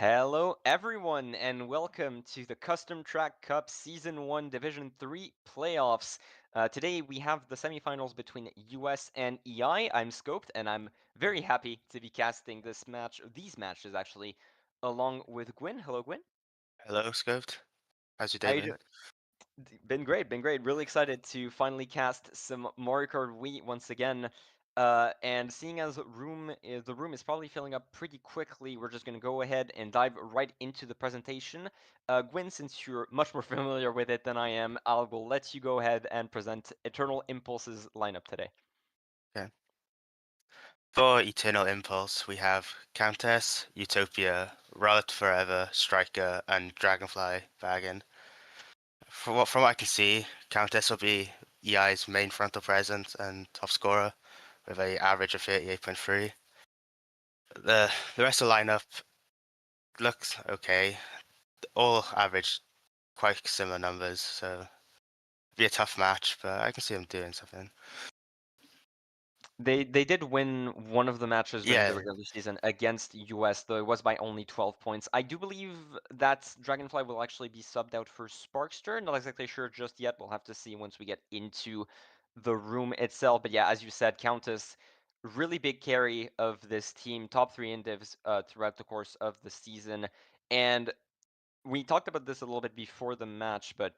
Hello, everyone, and welcome to the Custom Track Cup Season 1 Division 3 playoffs. Today we have the semifinals between US and EI. I'm Scoped, and I'm very happy to be casting these matches actually, along with Gwynne. Hello, Gwynne. Hello, Scoped. How's your How day you been? doing? Been great, been great. Really excited to finally cast some Mario Kart Wii once again. And seeing as the room is probably filling up pretty quickly, we're just gonna go ahead and dive right into the presentation. Gwyn, since you're much more familiar with it than I am, I will let you go ahead and present Eternal Impulse's lineup today. Okay. For Eternal Impulse, we have Countess, Utopia, Rollet Forever, Striker, and Dragonfly Wagon. From what I can see, Countess will be EI's main frontal presence and top scorer with a average of 38.3. The rest of the lineup looks okay. All average quite similar numbers, so it'll be a tough match, but I can see them doing something. They did win one of the matches during the Yeah, regular season against US, though it was by only 12 points. I do believe that Dragonfly will actually be subbed out for Sparkster. Not exactly sure just yet. We'll have to see once we get into the room itself. But yeah, as you said, Countess, really big carry of this team, top 3 in divs throughout the course of the season. And we talked about this a little bit before the match, but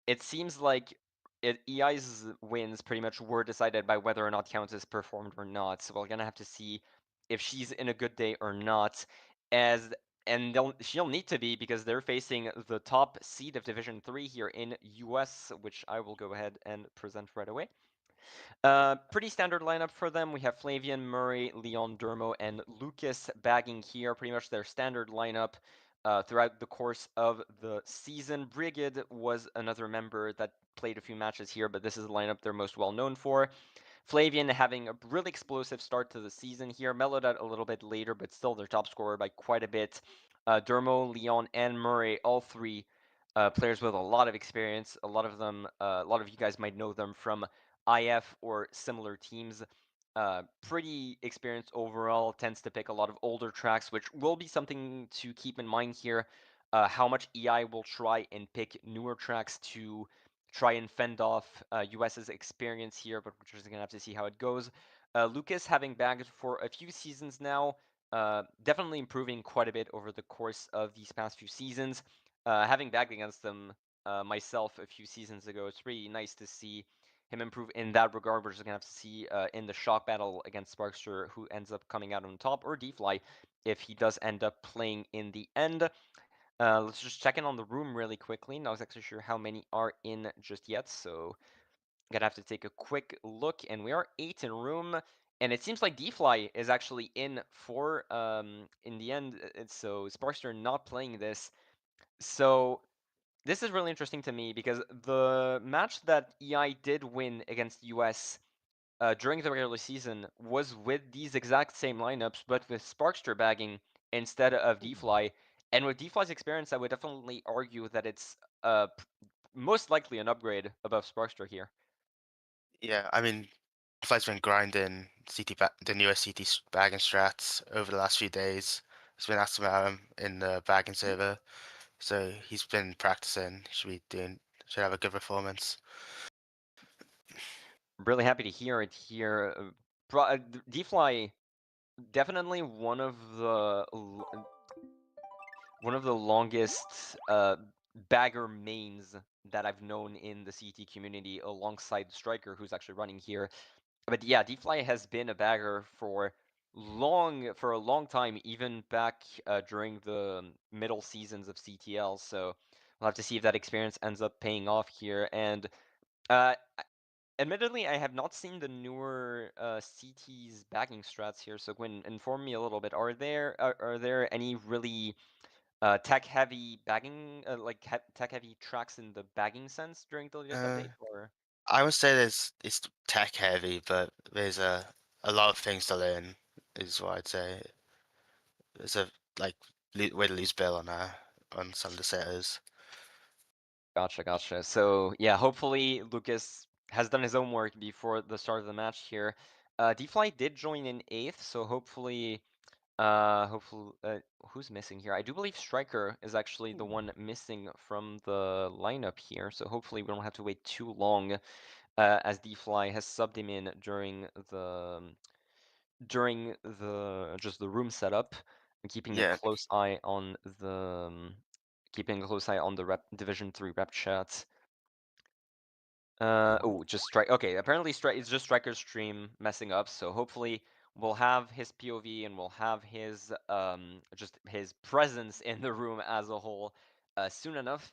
it seems like EI's wins pretty much were decided by whether or not Countess performed or not. So we're gonna have to see if she's in a good day or not. As and she'll need to be because they're facing the top seed of Division 3 here in US, which I will go ahead and present right away. Pretty standard lineup for them. We have Flavian, Murray, Leon, Dermo, and Lucas bagging here. Pretty much their standard lineup throughout the course of the season. Brigid was another member that played a few matches here, but this is the lineup they're most well known for. Flavian having a really explosive start to the season here. Mellowed out a little bit later, but still their top scorer by quite a bit. Dermo, Leon, and Murray, all three players with a lot of experience. A lot of them, a lot of you guys might know them from IF or similar teams. Pretty experienced overall, tends to pick a lot of older tracks, which will be something to keep in mind here. How much EI will try and pick newer tracks to try and fend off US's experience here, but we're just going to have to see how it goes. Lucas, having bagged for a few seasons now, definitely improving quite a bit over the course of these past few seasons. Having bagged against them myself a few seasons ago, it's really nice to see him improve in that regard. We're just gonna have to see in the shock battle against Sparkster who ends up coming out on top, or D-Fly if he does end up playing in the end. Let's just check in on the room really quickly. Not exactly sure how many are in just yet, so gonna have to take a quick look. And we are 8 in room, and it seems like D-Fly is actually in for in the end. So Sparkster not playing this. So this is really interesting to me because the match that EI did win against US during the regular season was with these exact same lineups, but with Sparkster bagging instead of D-Fly. And with D-Fly's experience, I would definitely argue that it's most likely an upgrade above Sparkster here. yeah. I mean, Fly's been grinding the newest bagging strats over the last few days. He's been asking about him in the bagging server, so he's been practicing. Should have a good performance. Really happy to hear it here. D-Fly definitely one of the longest bagger mains that I've known in the CT community, alongside Striker, who's actually running here. But yeah, D-Fly has been a bagger for a long time, even back during the middle seasons of CTL. So we'll have to see if that experience ends up paying off here. And uh, admittedly, I have not seen the newer CT's bagging strats here. So Gwyn, inform me a little bit. Are there any really tech heavy bagging, tech heavy tracks in the bagging sense during the latest Uh, update, or? I would say it's tech heavy, but there's a lot of things to learn, is what I'd say. There's a like way to lose bill on some of the setters. Gotcha, gotcha. So yeah, hopefully Lucas has done his own work before the start of the match here. D-Fly did join in 8th, so hopefully Hopefully, who's missing here? I do believe Striker is actually the one missing from the lineup here, so hopefully we don't have to wait too long, as D-Fly has subbed him in during just the room setup, and keeping a Yeah. close eye on the rep Division 3 rep chat. Oh, just strike. Okay, apparently strike. It's just Striker's stream messing up. So hopefully we'll have his POV and we'll have his just his presence in the room as a whole soon enough.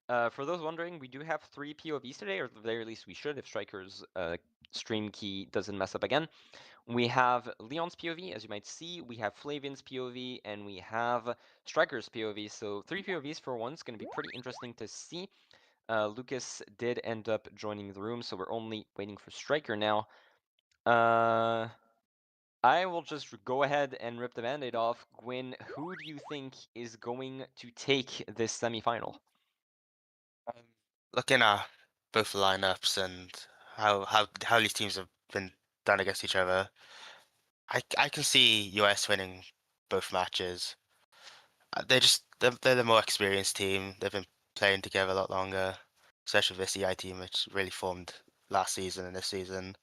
For those wondering, we do have 3 POVs today, or at the very least we should, if Striker's stream key doesn't mess up again. We have Leon's POV, as you might see. We have Flavian's POV, and we have Striker's POV. So 3 POVs for once, going to be pretty interesting to see. Lucas did end up joining the room, so we're only waiting for Striker now. I will just go ahead and rip the band-aid off. Gwynne, who do you think is going to take this semifinal? Um, Looking at both lineups and how these teams have been done against each other, I can see US winning both matches. They're the more experienced team. They've been playing together a lot longer, especially this EI team, which really formed last season and this season.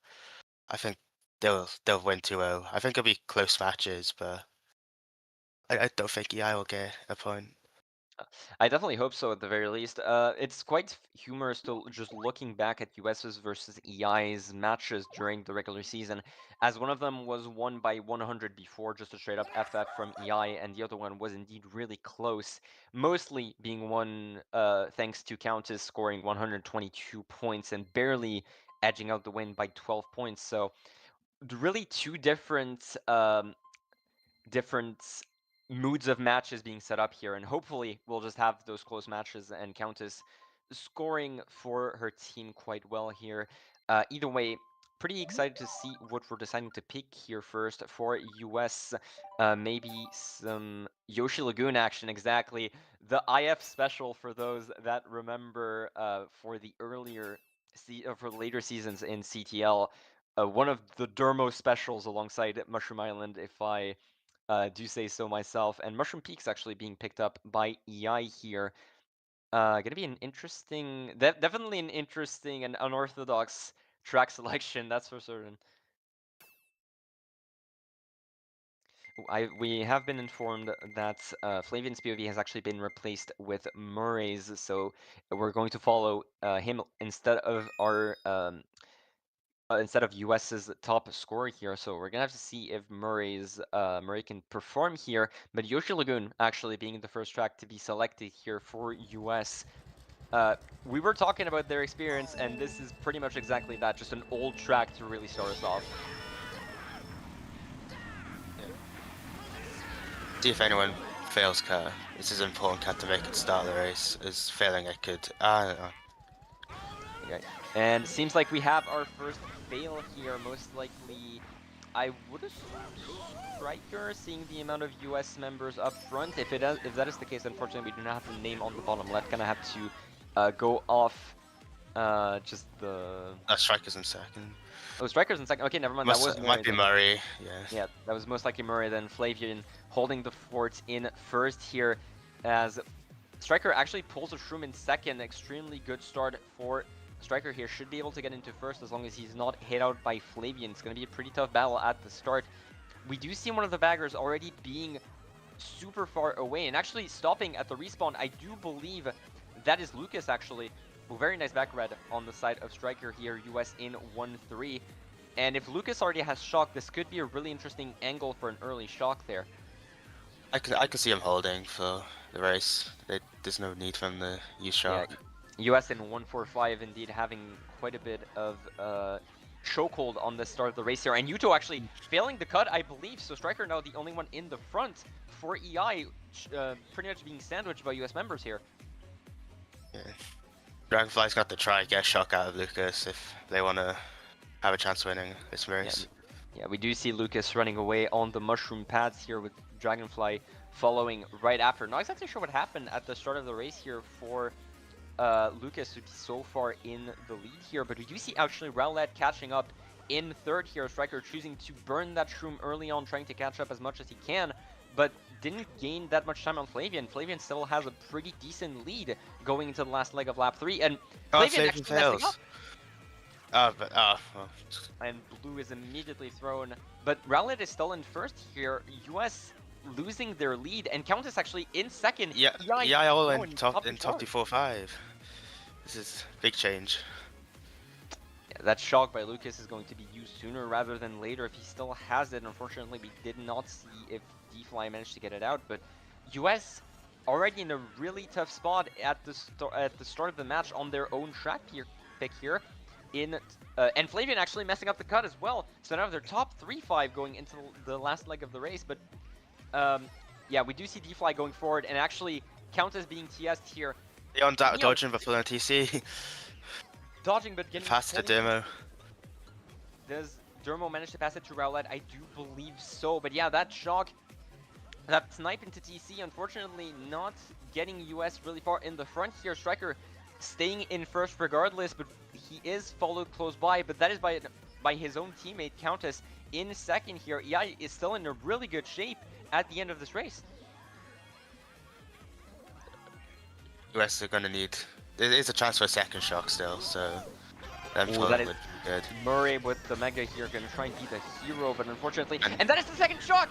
I think they'll win 2-0. I think it'll be close matches, but I don't think EI will get a point. I definitely hope so at the very least. It's quite humorous to just looking back at US's versus EI's matches during the regular season, as one of them was won by 100 before, just a straight up FF from EI, and the other one was indeed really close, mostly being won thanks to Countess scoring 122 points and barely edging out the win by 12 points. So really two different moods of matches being set up here, and hopefully we'll just have those close matches and Countess scoring for her team quite well here. Either way, pretty excited to see what we're deciding to pick here first for US. Maybe some Yoshi Lagoon action, exactly. The IF special for those that remember for the for the later seasons in CTL. One of the Dermo specials alongside Mushroom Island, if I do say so myself. And Mushroom Peak's actually being picked up by EI here. Gonna be an interesting, definitely an interesting and unorthodox track selection, that's for certain. We have been informed that Flavian's POV has actually been replaced with Murray's, so we're going to follow him instead of US's top scorer here. So we're gonna have to see if Murray can perform here. But Yoshi Lagoon actually being the first track to be selected here for US. We were talking about their experience, and this is pretty much exactly that, just an old track to really start us off. Yeah. See if anyone fails cut. This is an important cut to make it start the race. Is failing it could. I don't know. Okay. And seems like we have our first fail here, most likely. I would assume Striker, seeing the amount of US members up front. If that is the case, unfortunately, we do not have the name on the bottom left. Gonna have to go off just the... Strikers in second. Oh, Striker's in second. Okay, never mind. That was Might Murray be then. Murray. Yeah. Yeah, that was most likely Murray then. Flavian holding the fort in first here, as Striker actually pulls a Shroom in second. Extremely good start for Striker here. Should be able to get into first as long as he's not hit out by Flavian. It's going to be a pretty tough battle at the start. We do see one of the baggers already being super far away and actually stopping at the respawn. I do believe that is Lucas actually. Oh, very nice back red on the side of Striker here. US in 1-3. And if Lucas already has shock, this could be a really interesting angle for an early shock there. I can see him holding for the race. There's no need for him to use shock. Yeah, US in 1-4-5 indeed having quite a bit of chokehold on the start of the race here. And Yuto actually failing the cut, I believe. So Striker now the only one in the front for EI, pretty much being sandwiched by US members here. Yeah. Dragonfly's got to try get a shock out of Lucas if they want to have a chance winning this race. Yeah, we do see Lucas running away on the mushroom pads here with Dragonfly following right after. Not exactly sure what happened at the start of the race here for Lucas to be so far in the lead here, but we do see actually Rowlett catching up in third here. Striker choosing to burn that shroom early on, trying to catch up as much as he can, but didn't gain that much time on Flavian. Flavian still has a pretty decent lead going into the last leg of lap 3, and Oh, Flavian Flavian actually messing up. fails. Well. And blue is immediately thrown, but Rowlet is still in first here. US losing their lead, and Countess actually in second. Yeah, EI yeah, all now in top 2 4 5. This is big change. Yeah, that shock by Lucas is going to be used sooner rather than later if he still has it. Unfortunately, we did not see if D-Fly managed to get it out, but US already in a really tough spot at the start of the match on their own track pick here. And Flavian actually messing up the cut as well. So now they're top 3-5 going into the last leg of the race. But yeah, we do see D-Fly going forward, and actually Countess being TS'd here. Leon dodging before the TC. Dodging, but getting faster Dermo. Does Dermo manage to pass it to Rowlet? I do believe so. But yeah, that shock, that snipe into TC, unfortunately not getting US really far in the front here. Striker staying in first regardless, but he is followed close by. But that is by his own teammate Countess in second here. EI is still in a really good shape at the end of this race. US are gonna need. There is a chance for a second shock still, so that would be good. Murray with the Mega here gonna try and be the hero, but unfortunately, and that is the second shock.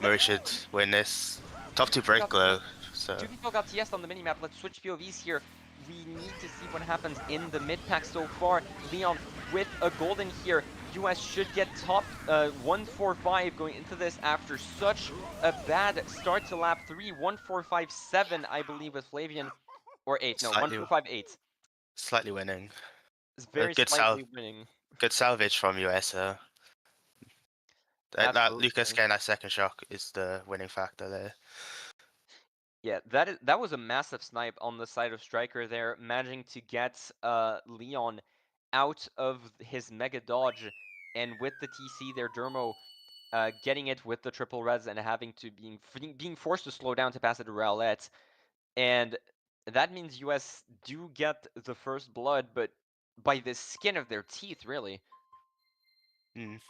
Murray should win this. Top 2 break glow. So 2 people got TS on the minimap. Let's switch POVs here. We need to see what happens in the mid pack so far. Leon with a golden here. US should get top 145 going into this after such a bad start to lap 3. 1457, I believe, with Flavian. Or 8, no, 1458. Slightly winning. It's very slightly winning. Good salvage from US. That Lucas getting that second shock is the winning factor there. Yeah, that was a massive snipe on the side of Striker there, managing to get Leon out of his mega dodge, and with the TC there, Dermo getting it with the triple res and having to being forced to slow down to pass it to Rowlet, and that means US do get the first blood, but by the skin of their teeth, really. And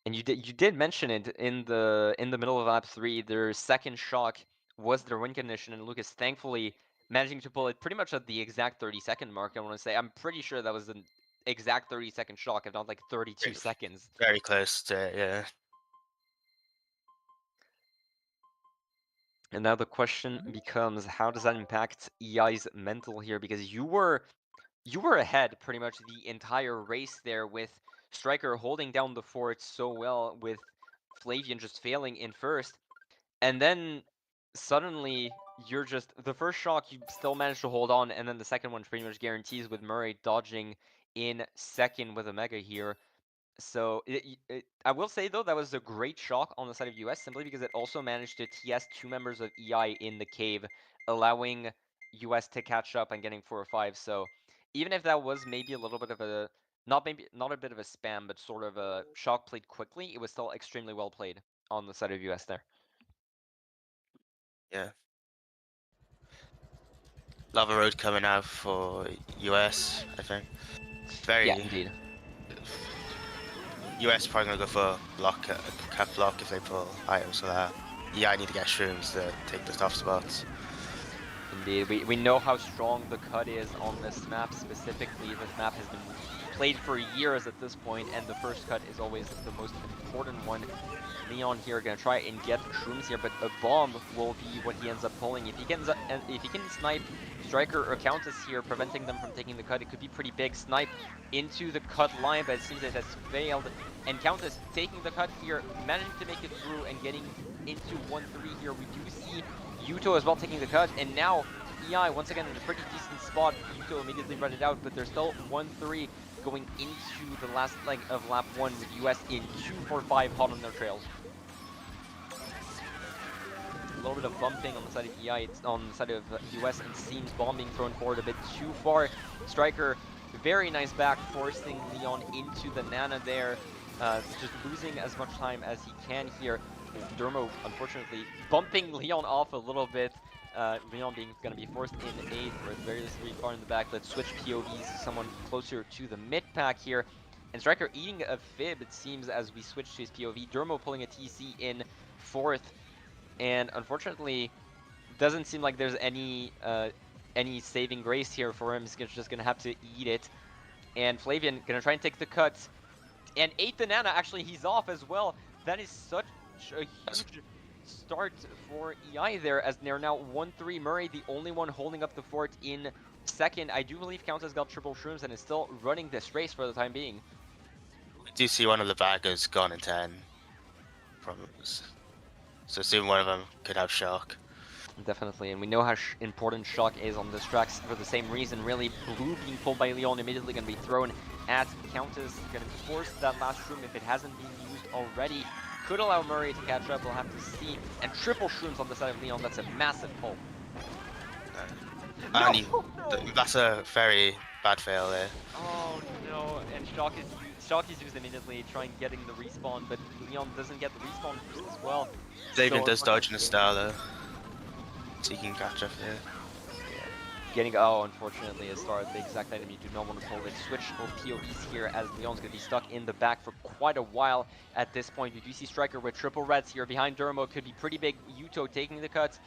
you did mention it in the middle of lap 3. Their second shock was their win condition, and Lucas thankfully managing to pull it pretty much at the exact 30-second mark. I want to say I'm pretty sure that was an exact 30-second shock, if not like 32 seconds. Very close to yeah. And now the question becomes, how does that impact EI's mental here? Because you were ahead pretty much the entire race there, with Striker holding down the fort so well, with Flavian just failing in first. And then suddenly you're just, the first shock you still managed to hold on, and then the second one pretty much guarantees with Murray dodging in second with a mega here. So I will say though, that was a great shock on the side of US, simply because it also managed to TS 2 members of EI in the cave, allowing US to catch up and getting 4 or 5. So even if that was maybe a little bit of a, not a bit of a spam, but sort of a shock played quickly, it was still extremely well played on the side of US there. Yeah. Lava Road coming out for US, I think. Yeah, indeed. US probably gonna go for block, cap block if they pull items, so that I need to get shrooms to take the tough spots. Indeed, we know how strong the cut is on this map specifically. This map has been played for years at this point, and the first cut is always the most important one. Leon here gonna try and get shrooms here, but a bomb will be what he ends up pulling. If he can snipe Striker or Countess here, preventing them from taking the cut, it could be pretty big. Snipe into the cut line, but it seems it has failed. And Countess taking the cut here, managing to make it through and getting into 1-3 here. We do see Yuto as well taking the cut, and now EI once again in a pretty decent spot. Yuto immediately run it out, but there's still 1-3 going into the last leg of lap 1 with US in 2-4-5 hot on their trails. A little bit of bumping on the side of EI, it's on the side of US, and seems bomb being thrown forward a bit too far. Striker, very nice back, forcing Leon into the Nana there, just losing as much time as he can here. Dermo, unfortunately, bumping Leon off a little bit, Leon being going to be forced in 8th, or at the very least really far in the back. Let's switch POVs to someone closer to the mid pack here. And Striker eating a fib, it seems, as we switch to his POV. Dermo pulling a TC in 4th, and unfortunately, doesn't seem like there's any saving grace here for him. He's just going to have to eat it. And Flavian going to try and take the cut. And 8th and Nana, actually, he's off as well. That is such a huge start for EI there, as they're now 1-3. Murray, the only one holding up the fort in 2nd. I do believe Countess got triple shrooms and is still running this race for the time being. We do see one of the baggers gone in 10. So soon one of them could have shock. Definitely, and we know how important shock is on this track for the same reason, really. Blue being pulled by Leon, immediately going to be thrown at Countess, going to force that last shroom if it hasn't been used already. Could allow Murray to catch up, we'll have to see. And triple shrooms on the side of Leon, that's a massive pull. And that's a very bad fail there. Oh no, and Shock is used immediately, trying getting the respawn, but Leon doesn't get the respawn boost as well. Flavian does dodge in the star though. So he can catch up there. Oh, unfortunately, a star at the exact item you do not want to pull. Let's switch POVs here, as Leon's going to be stuck in the back for quite a while at this point. We do see Striker with triple reds here behind Dermo. Could be pretty big. Yuto taking the cut.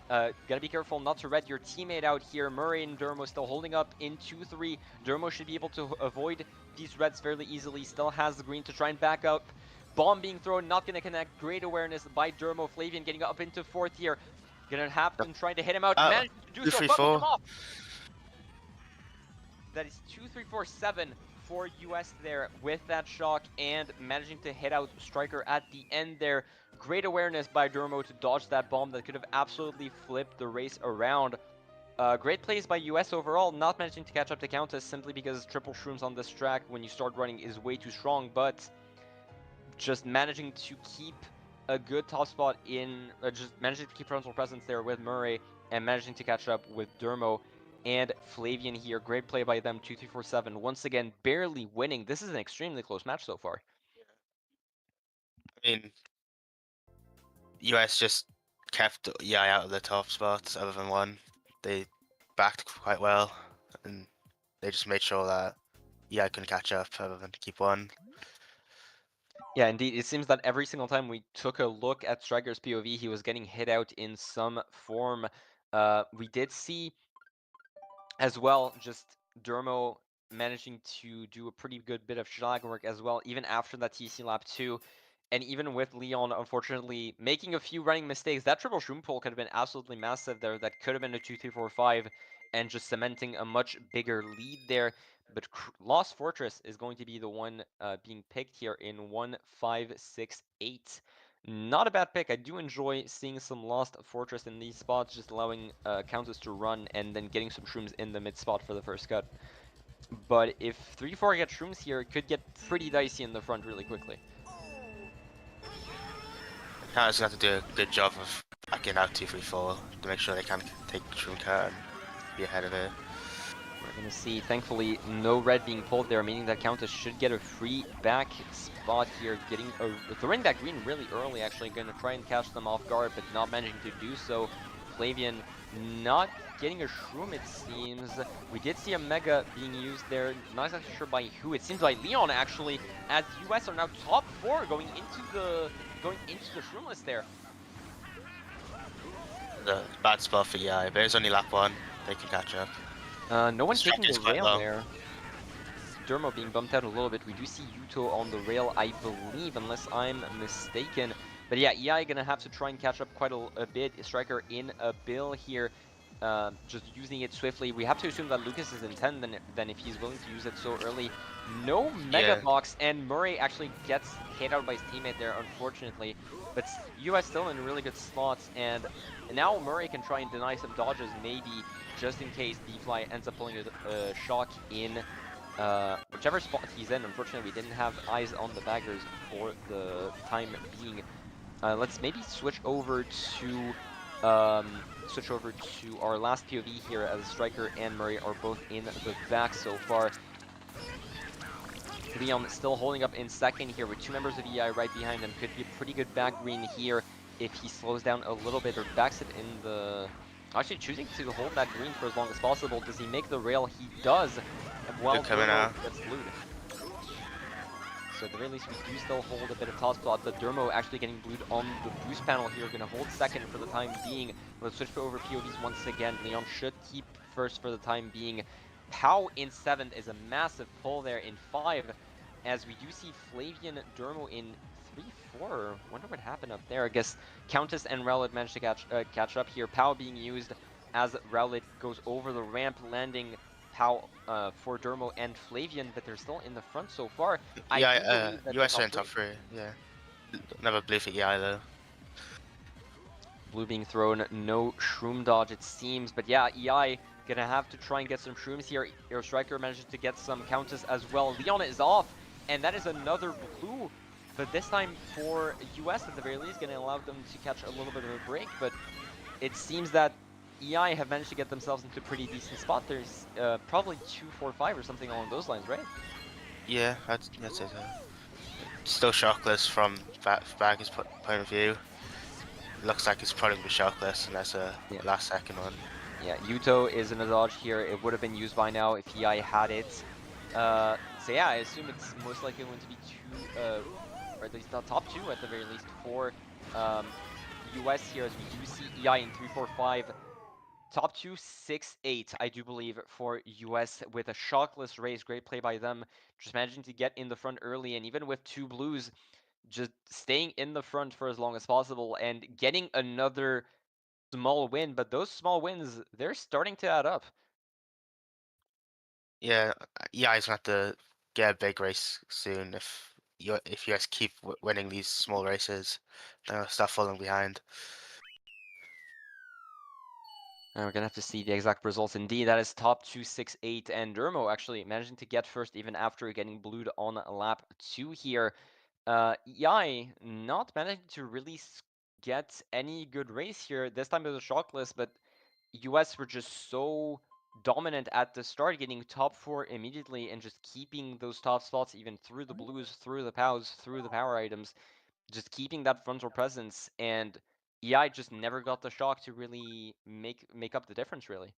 Gotta be careful not to red your teammate out here. Murray and Dermo still holding up in 2-3. Dermo should be able to avoid these reds fairly easily. Still has the green to try and back up. Bomb being thrown, not going to connect. Great awareness by Dermo. Flavian getting up into 4th here. Gonna have them trying to hit him out. Managed to do so, bumping him off. That is 2-3-4-7 for US there with that shock, and managing to hit out Striker at the end there. Great awareness by Dermo to dodge that bomb that could have absolutely flipped the race around. Great plays by US overall, not managing to catch up to Countess simply because triple shrooms on this track when you start running is way too strong, but just managing to keep a good top spot in, just managing to keep frontal presence there with Murray and managing to catch up with Dermo and Flavian here. Great play by them, 2-3-4-7. Once again, barely winning. This is an extremely close match so far. I mean, US just kept EI out of the top spots other than one. They backed quite well, and they just made sure that EI couldn't catch up other than to keep one. Yeah, indeed. It seems that every single time we took a look at Striker's POV, he was getting hit out in some form. We did see as well just Dermo managing to do a pretty good bit of schlag work as well, even after that TC lap 2. And even with Leon, unfortunately, making a few running mistakes, that triple shroom pull could have been absolutely massive there. That could have been a 2-3-4-5 and just cementing a much bigger lead there. But Lost Fortress is going to be the one being picked here in 1-5-6-8. Not a bad pick. I do enjoy seeing some Lost Fortress in these spots, just allowing Countess to run and then getting some shrooms in the mid spot for the first cut. But if 3-4 get shrooms here, it could get pretty dicey in the front really quickly. Countess got to do a good job of backing out 2-3-4 to make sure they can take the shroom cut and be ahead of it. We're going to see, thankfully, no red being pulled there, meaning that Countess should get a free back spot here, throwing that green really early, actually, going to try and catch them off guard, but not managing to do so. Flavian not getting a shroom, it seems. We did see a mega being used there, not exactly sure by who. It seems by Leon, actually, as US are now top 4 going into the shroom list there. The bad spot for EI, but it's only lap 1, they can catch up. No one taking the rail there. Dermo being bumped out a little bit. We do see Yuto on the rail, I believe, unless I'm mistaken. But yeah, EI gonna have to try and catch up quite a bit. Striker in a bill here, just using it swiftly. We have to assume that Lucas is in 10 then if he's willing to use it so early. No Mega Box, and Murray actually gets hit out by his teammate there, unfortunately. But US still in a really good spot, and now Murray can try and deny some dodges, maybe, just in case D-Fly ends up pulling a shock in whichever spot he's in. Unfortunately, we didn't have eyes on the baggers for the time being. Let's maybe switch over to our last POV here, as Striker and Murray are both in the back so far. Leon still holding up in 2nd here with 2 members of EI right behind him. Could be a pretty good back green here if he slows down a little bit or backs it in the Actually choosing to hold that green for as long as possible. Does he make the rail? He does. Blue While coming Dermo out. gets blued. So at the very least, we do still hold a bit of top spot, but Dermo actually getting blued on the boost panel here. Going to hold second for the time being. Let's switch over POVs once again. Leon should keep first for the time being. Pow in 7th is a massive pull there in 5, as we do see Flavian Dermo in 3-4. Wonder what happened up there. I guess Countess and Rowlet managed to catch up here. Pow being used as Rowlet goes over the ramp, landing Pow for Dermo and Flavian, but they're still in the front so far. I do EI, believe that they're US top went top 3. 3. Yeah. Never blue for EI though. Blue being thrown, no shroom dodge it seems, but yeah, EI gonna have to try and get some shrooms here. Air Striker manages to get some counters as well. Leon is off, and that is another blue, but this time for US at the very least, gonna allow them to catch a little bit of a break, but it seems that EI have managed to get themselves into a pretty decent spot. There's probably 2-4-5 or something along those lines, right? Yeah, I'd say so. Still shockless from Bagger's point of view. Looks like it's probably gonna be shockless unless a Yeah. last second one. Yeah, Yuto is in a dodge here. It would have been used by now if EI had it. So yeah, I assume it's most likely going to be or at least the top 2 at the very least for US here, as we do see EI in 3-4-5. Top 2, 6-8, I do believe, for US with a shockless race. Great play by them. Just managing to get in the front early, and even with 2 blues, just staying in the front for as long as possible and getting another small win. But those small wins, they're starting to add up. Yeah, EI's gonna have to get a big race soon if you guys keep winning these small races. They're gonna start falling behind. And we're gonna have to see the exact results. Indeed, that is top 2, 6-8, and Dermo actually managing to get first even after getting blued on lap 2 here. EI not managing to really get any good race here. This time it was shockless, but US were just so dominant at the start, getting top 4 immediately and just keeping those top spots even through the blues, through the POWs, through the power items, just keeping that frontal presence. And EI just never got the shock to really make up the difference, really.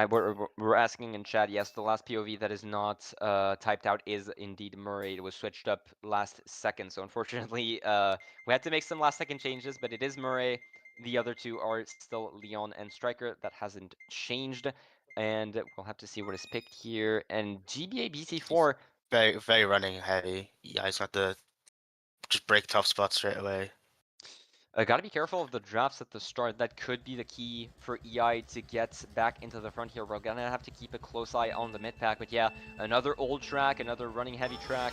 We're asking in chat, yes, the last POV that is not typed out is indeed Murray. It was switched up last second, so unfortunately we had to make some last second changes, but it is Murray. The other 2 are still Leon and Striker. That hasn't changed, and we'll have to see what is picked here. And GBA He's BC4, very running heavy. EI's gonna have to just break top spots straight away. gotta be careful of the drafts at the start. That could be the key for EI to get back into the front here. We're gonna have to keep a close eye on the mid pack. But yeah, another old track, another running heavy track.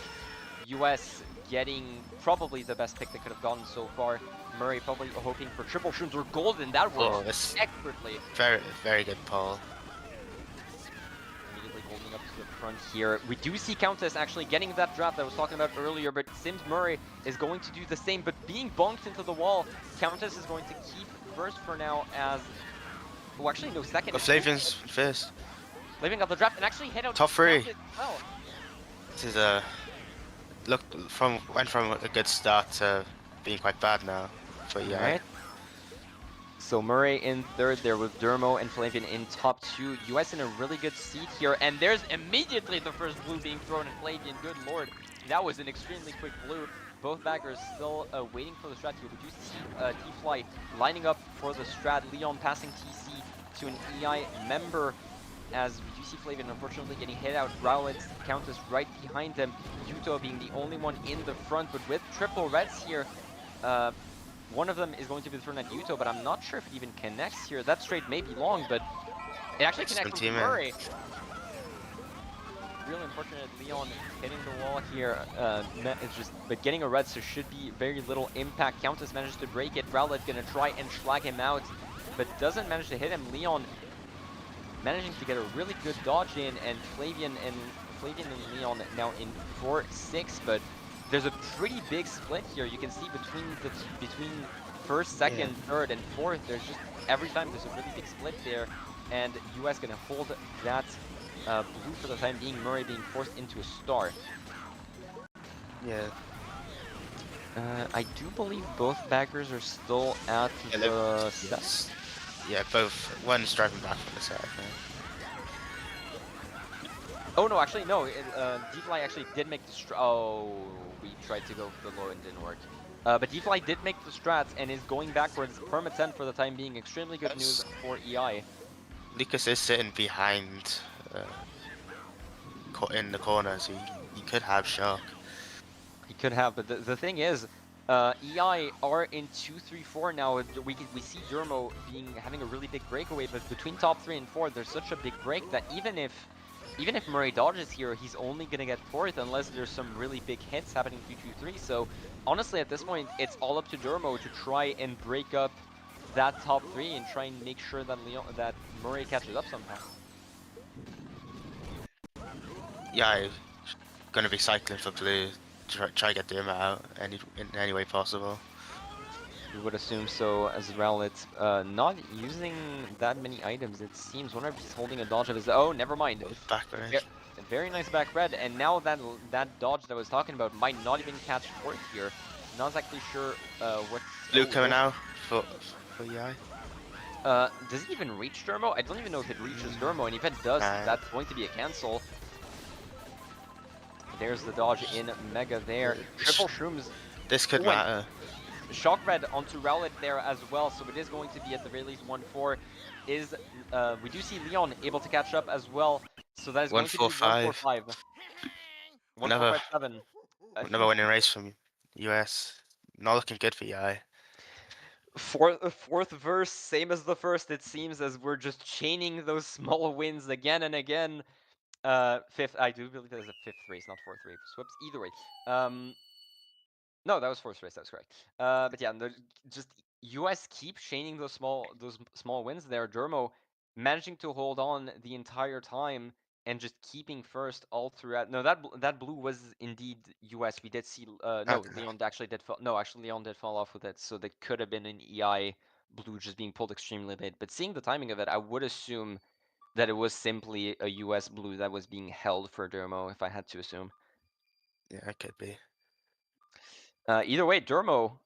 US getting probably the best pick they could have gotten so far. Murray probably hoping for triple shrooms or gold, and that works Oh, this expertly. very good pull. Immediately holding up to the front here. We do see Countess actually getting that draft I was talking about earlier, but Sims Murray is going to do the same, but being bonked into the wall, Countess is going to keep first for now as... Oh, actually, no, second. But Flavian's first. Living up the draft and actually hit out Top 3. Countess as well. This is a went from a good start to being quite bad now for EI. Alright. So Murray in third there with Dermo and Flavian in top 2. US in a really good seat here. And there's immediately the first blue being thrown at Flavian. Good lord. That was an extremely quick blue. Both baggers still waiting for the strat here. We do see T-Fly lining up for the strat. Leon passing TC to an EI member, as we do see Flavian unfortunately getting hit out. Rowlet's Countess right behind him. Yuto being the only one in the front, but with triple reds here, one of them is going to be thrown at Yuto, but I'm not sure if it even connects here. That straight may be long, but it actually connects with Murray. Really unfortunate, Leon hitting the wall here. It's just, but getting a red, so should be very little impact. Countess manages to break it. Rowlet gonna try and schlag him out, but doesn't manage to hit him. Leon managing to get a really good dodge in, and Flavian and Leon now in 4-6, but there's a pretty big split here. You can see between first, second, third, and fourth, there's just every time there's a really big split there, and US gonna hold that blue for the time being. Murray being forced into a star. Yeah. I do believe both backers are still at the set. Yes. Yeah, both. One's driving back from the set, I think. Oh no, actually no. D-Fly actually did make the Oh, we tried to go for the low and didn't work. But D-Fly did make the strats and is going backwards. Perma 10 for the time being. Extremely good news Yes. for EI. Lucas is sitting behind, in the corner, so he could have shock. He could have, but the thing is, EI are in 2-3-4 now. We see Dermo having a really big breakaway, but between top 3 and 4, there's such a big break that even if Murray dodges here, he's only gonna get 4th unless there's some really big hits happening 2-2-3. So honestly, at this point, it's all up to Dermo to try and break up that top 3 and try and make sure that Murray catches up somehow. Yeah, gonna be cycling for blue to try get Duma out in any way possible. You would assume so as well. It's not using that many items, it seems. Whenever he's holding a dodge of his... Oh, never mind. Back Ve range. Very nice back red. And now that dodge that I was talking about might not even catch 4th here. Not exactly sure what's... Blue Oh, coming out for EI. does it even reach Dermo? I don't even know if it reaches Dermo. And if it does, that's going to be a cancel. There's the dodge in Mega there. Triple Shrooms. This could Oh, matter. Shock Red onto Rowlet there as well, so it is going to be at the very least 1-4. We do see Leon able to catch up as well, so that is going to be 1-4-5. 1-4-5. Another 1-4-5-7. another winning race from US. Not looking good for EI. Fourth verse, same as the first, it seems, as we're just chaining those small wins again and again. Fifth, I do believe there's a 5th race, not 4th race. Whoops, either way. No, that was fourth race. That was correct. But yeah, just US keep chaining those small wins there. Dermo managing to hold on the entire time and just keeping first all throughout. No, that blue was indeed US. We did see. No, Okay. Leon actually did fall. No, actually Leon did fall off with it. So that could have been an EI blue just being pulled extremely late. But seeing the timing of it, I would assume that it was simply a US blue that was being held for Dermo, if I had to assume. Yeah, it could be. Either way, Dermo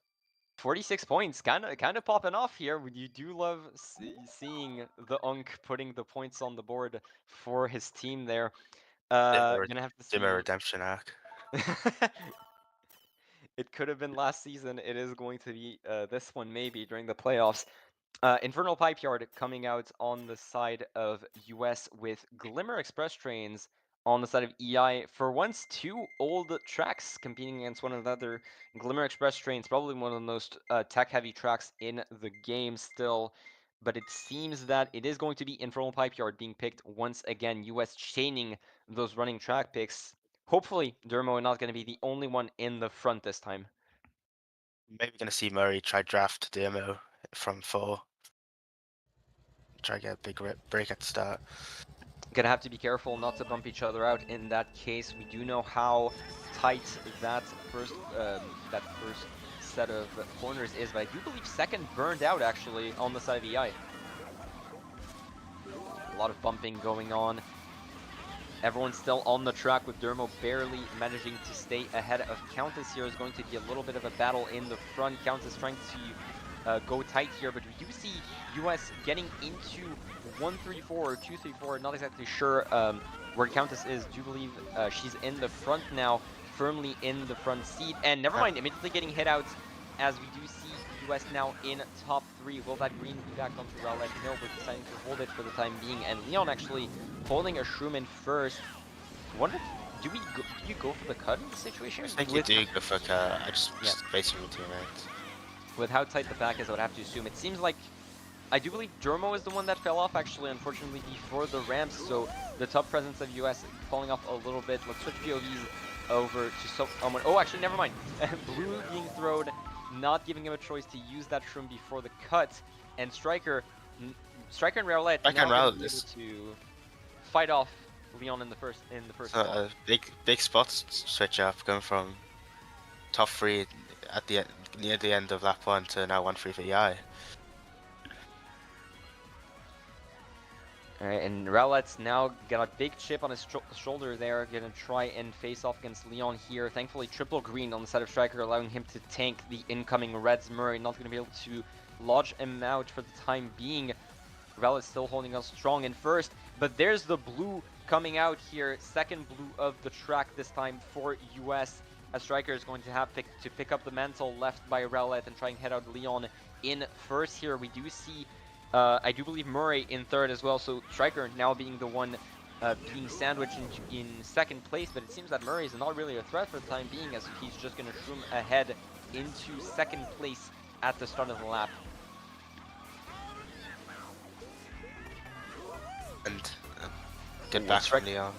46 points, kind of popping off here. You do love seeing the Unk putting the points on the board for his team there. Gonna have to Dimmer see. redemption arc. It could have been last season. It is going to be this one maybe during the playoffs. Infernal Pipe Yard coming out on the side of US with Glimmer Express Trains on the side of EI. For once, 2 old tracks competing against one another. Glimmer Express Trains, probably one of the most tech-heavy tracks in the game still. But it seems that it is going to be Infernal Pipe Yard being picked once again. US chaining those running track picks. Hopefully, Dermo not going to be the only one in the front this time. Maybe gonna see Murray try draft demo from 4. Try to get a big break at the start. Gonna have to be careful not to bump each other out in that case. We do know how tight that first set of corners is, but I do believe second burned out actually on the side of EI. A lot of bumping going on. Everyone's still on the track with Dermo barely managing to stay ahead of Countess here. Is going to be a little bit of a battle in the front. Countess trying to go tight here, but we do see US getting into 1-3-4 or 2-3-4. Not exactly sure where Countess is. Do believe she's in the front now, firmly in the front seat. And never mind, immediately getting hit out as we do see US now in top 3. Will that green be back onto Rowlet? No, we're deciding to hold it for the time being. And Leon actually holding a Shroom in first. Wonder, do you go for the cut in this situation? I think you do go for I just basically teammates. With how tight the back is, I would have to assume. It seems like, I do believe Dermo is the one that fell off, actually, unfortunately, before the ramps, so the top presence of US falling off a little bit. Let's switch POVs over to someone. Oh, actually, never mind. Blue being thrown, not giving him a choice to use that shroom before the cut, and Striker and Rowlet now going to be able to fight off Leon in the first spot. Big spots switch up, going from top 3 at the near the end of lap 1 to now 1-3 for EI. Alright, and Rowlett's now got a big chip on his shoulder there, gonna try and face off against Leon here. Thankfully, triple green on the side of Striker, allowing him to tank the incoming Reds. Murray not gonna be able to lodge him out for the time being. Rowlett's still holding us strong in first, but there's the blue coming out here, second blue of the track this time for US. As Striker is going to have to pick up the mantle left by Rowlett and try and head out Leon in first here. We do see I do believe Murray in third as well, so Striker now being the one being sandwiched in second place, but it seems that Murray is not really a threat for the time being, as he's just going to shroom ahead into second place at the start of the lap. And good back from Leon.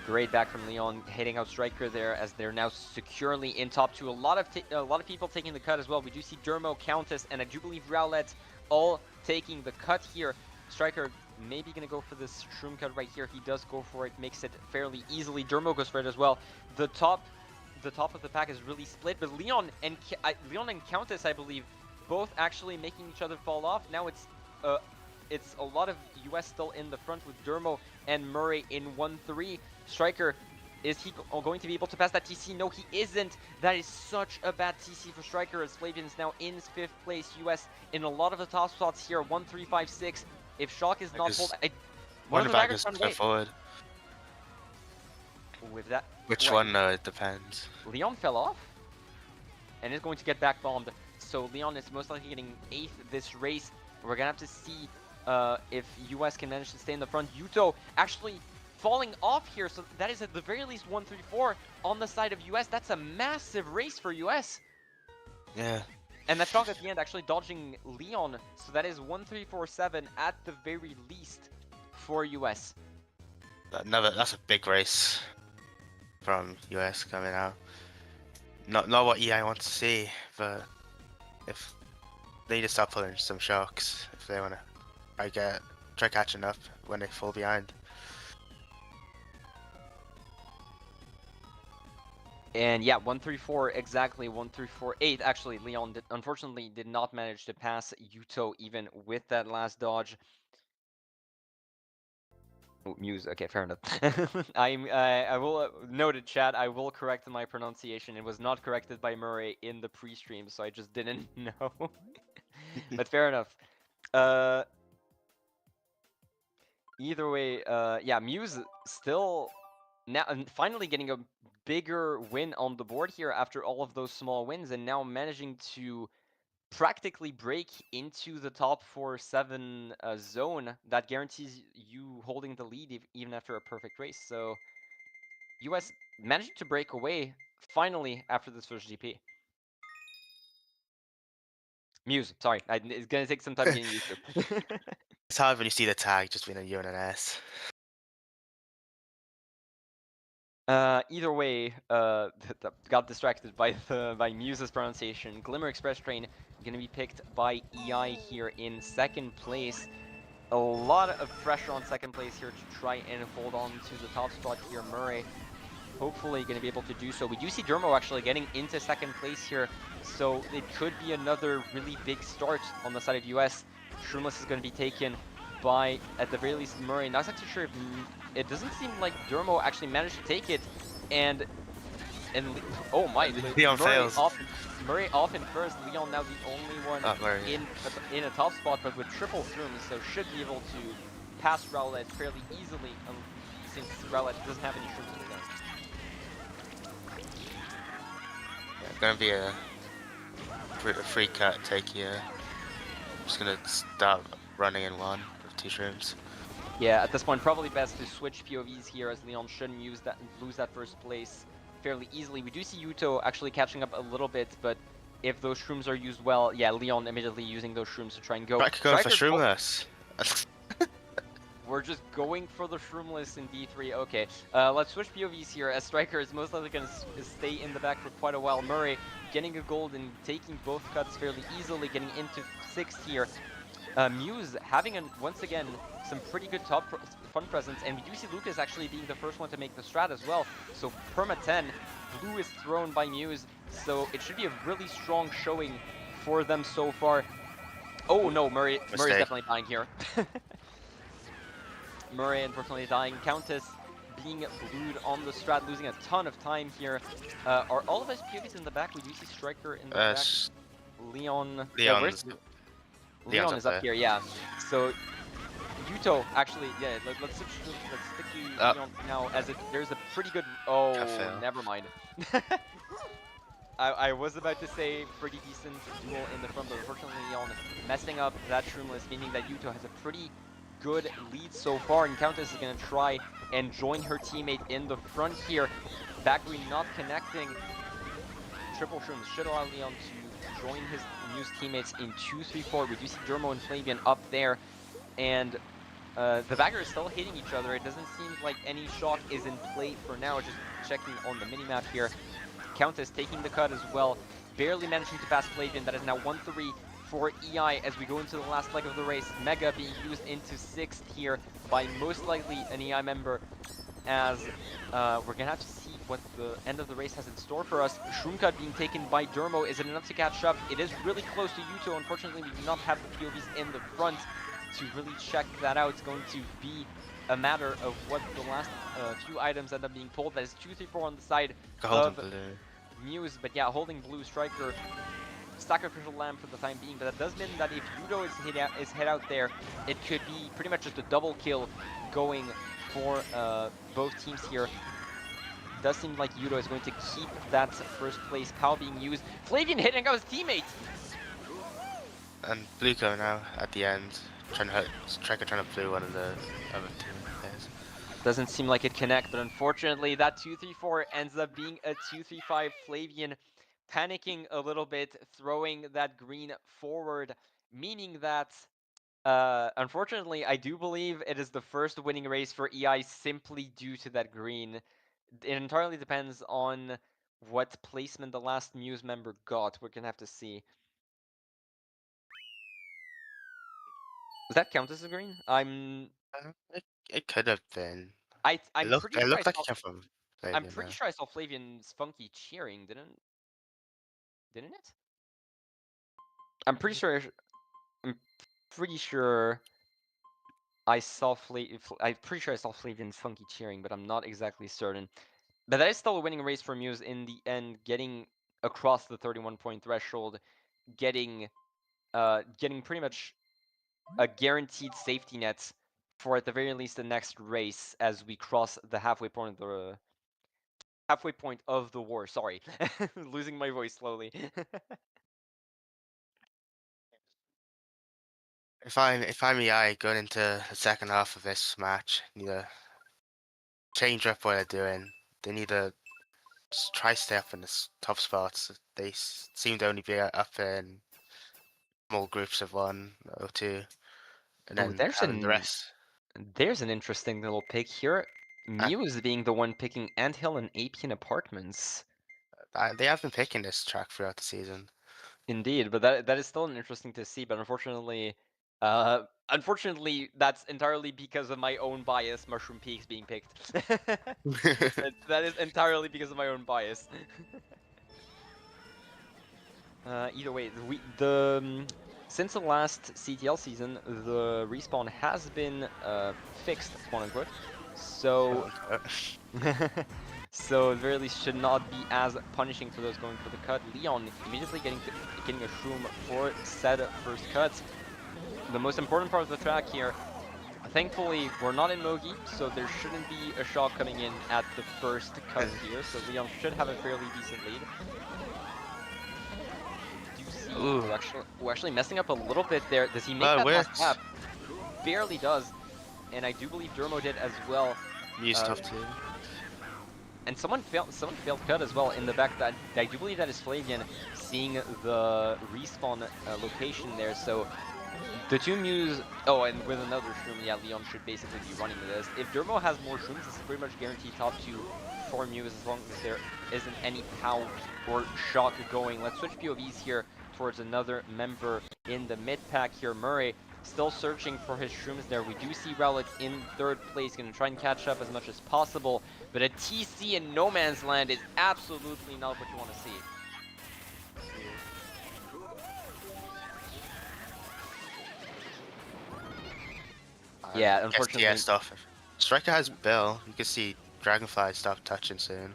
Great back from Leon, hitting out Striker there as they're now securely in top two. A lot of people taking the cut as well. We do see Dermo, Countess, and I do believe Rowlett all taking the cut here. Striker maybe gonna go for this shroom cut right here. He does go for it, makes it fairly easily. Dermo goes for it as well. The top of the pack is really split, but Leon and Countess, I believe, both actually making each other fall off. Now it's a lot of US still in the front with Dermo and Murray in 1-3. Striker, is he going to be able to pass that TC? No, he isn't. That is such a bad TC for Striker, as Flavian's now in 5th place. US in a lot of the top spots here, 1-3, 5, 6. If Shock is not pulled, one of the baggers go forward. With that, which one? It depends. Leon fell off and is going to get back bombed. So Leon is most likely getting 8th this race. We're gonna have to see if US can manage to stay in the front. Yuto actually falling off here, so that is at the very least 1-3-4 on the side of US. That's a massive race for US. Yeah. And that Shock at the end actually dodging Leon, so that is 1-3-4-7 at the very least for US. That's a big race from US coming out. Not what EI wants to see, but if they need to start pulling some Shocks if they want to try catching up when they fall behind. And yeah, 1-3-4 exactly, 1-3-4-8. Actually, Leon unfortunately did not manage to pass Yuto even with that last dodge. Oh, Muse. Okay, fair enough. I will note it, chat. I will correct my pronunciation. It was not corrected by Murray in the pre-stream, so I just didn't know. But fair enough. Either way, yeah, Muse still now finally getting a bigger win on the board here after all of those small wins, and now managing to practically break into the top 4-7 zone that guarantees you holding the lead even after a perfect race. So US managing to break away finally after this first GP. Muse, sorry, it's gonna take some time getting used to. It's hard when you see the tag just being a U and an S. Either way, got distracted by Muse's pronunciation. Glimmer Express Train gonna be picked by EI here in second place. A lot of pressure on second place here to try and hold on to the top spot here. Murray hopefully gonna be able to do so. We do see Dermo actually getting into second place here, so it could be another really big start on the side of US. Shroomless is gonna be taken by, at the very least, Murray. Not exactly sure if it doesn't seem like Dermo actually managed to take it, and oh my, Leon fails. Murray off in first. Leon now the only one in a top spot, but with triple shrooms, so should be able to pass Rowlett fairly easily, since Rowlett doesn't have any shrooms in the gun. Yeah, gonna be a free cut take here. I'm just gonna start running in one with 2 shrooms. Yeah, at this point, probably best to switch POVs here, as Leon shouldn't lose that first place fairly easily. We do see Yuto actually catching up a little bit, but if those shrooms are used well, yeah, Leon immediately using those shrooms to try and go. I could go for shroomless. We're just going for the shroomless in D3. Okay, let's switch POVs here, as Striker is most likely going to stay in the back for quite a while. Murray getting a gold and taking both cuts fairly easily, getting into 6th here. Muse having, once again, some pretty good front presence, and we do see Lucas actually being the first one to make the strat as well. So perma 10, blue is thrown by Muse, so it should be a really strong showing for them so far. Oh no, Murray's definitely dying here. Murray unfortunately dying. Countess being blued on the strat, losing a ton of time here. Are all of his POVs in the back? We do see Striker in the back. Leon. Where's Leon's Leon up is up there. here, yeah. So Yuto actually, yeah. Let's switch. Let's stick to Leon for now, as there's a pretty good. Oh, Cafe. never mind. I was about to say pretty decent duel in the front, but unfortunately Leon messing up that Shroomless, meaning that Yuto has a pretty good lead so far, and Countess is going to try and join her teammate in the front here. Backgreen not connecting. Triple Shrooms should allow Leon to join his Muse teammates in 2-3-4. We do see Dermo and Flavian up there, and the baggers still hitting each other. It doesn't seem like any shock is in play for now. Just checking on the minimap here. Countess taking the cut as well, barely managing to pass Flavian. That is now 1-3 for EI as we go into the last leg of the race. Mega being used into 6th here by most likely an EI member, as we're gonna have to see what the end of the race has in store for us. Shroomcut being taken by Dermo. Is it enough to catch up? It is really close to Yuto. Unfortunately, we do not have the POVs in the front to really check that out. It's going to be a matter of what the last few items end up being pulled. That is 2-3-4 on the side Golden of blue. Muse, but yeah, holding blue. Striker, sacrificial lamb for the time being, but that does mean that if Yudo is hit out there, it could be pretty much just a double kill going for both teams here. Does seem like Yudo is going to keep that first place POW being used. Flavian hitting out his teammate! And blue coming now at the end, trying to hurt Striker, trying to blue one of the other two players. Doesn't seem like it connect, but unfortunately that 2-3-4 ends up being a 2-3-5. Flavian panicking a little bit, throwing that green forward, meaning that unfortunately I do believe it is the first winning race for EI simply due to that green. It entirely depends on what placement the last Muse member got. We're gonna have to see. Does that count as a green? It could have been. I'm pretty It sure I looked like saw it came from I'm Flavian pretty now. sure I saw Flavian's funky cheering, didn't it? I'm pretty sure I'm pretty sure I'm pretty sure I saw Flavian's funky cheering, but I'm not exactly certain. But that is still a winning race for Muse in the end, getting across the 31-point threshold, getting pretty much a guaranteed safety net for at the very least the next race as we cross the halfway point of the war. Sorry, losing my voice slowly. If I'm EI going into the second half of this match, need to change up what they're doing. They need to just try stay up in the top spots. They seem to only be up in small groups of one or two, and Oh, then having the rest. there's an interesting little pick here. Uh, Muse being the one picking Anthill and Apian Apartments. they have been picking this track throughout the season. Indeed, but that is still interesting to see. But unfortunately, that's entirely because of my own bias. Mushroom Peaks being picked. That is entirely because of my own bias. Either way, since the last CTL season, the respawn has been fixed, quote unquote. So so it very least should not be as punishing for those going for the cut. Leon immediately getting a shroom for said first cut. The most important part of the track here. Thankfully, we're not in Mogi, so there shouldn't be a shock coming in at the first cut here. So Leon should have a fairly decent lead. Do you see? Ooh, Actually messing up a little bit there. Does he make well, it that last works. lap? Barely does, and I do believe Dermo did as well. Muse top two. And someone failed cut as well in the back. That I do believe that is Flavian seeing the respawn location there. So the two Muse. Oh, and with another Shroom, yeah, Leon should basically be running this. If Dermo has more Shrooms, this is pretty much guaranteed top two for Muse as long as there isn't any POW or shock going. Let's switch POVs here towards another member in the mid pack here. Murray still searching for his Shrooms there. We do see Relic in third place, going to try and catch up as much as possible. But a TC in no man's land is absolutely not what you want to see. Yeah, STS unfortunately, stuff. Striker has Bill. You can see Dragonfly stop touching soon.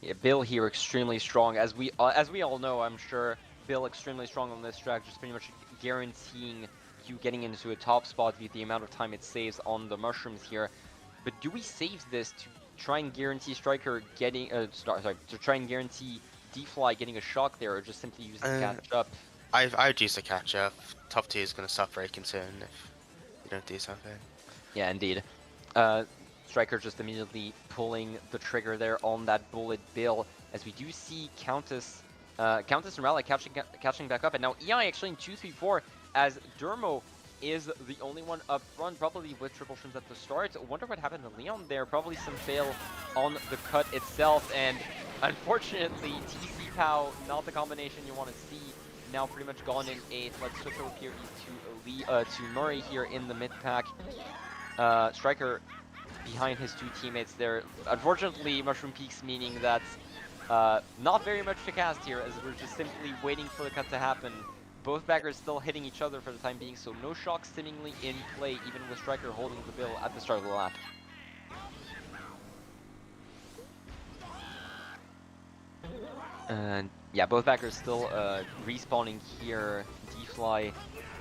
yeah, Bill here extremely strong. As we all know, I'm sure Bill extremely strong on this track, just pretty much guaranteeing you getting into a top spot with the amount of time it saves on the mushrooms here. But do we save this to try and guarantee Striker getting sorry, to try and guarantee D-Fly getting a shock there, or just simply use it to Uh, catch up? I'd use the catch up. Top 2 is gonna stop breaking soon if you don't do something. Yeah, indeed. Striker just immediately pulling the trigger there on that bullet Bill, as we do see Countess and Rally catching back up, and now EI actually in 2-3-4 as Dermo is the only one up front, probably with triple shrooms at the start. Wonder what happened to Leon there. Probably some fail on the cut itself, and unfortunately, TC POW, not the combination you want to see. Now pretty much gone in 8th. Let's switch over here to Murray here in the mid pack. Striker behind his two teammates there. Unfortunately, Mushroom Peaks meaning that not very much to cast here, as we're just simply waiting for the cut to happen. Both backers still hitting each other for the time being, so no shocks seemingly in play, even with Striker holding the bill at the start of the lap. And yeah, both backers still respawning here. D-Fly.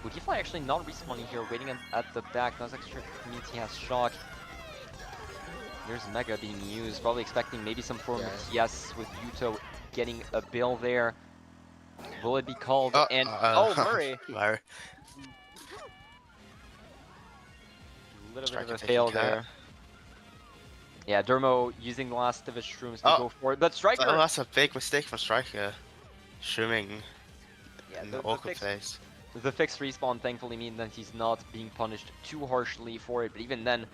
Well, D-Fly actually not respawning here, waiting at the back. Not actually sure if the community has shock. Here's Mega being used, probably expecting maybe some form of TS with Yuto getting a bill there. Will it be called? And oh, Murray! Murray. A little bit of Striker a taking fail cut. there. Yeah, Dermo using the last of his shrooms to Oh. go for it, but Striker! Oh, that's a big mistake from Striker. Shrooming Yeah, in the awkward place. The fixed respawn thankfully mean that he's not being punished too harshly for it, but even then,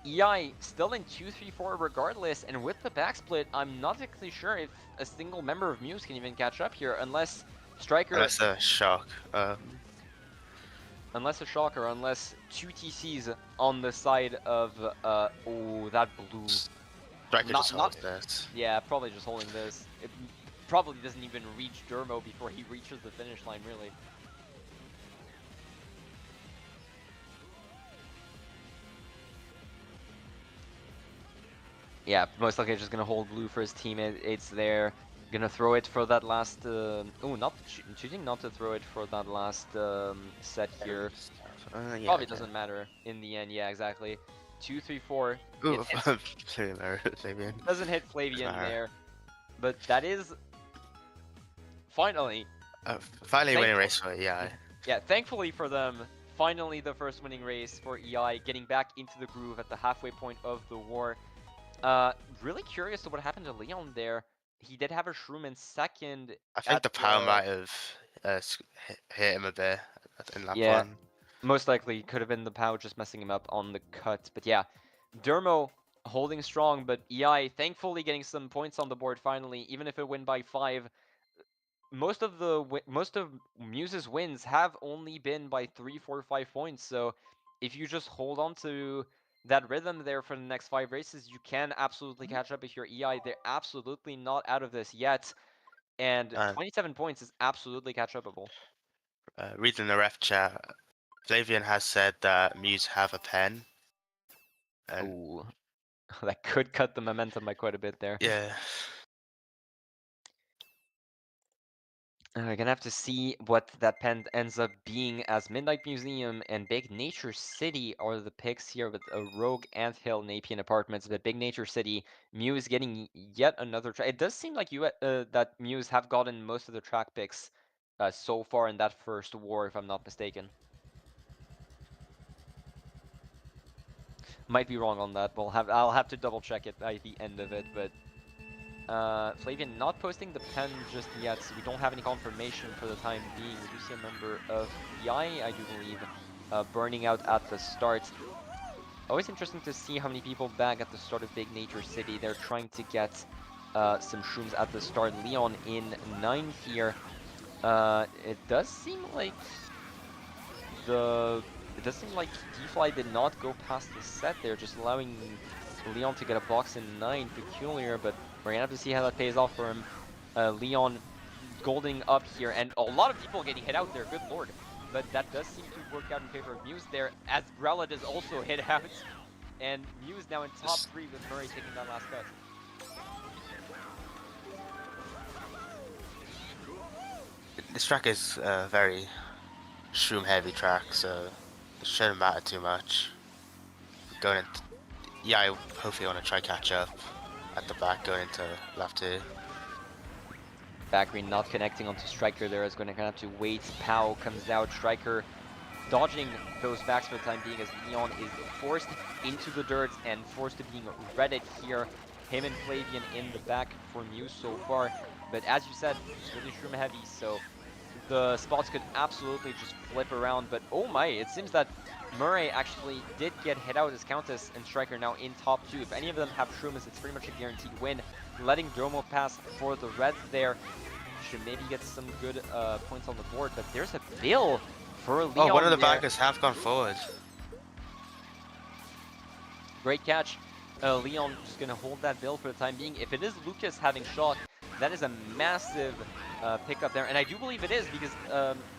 EI still in 2-3-4 regardless, and with the backsplit, I'm not exactly sure if a single member of Muse can even catch up here, unless Striker... Unless a shock. Unless a shock, or unless two TCs on the side of, oh, that blue. Striker just holds this. Yeah, probably just holding this. It probably doesn't even reach Dermo before he reaches the finish line, really. Yeah, most likely just gonna hold blue for his teammates there. Gonna throw it for that last. Oh, not choosing not to throw it for that last set here. Yeah, Probably doesn't matter in the end. Yeah, exactly. 2-3-4. Ooh, Flavian. Doesn't hit Flavian there, but that is finally. Finally winning race for EI. Yeah, thankfully for them, finally the first winning race for EI, getting back into the groove at the halfway point of the war. Really curious to what happened to Leon there. He did have a shroom in second. I think the power might have hit him a bit in lap 1. Most likely could have been the POW just messing him up on the cut. But yeah, Dermo holding strong, but EI thankfully getting some points on the board finally, even if it win by 5. Most of Muse's wins have only been by 3, 4, 5 points. So if you just hold on to that rhythm there for the next 5 races, you can absolutely catch up if you're EI. They're absolutely not out of this yet. And 27 points is absolutely catch-upable. Reading the ref chat, Flavian has said that Muse have a pen. Ooh, that could cut the momentum by quite a bit there. Yeah. We're gonna have to see what that pen ends up being, as Midnight Museum and Big Nature City are the picks here, with a Rogue Anthill Napian Apartments. But Big Nature City, Muse getting yet another track. It does seem like that Muse have gotten most of the track picks so far in that first war, if I'm not mistaken. Might be wrong on that. I'll have to double check it by the end of it, but Flavian not posting the pen just yet, so we don't have any confirmation for the time being. We do see a member of EI, I do believe, burning out at the start. Always interesting to see how many people back at the start of Big Nature City. They're trying to get some shrooms at the start. Leon in 9th here. It does seem like D-Fly did not go past the set there, just allowing Leon to get a box in 9. Peculiar, but we're gonna have to see how that pays off for him. Leon golding up here, and a lot of people getting hit out there, good lord. but that does seem to work out in favor of Muse there, as Grellet is also hit out, and Muse now in top 3 with Murray taking that last cut. This track is a very shroom heavy track, so it shouldn't matter too much. Going into, yeah, I hopefully want to try catch up at the back going into lap 2. Back green not connecting onto Striker there is going to have to wait. Pow comes out. Striker dodging those backs for the time being as Leon is forced into the dirt and forced to being redded here. Him and Flavian in the back for Muse so far. But as you said, it's really shroom heavy, so the spots could absolutely just flip around. But oh my, it seems that Murray actually did get hit out as Countess and Striker now in top 2. If any of them have shrooms, it's pretty much a guaranteed win. Letting Domo pass for the Reds there should maybe get some good points on the board. But there's a bill for Leon. Oh, one of the there. baggers have gone forward. Great catch. Leon just going to hold that bill for the time being. If it is Lucas having shock, that is a massive pickup there. And I do believe it is because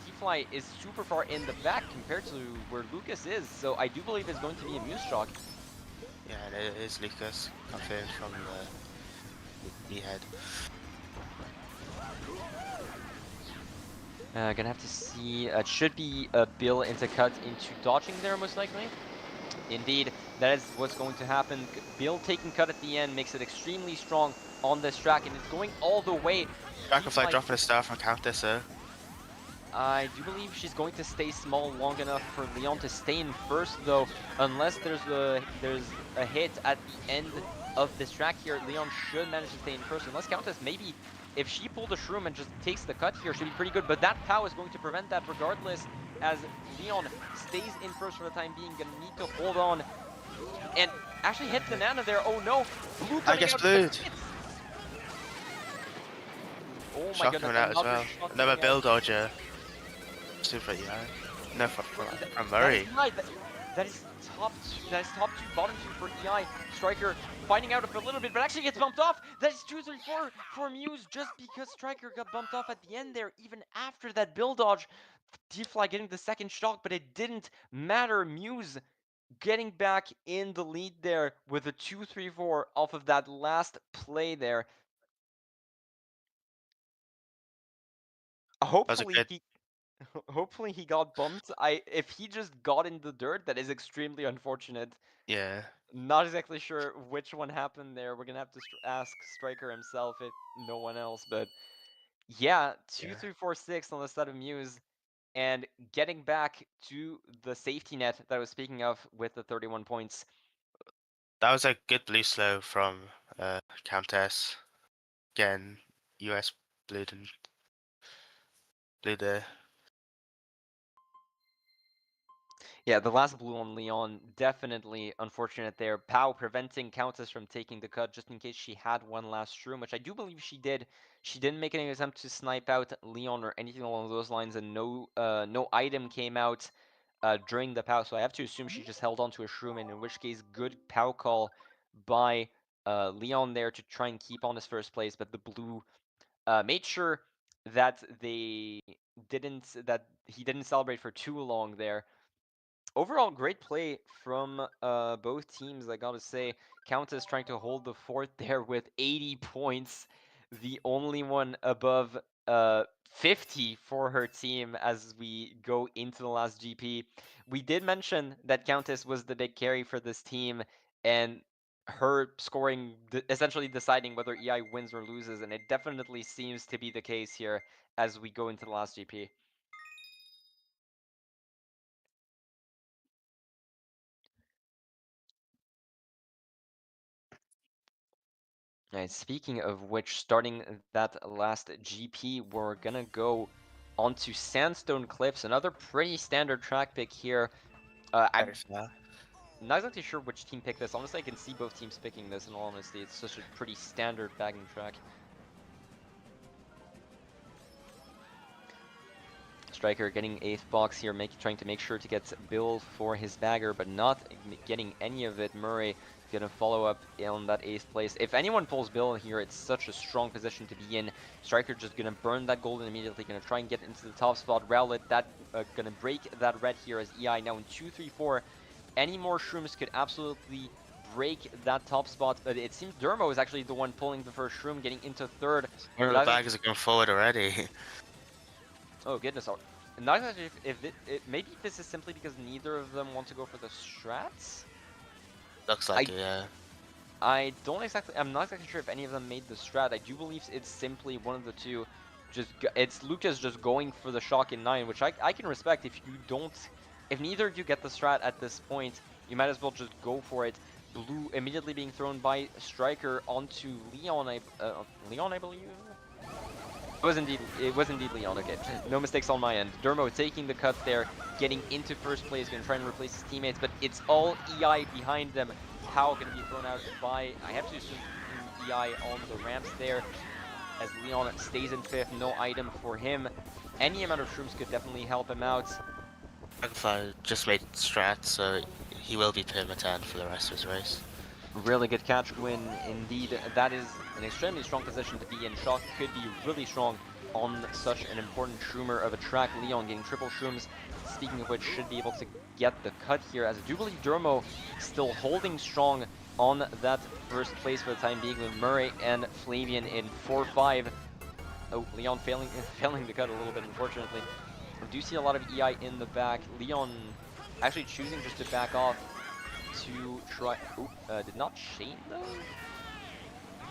T-Fly is super far in the back compared to where Lucas is. So I do believe it's going to be a Muse shock. Yeah, and it is Lucas, confirmed from the head. Gonna have to see. It should be a Bill into cut into dodging there, most likely. Indeed, that is what's going to happen. Bill taking cut at the end makes it extremely strong on this track, and it's going all the way. Dragonfly dropping a star from Countess, so. I do believe she's going to stay small long enough for Leon to stay in first, though, unless there's a hit at the end of this track here. Leon should manage to stay in first, unless Countess maybe, if she pulled a shroom and just takes the cut here, should be pretty good. But that POW is going to prevent that regardless, as Leon stays in first for the time being. Gonna need to hold on and actually hit the Nana there. Oh no, Blue coming out. Blue. Oh my Shock goodness, coming out as well. Another Bill dodger. Super, yeah. No, from Murray. That is top 2, bottom 2 for EI. Striker fighting out for a little bit, but actually gets bumped off. That is 2, 3, 4 for Muse, just because Striker got bumped off at the end there, even after that Bill dodge. T-Fly getting the second shock, but it didn't matter. Muse getting back in the lead there with a 2, 3, 4 off of that last play there. Hopefully he got bumped. If he just got in the dirt, that is extremely unfortunate. Yeah. Not exactly sure which one happened there. We're gonna have to ask Striker himself if no one else. But yeah, 2, 3, 4, 6 on the side of Muse, and getting back to the safety net that I was speaking of with the 31 points. That was a good blue slow from Countess. Again, US blue there. Yeah, the last blue on Leon, definitely unfortunate there. Pow preventing Countess from taking the cut just in case she had one last shroom, which I do believe she did. She didn't make any attempt to snipe out Leon or anything along those lines, and no item came out during the Pow, so I have to assume she just held on to a shroom, and in which case, good Pow call by Leon there to try and keep on his first place, but the blue made sure that he didn't celebrate for too long there. Overall, great play from both teams, I gotta say. Countess trying to hold the fort there with 80 points, the only one above 50 for her team as we go into the last GP. We did mention that Countess was the big carry for this team, and her scoring essentially deciding whether EI wins or loses, and it definitely seems to be the case here as we go into the last GP. Right, speaking of which, starting that last GP, we're gonna go onto Sandstone Cliffs, another pretty standard track pick here. I'm not exactly sure which team picked this. Honestly, I can see both teams picking this, in all honesty. It's such a pretty standard bagging track. Striker getting 8th box here, trying to make sure to get build for his bagger, but not getting any of it. Murray gonna follow up on that 8th place. If anyone pulls Bill here, it's such a strong position to be in. Striker just gonna burn that golden immediately, gonna try and get into the top spot. Rowlet, that gonna break that red here as EI now in 2, 3, 4. Any more shrooms could absolutely break that top spot, but it seems Dermo is actually the one pulling the first shroom, getting into 3rd. One of the baggers are going forward already. Oh goodness! Not exactly if maybe this is simply because neither of them want to go for the strats. Looks like it, yeah. I'm not exactly sure if any of them made the strat. I do believe it's simply one of the two. It's Lucas just going for the shock in 9, which I can respect. If neither of you get the strat at this point, you might as well just go for it. Blue immediately being thrown by Striker onto Leon. Leon, I believe. It was indeed Leon. Okay, no mistakes on my end. Dermo taking the cut there, getting into first place, gonna try and replace his teammates, but it's all EI behind them. Pow gonna be thrown out by, I have to assume, EI on the ramps there, as Leon stays in 5th, no item for him. Any amount of shrooms could definitely help him out. Dragonfly just made strats, so he will be perma-10 for the rest of his race. Really good catch, Gwynne. Indeed, that is an extremely strong position to be in. Shock could be really strong on such an important shroomer of a track. Leon getting triple shrooms, speaking of which, should be able to get the cut here, as I do believe Dermo still holding strong on that first place for the time being, with Murray and Flavian in 4-5. Oh, Leon failing the cut a little bit, unfortunately. We do see a lot of EI in the back. Leon actually choosing just to back off to try. Did not Shane though?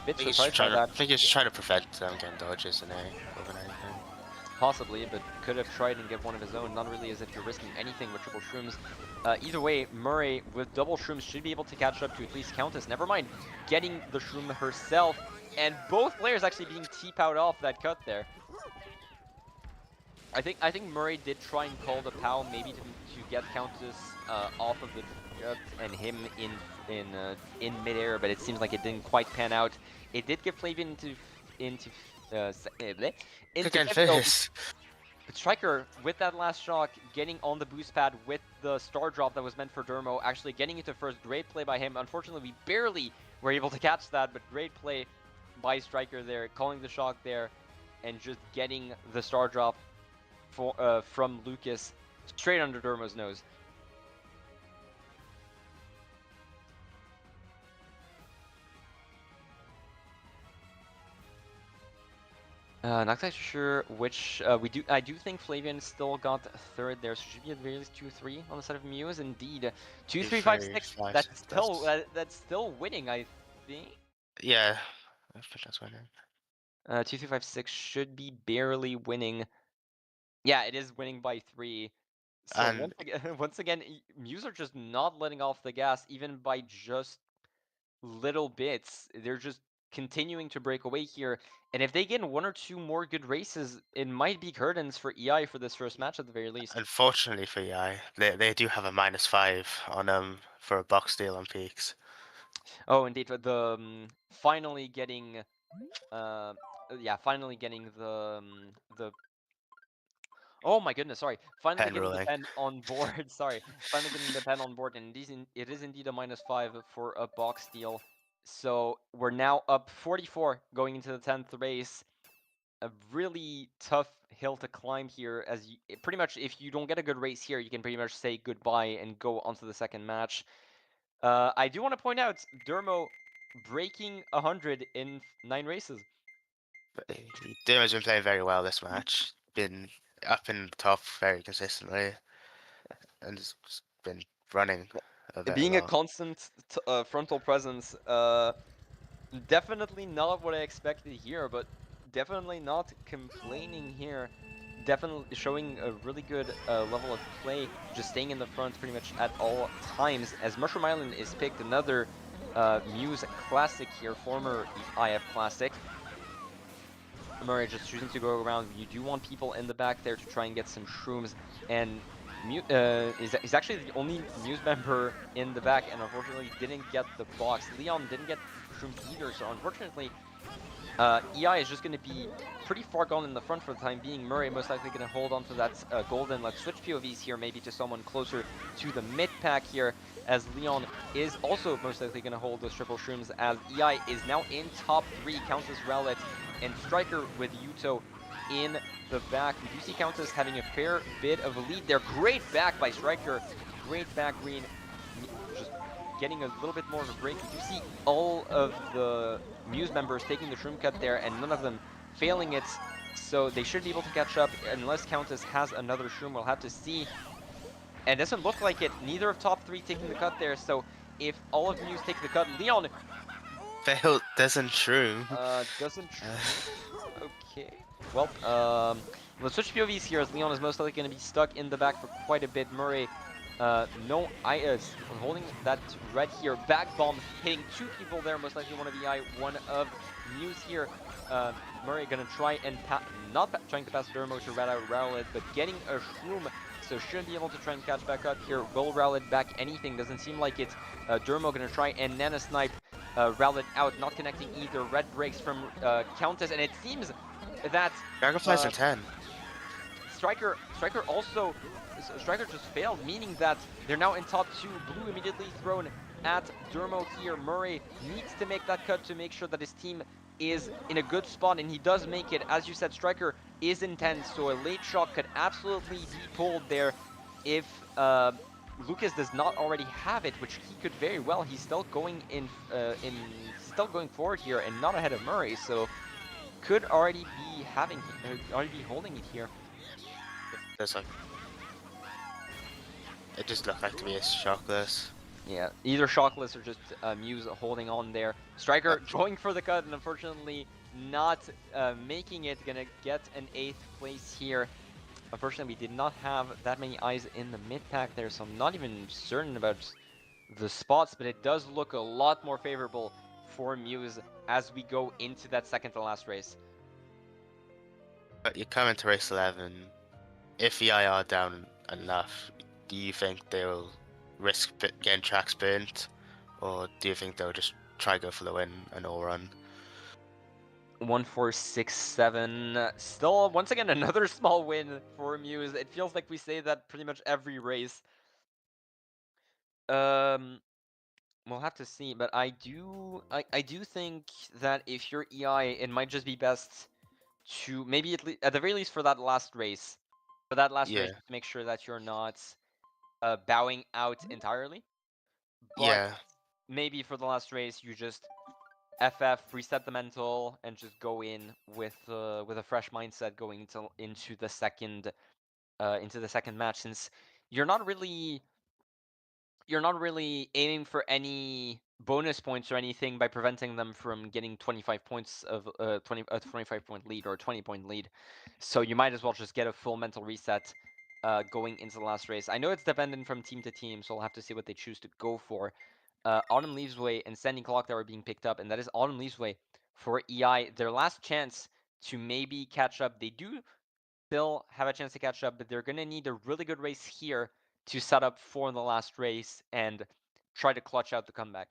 Bit surprised by that. I think he's trying to prevent them getting dodges in A over anything. Possibly, but could have tried and get one of his own. Not really as if you're risking anything with triple shrooms. Either way, Murray with double shrooms should be able to catch up to at least Countess. Never mind getting the shroom herself, and both players actually being TP-out off that cut there. I think Murray did try and call the POW maybe to get Countess off of the and him in midair, but it seems like it didn't quite pan out. It did get Flavian into fifth. But Striker, with that last shock, getting on the boost pad with the star drop that was meant for Dermo, actually getting into first. Great play by him. Unfortunately, we barely were able to catch that, but great play by Striker there, calling the shock there, and just getting the star drop from Lucas straight under Dermo's nose. Not exactly sure which I do think Flavian still got 3rd there, so should be at the very least 2-3 on the side of Muse. Indeed, 2-3-5-6. That's still winning, I think. Yeah, I think that's winning. 2-3-5-6 should be barely winning. Yeah, it is winning by 3. So And once again, Muse are just not letting off the gas, even by just little bits. They're just continuing to break away here, and if they get 1 or 2 more good races, it might be curtains for EI for this first match at the very least. unfortunately for EI, they do have a -5 on for a box deal on peaks. Oh, indeed, but the finally getting the oh my goodness, sorry. Finally Pen getting the ruling. pen on board. Sorry. Finally getting the pen on board, and it is indeed a -5 for a box deal. So we're now up 44 going into the 10th race. A really tough hill to climb here, as pretty much if you don't get a good race here, you can pretty much say goodbye and go onto the second match. I do want to point out Dermo breaking 100 in 9 races. Dimo's been playing very well this match. Been up in the top very consistently, and has been running very Being a well. constant frontal presence, definitely not what I expected here, but definitely not complaining here. Definitely showing a really good level of play, just staying in the front pretty much at all times. As Mushroom Island is picked, another Muse classic here, former IF classic. Murray just choosing to go around. You do want people in the back there to try and get some shrooms, and he's actually the only Muse member in the back, and unfortunately didn't get the box. Leon didn't get shrooms either, so unfortunately EI is just going to be pretty far gone in the front for the time being. Murray most likely going to hold on to that golden. Let's switch POVs here, maybe to someone closer to the mid pack here, as Leon is also most likely going to hold those triple shrooms, as EI is now in top 3. Countess, Rowlet, and Striker with Yuto in the back. We do see Countess having a fair bit of a lead there. Great back by Striker. Great back, Green. Just getting a little bit more of a break. We do see all of the Muse members taking the shroom cut there, and none of them failing it. So they should be able to catch up, unless Countess has another shroom. We'll have to see. And it doesn't look like it. Neither of top 3 taking the cut there. So if all of Muse take the cut, Leon Failed doesn't shroom. doesn't shroom. Okay. Well, let's switch POVs here, as Leon is most likely going to be stuck in the back for quite a bit. Murray, no, is holding that red here. Back bomb hitting 2 people there, most likely one of EI, one of Muse here. Murray going to try and not trying to pass Dermo to rat out Rowlet, but getting a shroom, so should be able to try and catch back up here. Will Rowlet back anything? Doesn't seem like it. Dermo going to try and nano snipe Rowlet out, not connecting either. Red breaks from Countess, and it seems that Dragonfly's in 10. Striker also, Striker just failed, meaning that they're now in top 2. Blue immediately thrown at Dermo here. Murray needs to make that cut to make sure that his team is in a good spot, and he does make it. As you said, Striker is intense, so a late shot could absolutely be pulled there if Lucas does not already have it, which he could very well. He's still going still going forward here and not ahead of Murray, so could already be holding it here. There's like, it just looked like to me as shockless. Yeah, either Shockless or just Muse holding on there. Striker going for the cut and unfortunately not making it. Gonna get an 8th place here. Unfortunately, we did not have that many eyes in the mid pack there, so I'm not even certain about the spots, but it does look a lot more favorable for Muse as we go into that second to last race. But you come into race 11, if EI are down enough, do you think they'll risk getting tracks burnt, or do you think they'll just try go for the win and all run? 1, 4, 6, 7. Still, once again, another small win for Muse. It feels like we say that pretty much every race. We'll have to see, but I do think that if you're EI, it might just be best to maybe at the very least for that last race, Yeah. to make sure that you're not bowing out entirely. But Yeah. maybe for the last race, you just FF, reset the mental, and just go in with a fresh mindset going into the second match, since you're not really aiming for any bonus points or anything by preventing them from getting 25 points of a 25 point lead or a 20-point lead. So you might as well just get a full mental reset going into the last race. I know it's dependent from team to team, so I'll have to see what they choose to go for. Autumn Leaves Way and Standing Clock that are being picked up, and that is Autumn Leaves Way for EI. Their last chance to maybe catch up. They do still have a chance to catch up, but they're going to need a really good race here to set up for the last race and try to clutch out the comeback.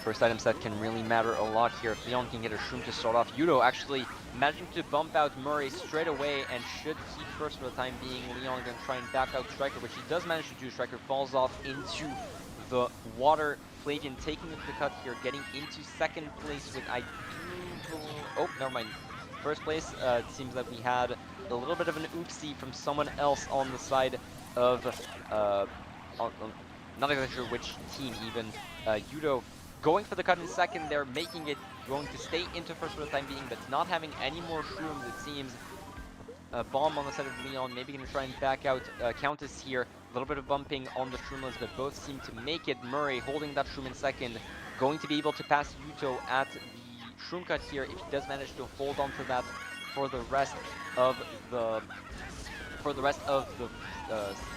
First item set can really matter a lot here. If Leon can get a shroom to start off, Yudo actually managing to bump out Murray straight away and should keep first for the time being. Leon going to try and back out Striker, which he does manage to do. Striker falls off into the water. Flavian taking the cut here, getting into second place with oh, never mind. First place, it seems that we had a little bit of an oopsie from someone else on the side of, not exactly sure which team even. Yudo going for the cut in second there, making it, going to stay into first for the time being, but not having any more shrooms, it seems. Bomb on the side of Leon, maybe going to try and back out Countess here. A little bit of bumping on the shroomless, but both seem to make it. Murray holding that shroom in second, going to be able to pass Yuto at the shroom cut here if he does manage to hold on to that for the rest of the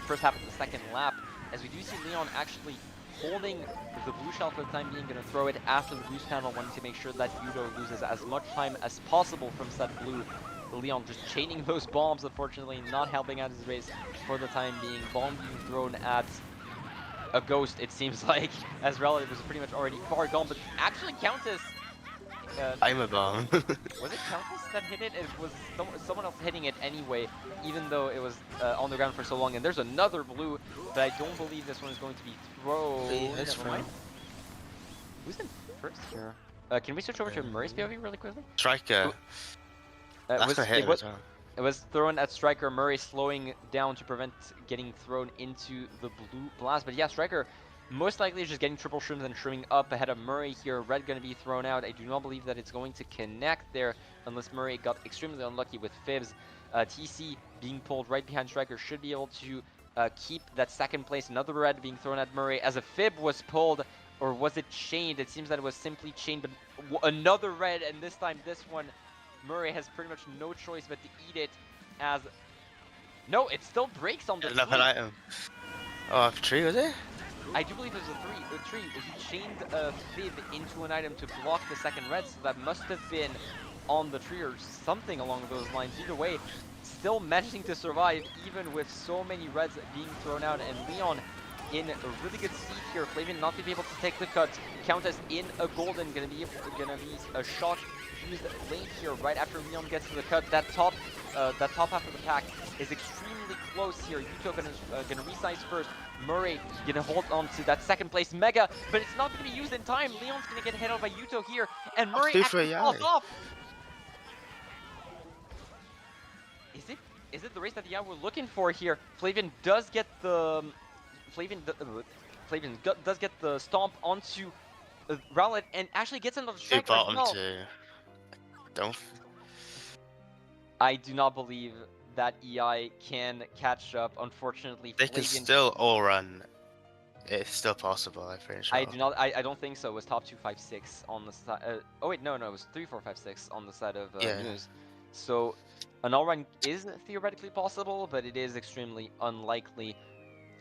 first half of the second lap. As we do see Leon actually holding the blue shell for the time being, going to throw it after the boost panel, wanting to make sure that Yudo loses as much time as possible from set blue. Leon just chaining those bombs, unfortunately, not helping out his race for the time being. Bomb being thrown at a ghost, it seems like, as Relative was pretty much already far gone, but actually Countess, I'm a bomb. was it Countess that hit it? It was someone else hitting it anyway, even though it was on the ground for so long. And there's another blue, but I don't believe this one is going to be thrown. It's Never from mind. Who's in first here? Can we switch over to Murray's POV really quickly? Striker. That's gonna hit him as well. It was thrown at Striker. Murray slowing down to prevent getting thrown into the blue blast. But yeah, Striker most likely is just getting triple shrooms and shrooming up ahead of Murray here. Red going to be thrown out. I do not believe that it's going to connect there unless Murray got extremely unlucky with Fibs. TC being pulled right behind Striker should be able to keep that second place. Another red being thrown at Murray as a Fib was pulled. Or was it chained? It seems that it was simply chained, but another red, and this time this one, Murray has pretty much no choice but to eat it as... No, it still breaks on the Enough an item. Oh, tree, was it? I do believe it was a tree. He chained a Fib into an item to block the second red, so that must have been on the tree or something along those lines. Either way, still managing to survive even with so many reds being thrown out, and Leon in a really good seat here. Flavian not to be able to take the cut. Countess in a golden, gonna be a shot used late here right after Leon gets to the cut. That top half of the pack is extremely close here. Yuto gonna resize first. Murray gonna hold on to that second place Mega, but it's not gonna be used in time. Leon's gonna get hit out by Yuto here, and Murray actually falls off. Is it the race that the we're looking for here? Flavian does get the Flavian does get the stomp onto Rowlet and actually gets another strike as well. Don't. I do not believe that EI can catch up. Unfortunately, they can still all run. It's still possible, I'm pretty sure. I don't think so. It was top 2, 5, 6 on the side. Oh wait, no, it was 3, 4, 5, 6 on the side of News. So an all run is theoretically possible, but it is extremely unlikely.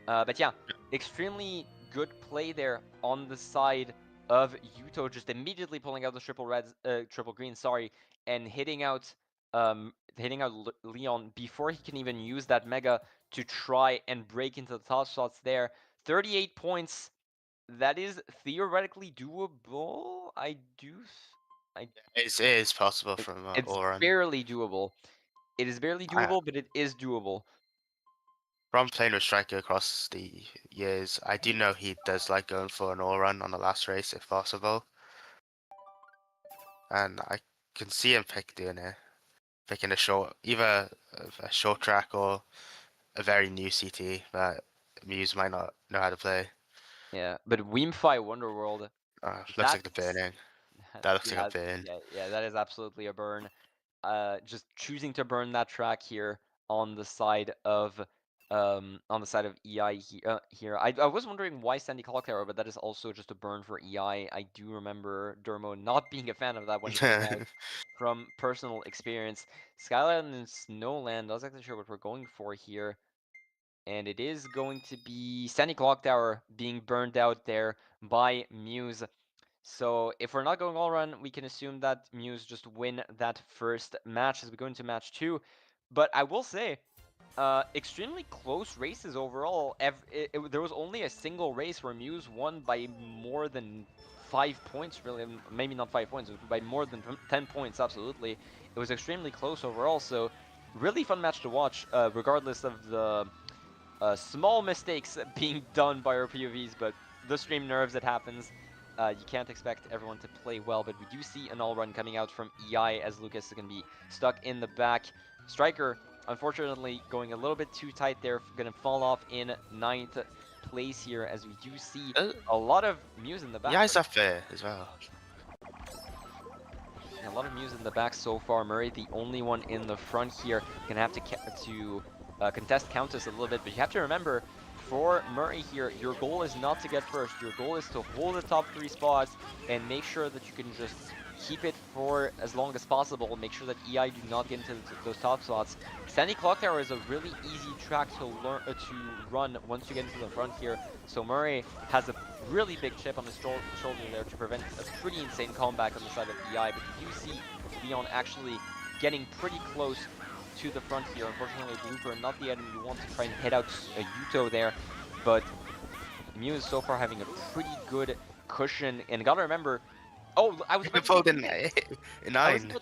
But yeah, extremely good play there on the side of Yuto, just immediately pulling out the triple green, sorry, and hitting out Leon before he can even use that Mega to try and break into the top shots there. 38 points. That is theoretically doable. It is possible from it's all run. barely doable. It is barely doable, but it is doable. From playing with Striker across the years, I do know he does like going for an all run on the last race if possible. And I can see him doing it. Picking either a short track or a very new CT that Muse might not know how to play. Yeah, but Weemfi Wonderworld. Looks like the burning. That looks like a burn. Yeah, that is absolutely a burn. Just choosing to burn that track here on the side of EI here. I was wondering why Sandy Clock Tower, but that is also just a burn for EI. I do remember Dermo not being a fan of that when it came out from personal experience. Skyland and Snowland, I was actually sure what we're going for here. And it is going to be Sandy Clock Tower being burned out there by Muse. So if we're not going all run, we can assume that Muse just win that first match as we go into match 2. But I will say, extremely close races overall. There was only a single race where Muse won by more than 5 points, really. Maybe not 5 points, but by more than 10 points, absolutely. It was extremely close overall, so really fun match to watch, regardless of the small mistakes being done by our POVs, but the stream nerves, it happens. You can't expect everyone to play well, but we do see an all run coming out from EI as Lucas is going to be stuck in the back. Striker, unfortunately, going a little bit too tight there, going to fall off in 9th place here as we do see a lot of Muse in the back. Yeah, it's up there as well. A lot of Muse in the back so far. Murray, the only one in the front here, going to have to contest Countess a little bit, but you have to remember, for Murray here, your goal is not to get first. Your goal is to hold the top 3 spots and make sure that you can just keep it for as long as possible. Make sure that EI do not get into those top spots. Sandy Clock Tower is a really easy track to run once you get into the front here. So Murray has a really big chip on his shoulder there to prevent a pretty insane comeback on the side of EI. But you do see Leon actually getting pretty close to the front here. Unfortunately, Blooper, not the item you want to try and hit out Yuto there, but Muse so far having a pretty good cushion. And gotta remember, oh, I was about to say Pulled in Lucas. 9.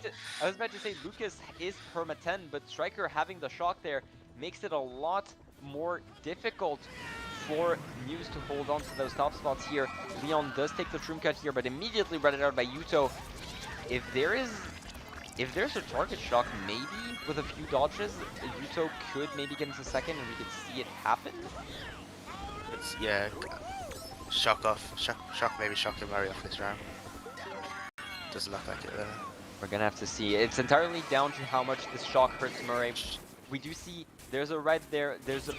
I was about to say Lucas is perma 10, but Striker having the shock there makes it a lot more difficult for Muse to hold on to those top spots here. Leon does take the Shroom Cut here, but immediately read out by Yuto. If there's a target shock, maybe with a few dodges, Yuto could maybe get into second and we could see it happen. Yeah, shock maybe shocking Murray off this round. Doesn't look like it though. We're gonna have to see. It's entirely down to how much this shock hurts Murray. We do see there's a red there. There's a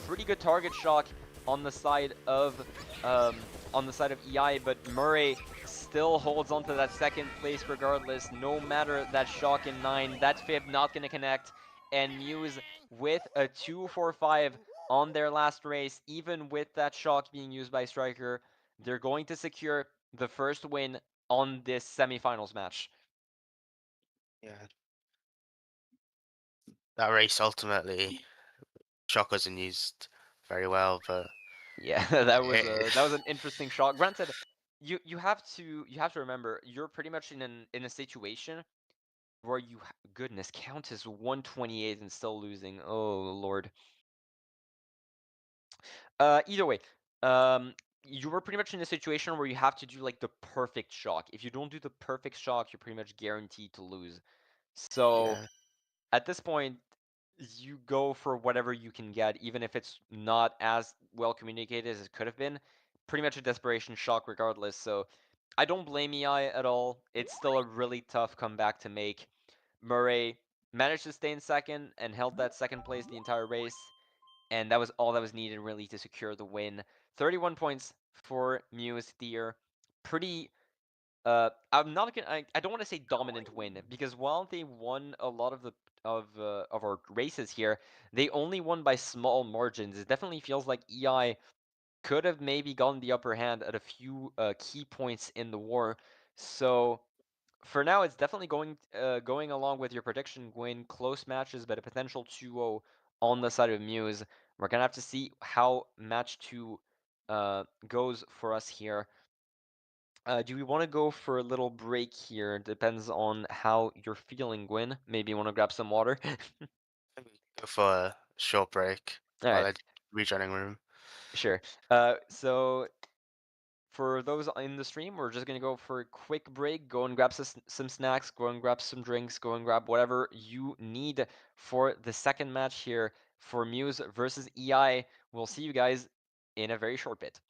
pretty good target shock on the side of EI, but Murray still holds on to that second place regardless. No matter that shock in 9, that fib not gonna connect, and Muse with a 2-4-5 on their last race, even with that shock being used by Striker, they're going to secure the first win on this semifinals match. Yeah, that race ultimately shock wasn't used very well, but Yeah, that was an interesting shot. Granted, you have to remember you're pretty much in a situation where goodness, count is 128 and still losing. Oh Lord. Either way, you were pretty much in a situation where you have to do like the perfect shock. If you don't do the perfect shock, you're pretty much guaranteed to lose. So yeah, at this point, you go for whatever you can get, even if it's not as well communicated as it could have been. Pretty much a desperation shock regardless. So I don't blame EI at all. It's still a really tough comeback to make. Murray managed to stay in second and held that second place the entire race. And that was all that was needed really to secure the win. 31 points for Muse here. Pretty I'm not gonna. I don't want to say dominant win because while they won a lot of the of our races here, they only won by small margins. It definitely feels like EI could have maybe gotten the upper hand at a few key points in the war. So for now, it's definitely going along with your prediction, Gwynne. Close matches, but a potential 2-0 on the side of Muse. We're gonna have to see how match 2 goes for us here. Do we want to go for a little break here? Depends on how you're feeling, Gwyn. Maybe you want to grab some water. maybe go for a short break All while right, I rejoining room. sure. So for those in the stream, we're just gonna go for a quick break. Go and grab some snacks. Go and grab some drinks. Go and grab whatever you need for the second match here for Muse versus EI. We'll see you guys in a very short bit.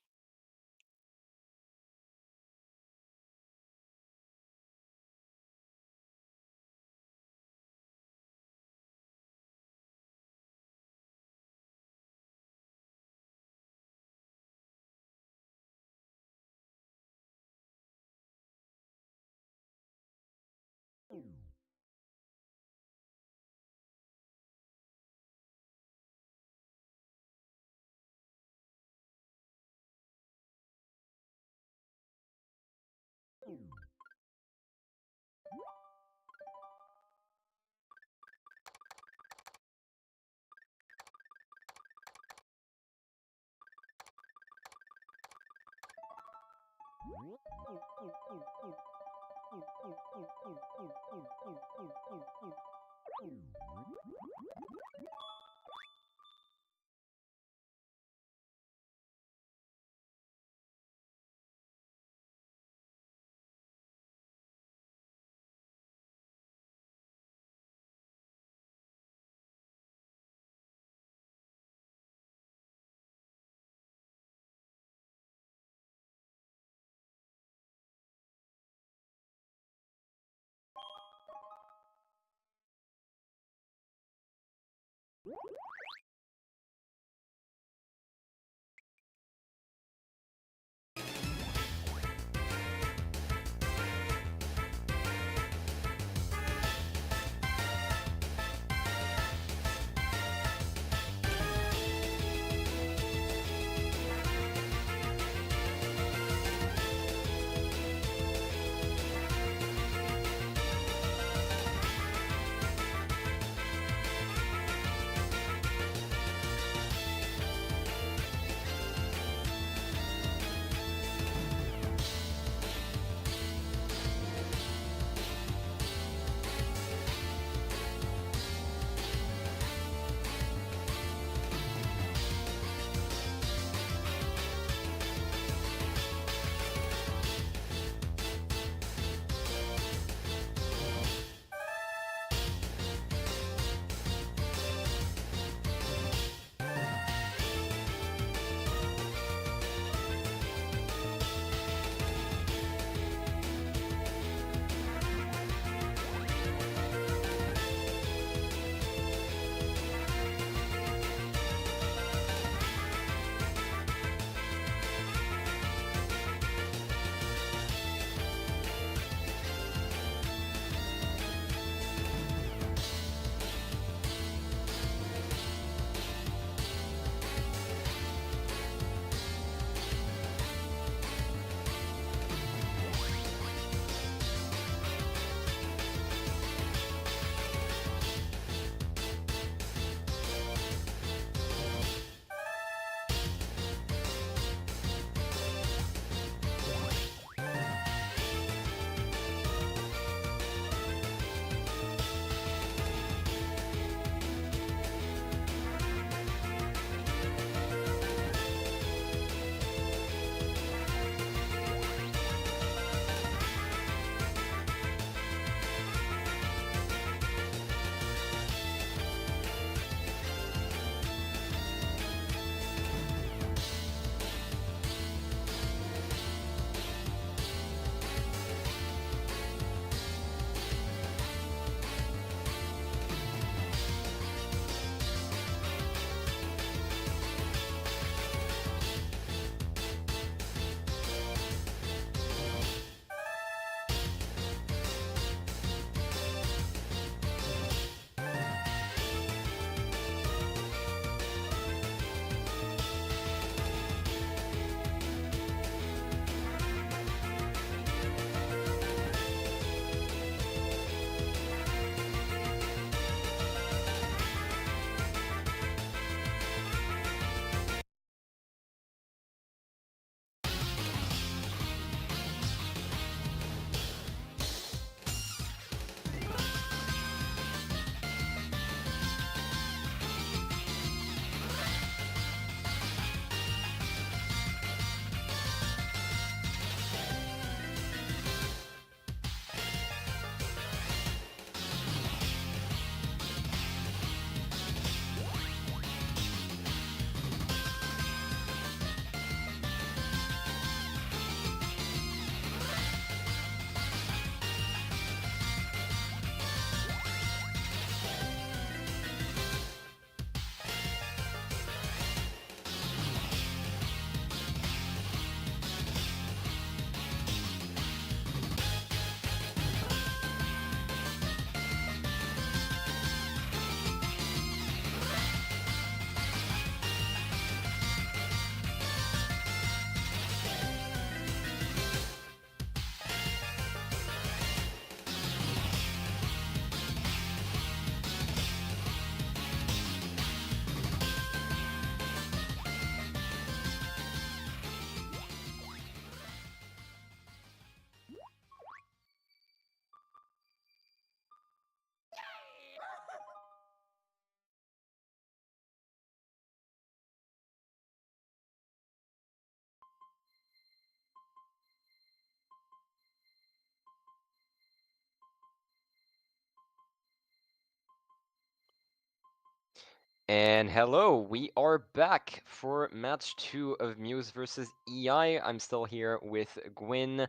And hello, we are back for match 2 of Muse versus EI. I'm still here with Gwynne,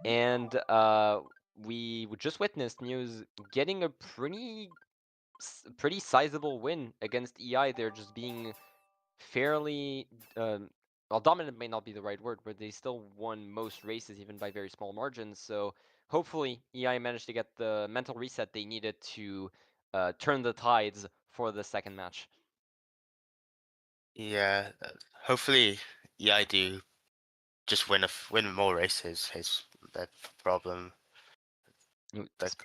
and we just witnessed Muse getting a pretty sizable win against EI. They're just being fairly, well, dominant may not be the right word, but they still won most races, even by very small margins. So hopefully EI managed to get the mental reset they needed to turn the tides for the second match. Yeah, hopefully, yeah, I do just win more races. Is the problem? Mm, That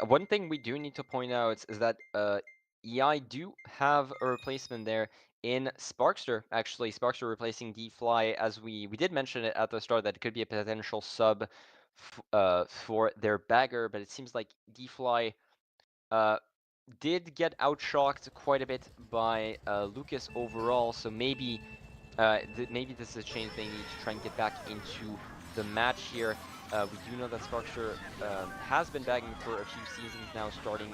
One thing we do need to point out is that EI do have a replacement there in Sparkster. Actually, Sparkster replacing D-Fly, as we did mention it at the start that it could be a potential sub for their bagger, but it seems like D-Fly uh, did get outshocked quite a bit by Lucas overall, so maybe this is a change they need to try and get back into the match here. We do know that Sparkster has been bagging for a few seasons now, starting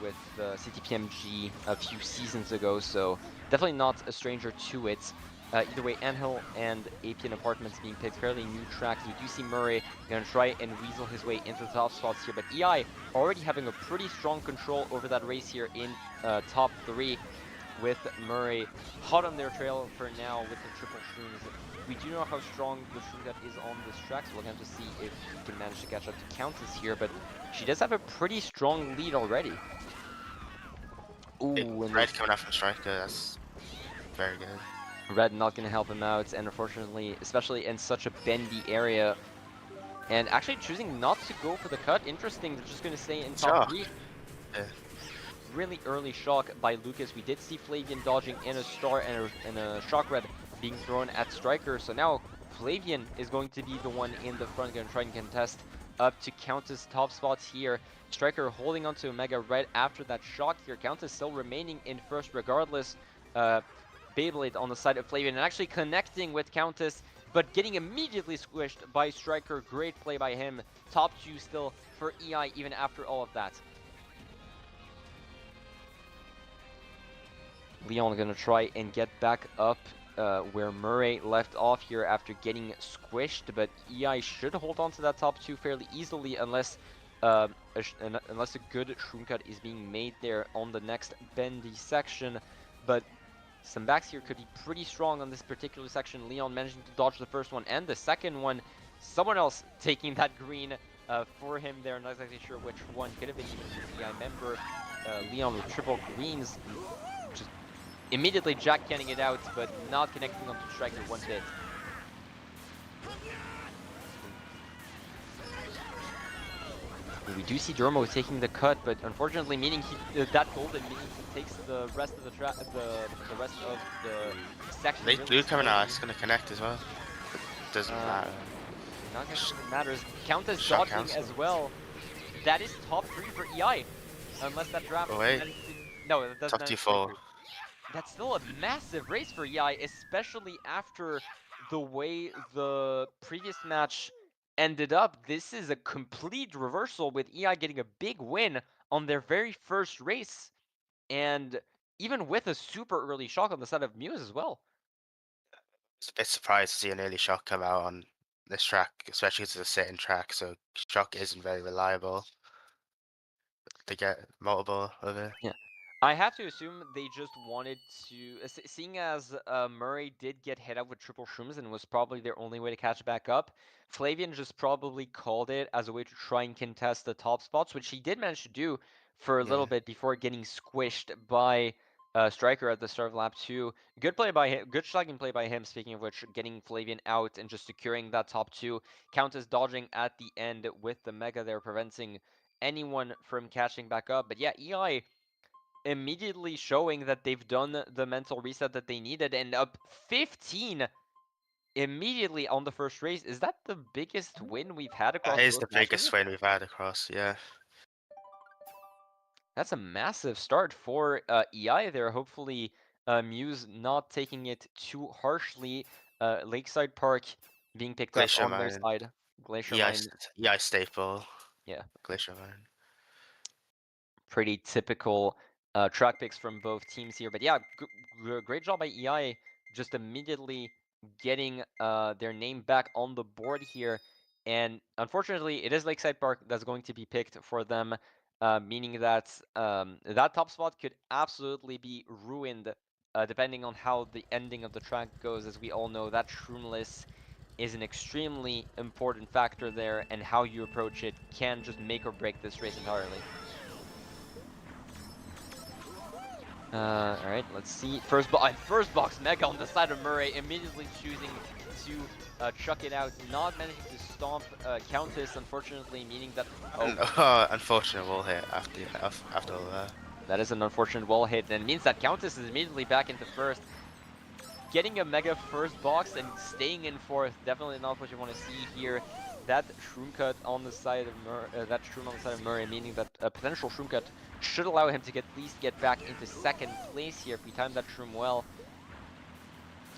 with CTPMG a few seasons ago, so definitely not a stranger to it. Either way, Anthill and APN Apartments being picked, fairly new tracks. We do see Murray going to try and weasel his way into the top spots here, but EI already having a pretty strong control over that race here in top 3, with Murray hot on their trail for now with the triple shrooms. We do know how strong the shroom cut is on this track, so we're going to see if he can manage to catch up to Countess here, but she does have a pretty strong lead already. Ooh, and red coming out from striker. That's very good. Red not going to help him out, and unfortunately, especially in such a bendy area, and actually choosing not to go for the cut. Interesting, they're just going to stay in top Shock. 3. Yeah. Really early shock by Lucas. We did see Flavian dodging in a star and a shock red being thrown at Striker. So now Flavian is going to be the one in the front, going to try and contest up to Countess top spots here. Striker holding onto Omega right after that shock here. Countess still remaining in first regardless. Beyblade on the side of Flavian and actually connecting with Countess, but getting immediately squished by Striker. Great play by him. Top 2 still for EI even after all of that. Leon gonna try and get back up where Murray left off here after getting squished, but EI should hold on to that top 2 fairly easily unless unless a good shroom cut is being made there on the next bendy section. But some backs here could be pretty strong on this particular section. Leon managing to dodge the first one and the second one. Someone else taking that green for him there. Not exactly sure which one. Could have been even the EI member. Leon with triple greens, just immediately Jack canning it out, but not connecting onto Striker one bit. We do see Dermo taking the cut, but unfortunately, meaning that golden meaning he takes the rest of the rest of the section. Late Really blue coming out. slowly. It's gonna connect as well. Doesn't matter. Not gonna think it matters. Countess Shot dodging counts. as well. That is top 3 for EI, unless that draft Oh wait, managed to. No, that doesn't top manage to break T4. through. That's still a massive race for EI, especially after the way the previous match ended up. This is a complete reversal with EI getting a big win on their very first race, and even with a super early shock on the side of Muse as well. I was a bit surprised to see an early shock come out on this track, especially because it's a sitting track, so shock isn't very reliable. They get multiple of it. Yeah. I have to assume they just wanted to, seeing as Murray did get hit up with triple shrooms and was probably their only way to catch back up, Flavian just probably called it as a way to try and contest the top spots, which he did manage to do for a little Yeah. bit before getting squished by Striker at the start of lap 2. Good play by him, good slugging play by him, speaking of which, getting Flavian out and just securing that top 2. Countess dodging at the end with the Mega there, preventing anyone from catching back up. But yeah, EI immediately showing that they've done the mental reset that they needed, and up 15 immediately on the first race. Is that the biggest win we've had That across is both the matches? biggest win we've had across, yeah. That's a massive start for EI there. Hopefully, Muse not taking it too harshly. Lakeside Park being picked up Glacier on their Mine. side. Glacier EI, Mine, EI staple. yeah. Glacier Mine. pretty typical track picks from both teams here. But yeah, great job by EI just immediately getting their name back on the board here. And unfortunately, it is Lakeside Park that's going to be picked for them, meaning that that top spot could absolutely be ruined depending on how the ending of the track goes. As we all know, that shroomless is an extremely important factor there, and how you approach it can just make or break this race entirely. All right, let's see. First box Mega on the side of Murray, immediately choosing to chuck it out, not managing to stomp Countess, unfortunately, meaning that Unfortunate wall hit after all that. that is an unfortunate wall hit, and means that Countess is immediately back into first. Getting a Mega first box and staying in fourth, definitely not what you want to see here. That shroom cut on the side of Murray, meaning that a potential shroom cut should allow him to at least get back into second place here if we time that shroom well.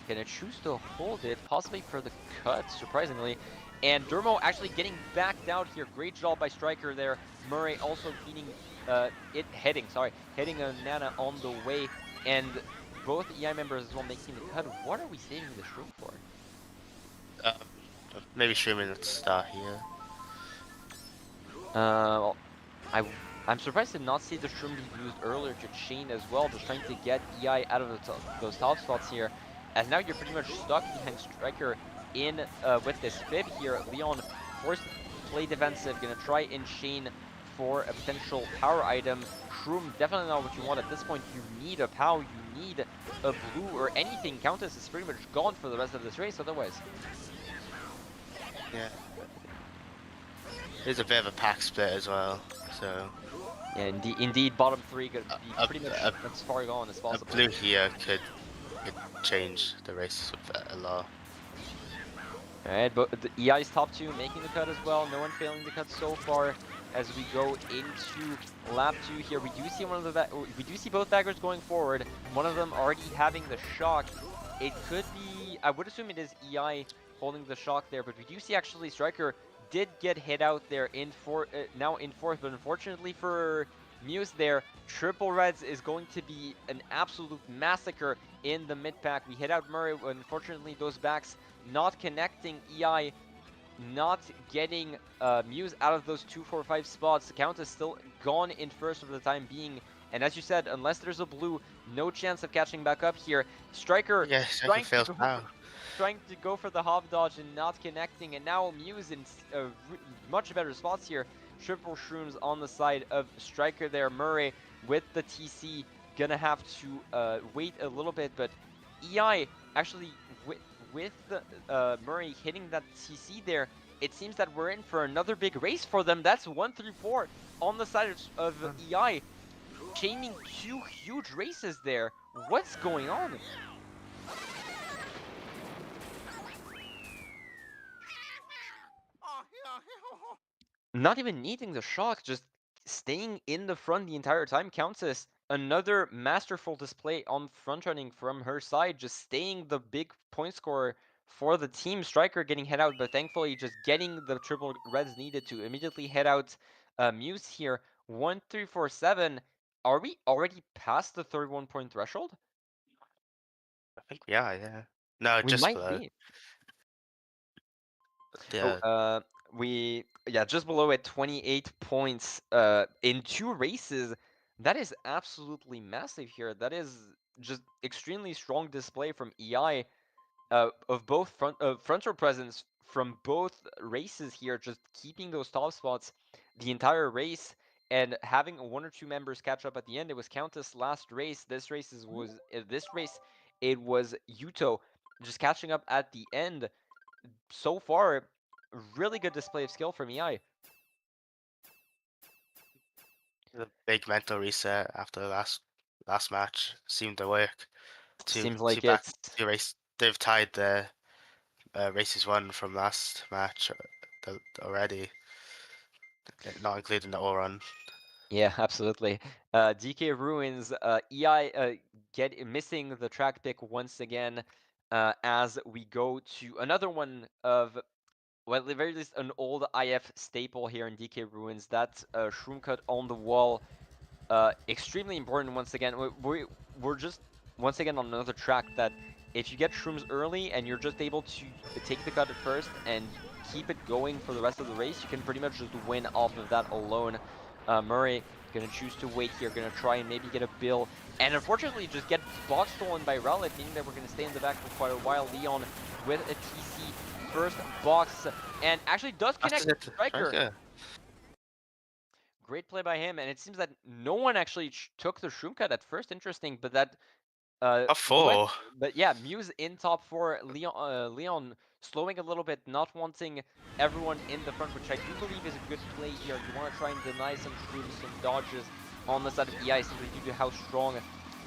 Gonna choose to hold it, possibly for the cut, surprisingly. And Dermo actually getting backed out here. Great job by Striker there. Murray also hitting a Nana on the way. And both EI members as well making the cut. What are we saving this room for? Maybe streaming at the start here. Well, I'm surprised to not see the shroom be used earlier to chain as well, just trying to get EI out of those top spots here. As now you're pretty much stuck behind Striker in with this fib here. Leon forced to play defensive, gonna try and chain for a potential power item. Shroom, definitely not what you want at this point. You need a POW, you need a blue or anything. Countess is pretty much gone for the rest of this race otherwise. Yeah. There's a bit of a pack split as well, so... Yeah, indeed, bottom three gonna be pretty much as far gone as possible. A blue here could change the race a lot. Alright, but the EI's top two making the cut as well. No one failing the cut so far. As we go into lap 2 here, we do see both baggers going forward. One of them already having the shock. It could be, I would assume it is EI holding the shock there, but we do see actually Striker did get hit out there now in fourth, but unfortunately for Muse there, Triple Reds is going to be an absolute massacre in the mid pack. We hit out Murray, unfortunately those backs not connecting. EI not getting Muse out of those 2, 4, 5 spots. The count is still gone in first for the time being. And as you said, unless there's a blue, no chance of catching back up here. Striker trying to go for the hop dodge and not connecting. And now Muse in much better spots here. Triple shrooms on the side of Striker there. Murray with the TC gonna have to wait a little bit, but EI actually with Murray hitting that CC there, it seems that we're in for another big race for them. That's 1-3-4 on the side of EI, chaining 2 huge races there. What's going on? Not even needing the shock, just staying in the front the entire time. Countess, another masterful display on front running from her side, just staying the big point scorer for the team. Striker getting head out, but thankfully just getting the triple reds needed to immediately head out. Muse here, 1-3-4-7. Are we already past the 31 point threshold? I think we are, yeah. No, We just might below. be. Yeah. Oh, just below at 28 points in 2 races. That is absolutely massive here. That is just extremely strong display from EI of both front row presence from both races here, just keeping those top spots the entire race and having 1 or 2 members catch up at the end. It was Countess last race. This race it was Yuto just catching up at the end. So far, really good display of skill from EI. The big mental reset after the last match seemed to work. Seems Two like back it's two race. They've tied the races won from last match already, not including the all run. yeah, absolutely. DK Ruins, EI missing the track pick once again as we go to another one of, well, at the very least, an old IF staple here in DK Ruins. That shroom cut on the wall. extremely important once again. We're just once again on another track that if you get shrooms early and you're just able to take the cut at first and keep it going for the rest of the race, you can pretty much just win off of that alone. Murray gonna choose to wait here, gonna try and maybe get a bill, and unfortunately just get box stolen by Rowlet, meaning that we're gonna stay in the back for quite a while. Leon with a TC first box, and actually does That's connect it, Striker. striker. Great play by him, and it seems that no one actually took the shroom cut at first. Interesting, but that Top Gwynne, four. but yeah, Muse in top four. Leon slowing a little bit, not wanting everyone in the front, which I do believe is a good play here. You want to try and deny some shrooms, some dodges on the side of EI, simply due to how strong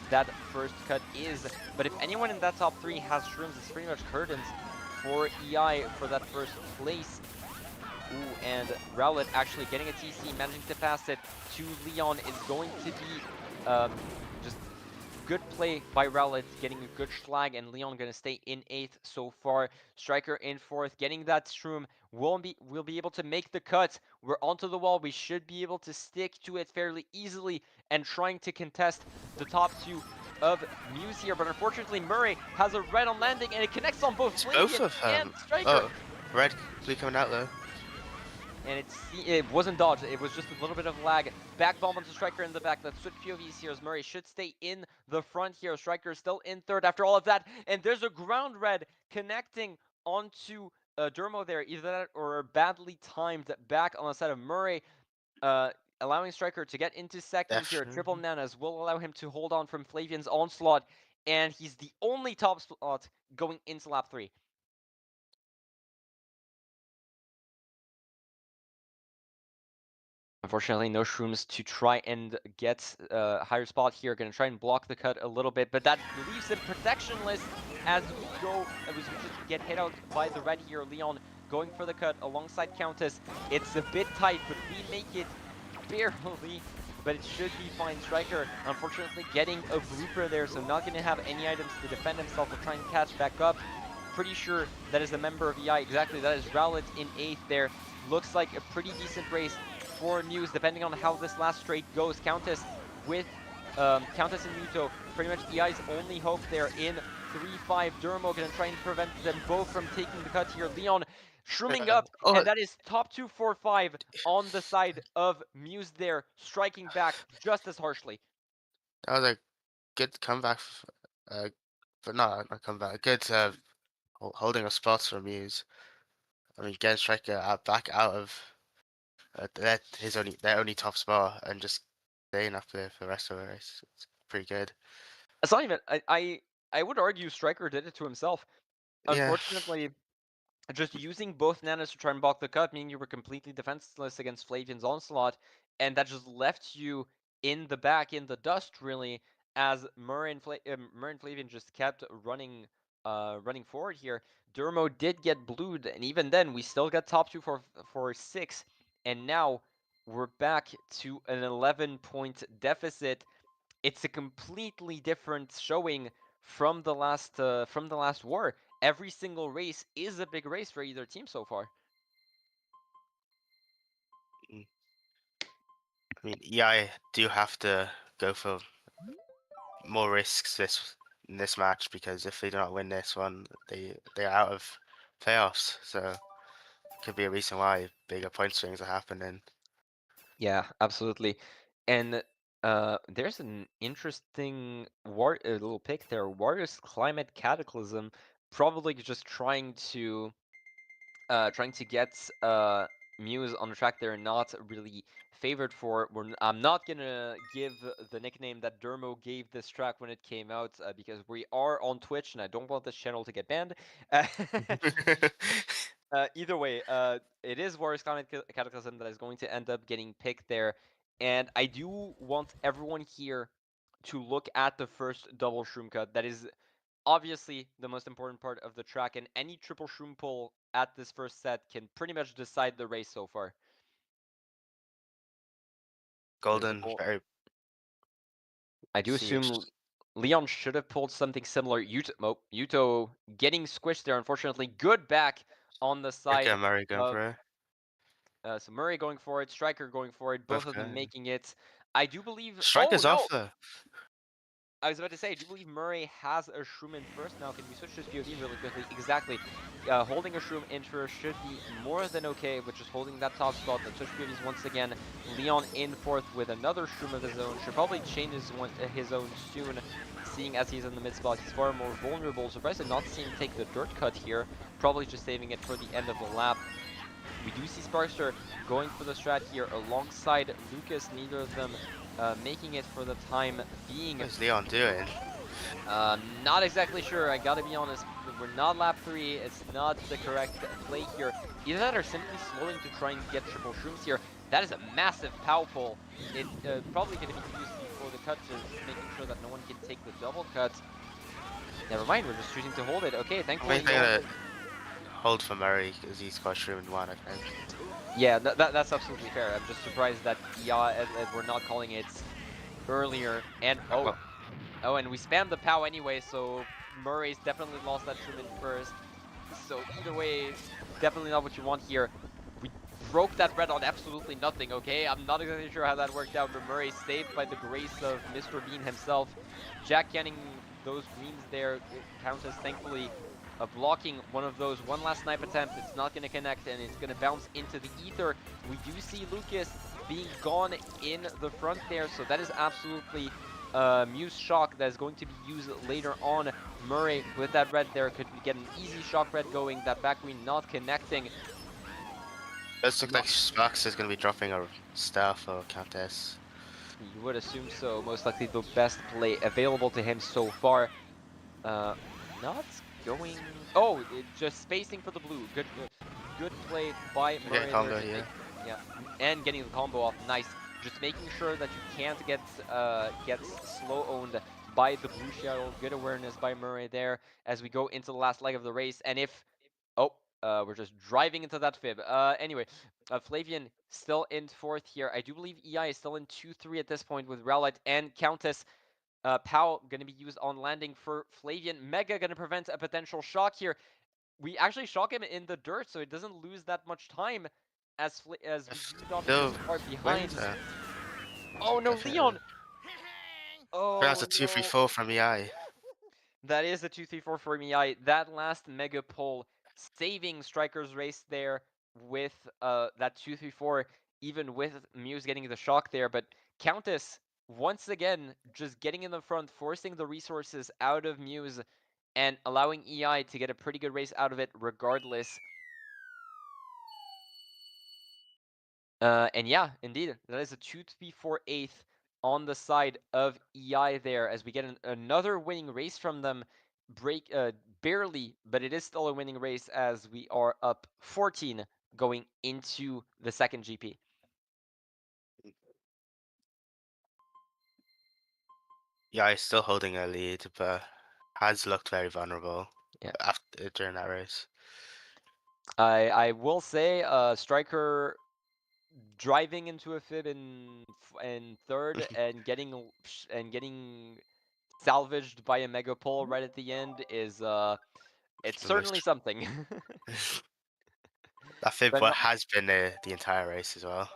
that first cut is. But if anyone in that top three has shrooms, it's pretty much curtains for EI for that first place. Ooh, and Rowlet actually getting a TC, managing to pass it to Leon is going to be just good play by Rowlet, getting a good schlag, and Leon gonna stay in 8th so far. Striker in 4th, getting that shroom. We'll be able to make the cut. We're onto the wall. We should be able to stick to it fairly easily and trying to contest the top two of Muse here. But unfortunately, Murray has a red on landing, and it connects on both It's both Flavian of and them. Striker. Oh, red, blue coming out though. And it wasn't dodged. It was just a little bit of lag. Back bomb onto Striker in the back. Let's switch POVs here as Murray should stay in the front here. Striker is still in 3rd after all of that. And there's a ground red connecting onto Dermo there. Either that or badly timed back on the side of Murray. Allowing Striker to get into 2nd here. Triple Definitely. Nanas will allow him to hold on from Flavian's onslaught. And he's the only top spot going into lap 3. Unfortunately, no shrooms to try and get a higher spot here. Gonna try and block the cut a little bit, but that leaves him protectionless as we just get hit out by the red here. Leon going for the cut alongside Countess. It's a bit tight, but we make it barely, but it should be fine. Striker, unfortunately, getting a blooper there, so not gonna have any items to defend himself or try and catch back up. Pretty sure that is a member of EI. Exactly, that is Rowlet in 8th there. Looks like a pretty decent race for Muse, depending on how this last straight goes. Countess and Muto, pretty much EI's only hope there in 3-5. Dermo gonna try and prevent them both from taking the cut here. Leon shrooming up, Oh, and that is top 2, 4-5 on the side of Muse there, striking back just as harshly. that was a good comeback. Uh, but not comeback. Good holding of spots from Muse. I mean, getting striker back out of their only top spot and just staying up there for the rest of the race. It's pretty good. It's not even, I would argue Striker did it to himself. Yeah. Unfortunately, just using both nanas to try and block the cut, meaning you were completely defenseless against Flavian's onslaught, and that just left you in the back, in the dust, really, as Murray and Flavian just kept running forward here. Dermo did get blued, and even then, we still got top 2 for 6, and now we're back to an 11-point deficit. It's a completely different showing from the last war. Every single race is a big race for either team so far. Mm. I mean, EI do have to go for more risks in this match because if they do not win this one, they're out of playoffs. So could be a reason why bigger point swings are happening. Yeah, absolutely. And there's an interesting little pick there. Warriors Climate Cataclysm, probably just trying to get Muse on the track they're not really favored for. I'm not gonna give the nickname that Dermo gave this track when it came out because we are on Twitch and I don't want this channel to get banned. Either way, it is Warriors Climate Cataclysm that is going to end up getting picked there, and I do want everyone here to look at the first double shroom cut. That is obviously the most important part of the track, and any triple shroom pull at this first set can pretty much decide the race so far. There's a Golden, pull. very I do assume serious. Leon should have pulled something similar. Yuto getting squished there, unfortunately. Good back on the Okay, side Murray going of for it. so Murray going for it, Striker going for it, both Both of them going. making it. I do believe. Oh Striker's no! off though. I was about to say, I do believe Murray has a Shroom in first now. Can we switch this POV really quickly? Exactly. Holding a Shroom in first should be more than okay, but just holding that top spot. Let's switch POVs once again. Leon in fourth with another Shroom of his own. Should probably change his own soon, seeing as he's in the mid spot. He's far more vulnerable. Surprised to not see him take the dirt cut here. Probably just saving it for the end of the lap. We do see Sparkster going for the strat here alongside Lucas, neither of them making it for the time being. What's Leon doing? Not exactly sure, I gotta be honest. We're not lap 3, it's not the correct play here. Either that or simply slowing to try and get triple shrooms here. That is a massive pow pull. It's probably going to be used before the cut, just making sure that no one can take the double cut. Never mind, we're just choosing to hold it. Okay, I thankfully think they're gonna hold for Murray because he's got Shroom in one, I think. Yeah, that's absolutely fair. I'm just surprised that we're not calling it earlier. And Well, and we spammed the POW anyway, so Murray's definitely lost that Shroom in first. So either way, definitely not what you want here. We broke that red on absolutely nothing, okay? I'm not exactly sure how that worked out, but Murray saved by the grace of Mr. Bean himself. Jack getting those greens there, Countess thankfully blocking one of those. One last snipe attempt, it's not going to connect, and it's going to bounce into the ether. We do see Lucas being gone in the front there, so that is absolutely Muse Shock that is going to be used later on. Murray with that red there could get an easy shock red going, that back green not connecting. does look like Sparks is gonna be dropping a staff or Countess. You would assume so, most likely the best play available to him so far. Not going... Oh, just spacing for the blue. Good play by We're getting Murray combo there. here. Yeah, and getting the combo off. Nice. Just making sure that you can't get slow owned by the blue shell. Good awareness by Murray there as we go into the last leg of the race. And if... Oh, we're just driving into that fib. Anyway, Flavian still in fourth here. I do believe EI is still in 2-3 at this point with Rowlett and Countess. POW going to be used on landing for Flavian. Mega going to prevent a potential shock here. We actually shock him in the dirt, so it doesn't lose that much time as we do not Still just far behind. wins. Oh no, Definitely. Leon! That's Oh a 2-3-4 no. from EI. That is a 2-3-4 for MEI. That last mega pull saving Striker's race there with that 2-3-4, even with Muse getting the shock there. But Countess, once again, just getting in the front, forcing the resources out of Muse and allowing EI to get a pretty good race out of it regardless. And yeah, indeed, that is a 2-3-4 eighth on the side of EI there as we get another winning race from them. Barely, but it is still a winning race as we are up 14 going into the second GP. EI is still holding a lead, but has looked very vulnerable Yeah, during that race. I will say, Striker driving into a fib in third and getting salvaged by a mega pull right at the end is it's certainly something. I think But what no, has been the entire race as well.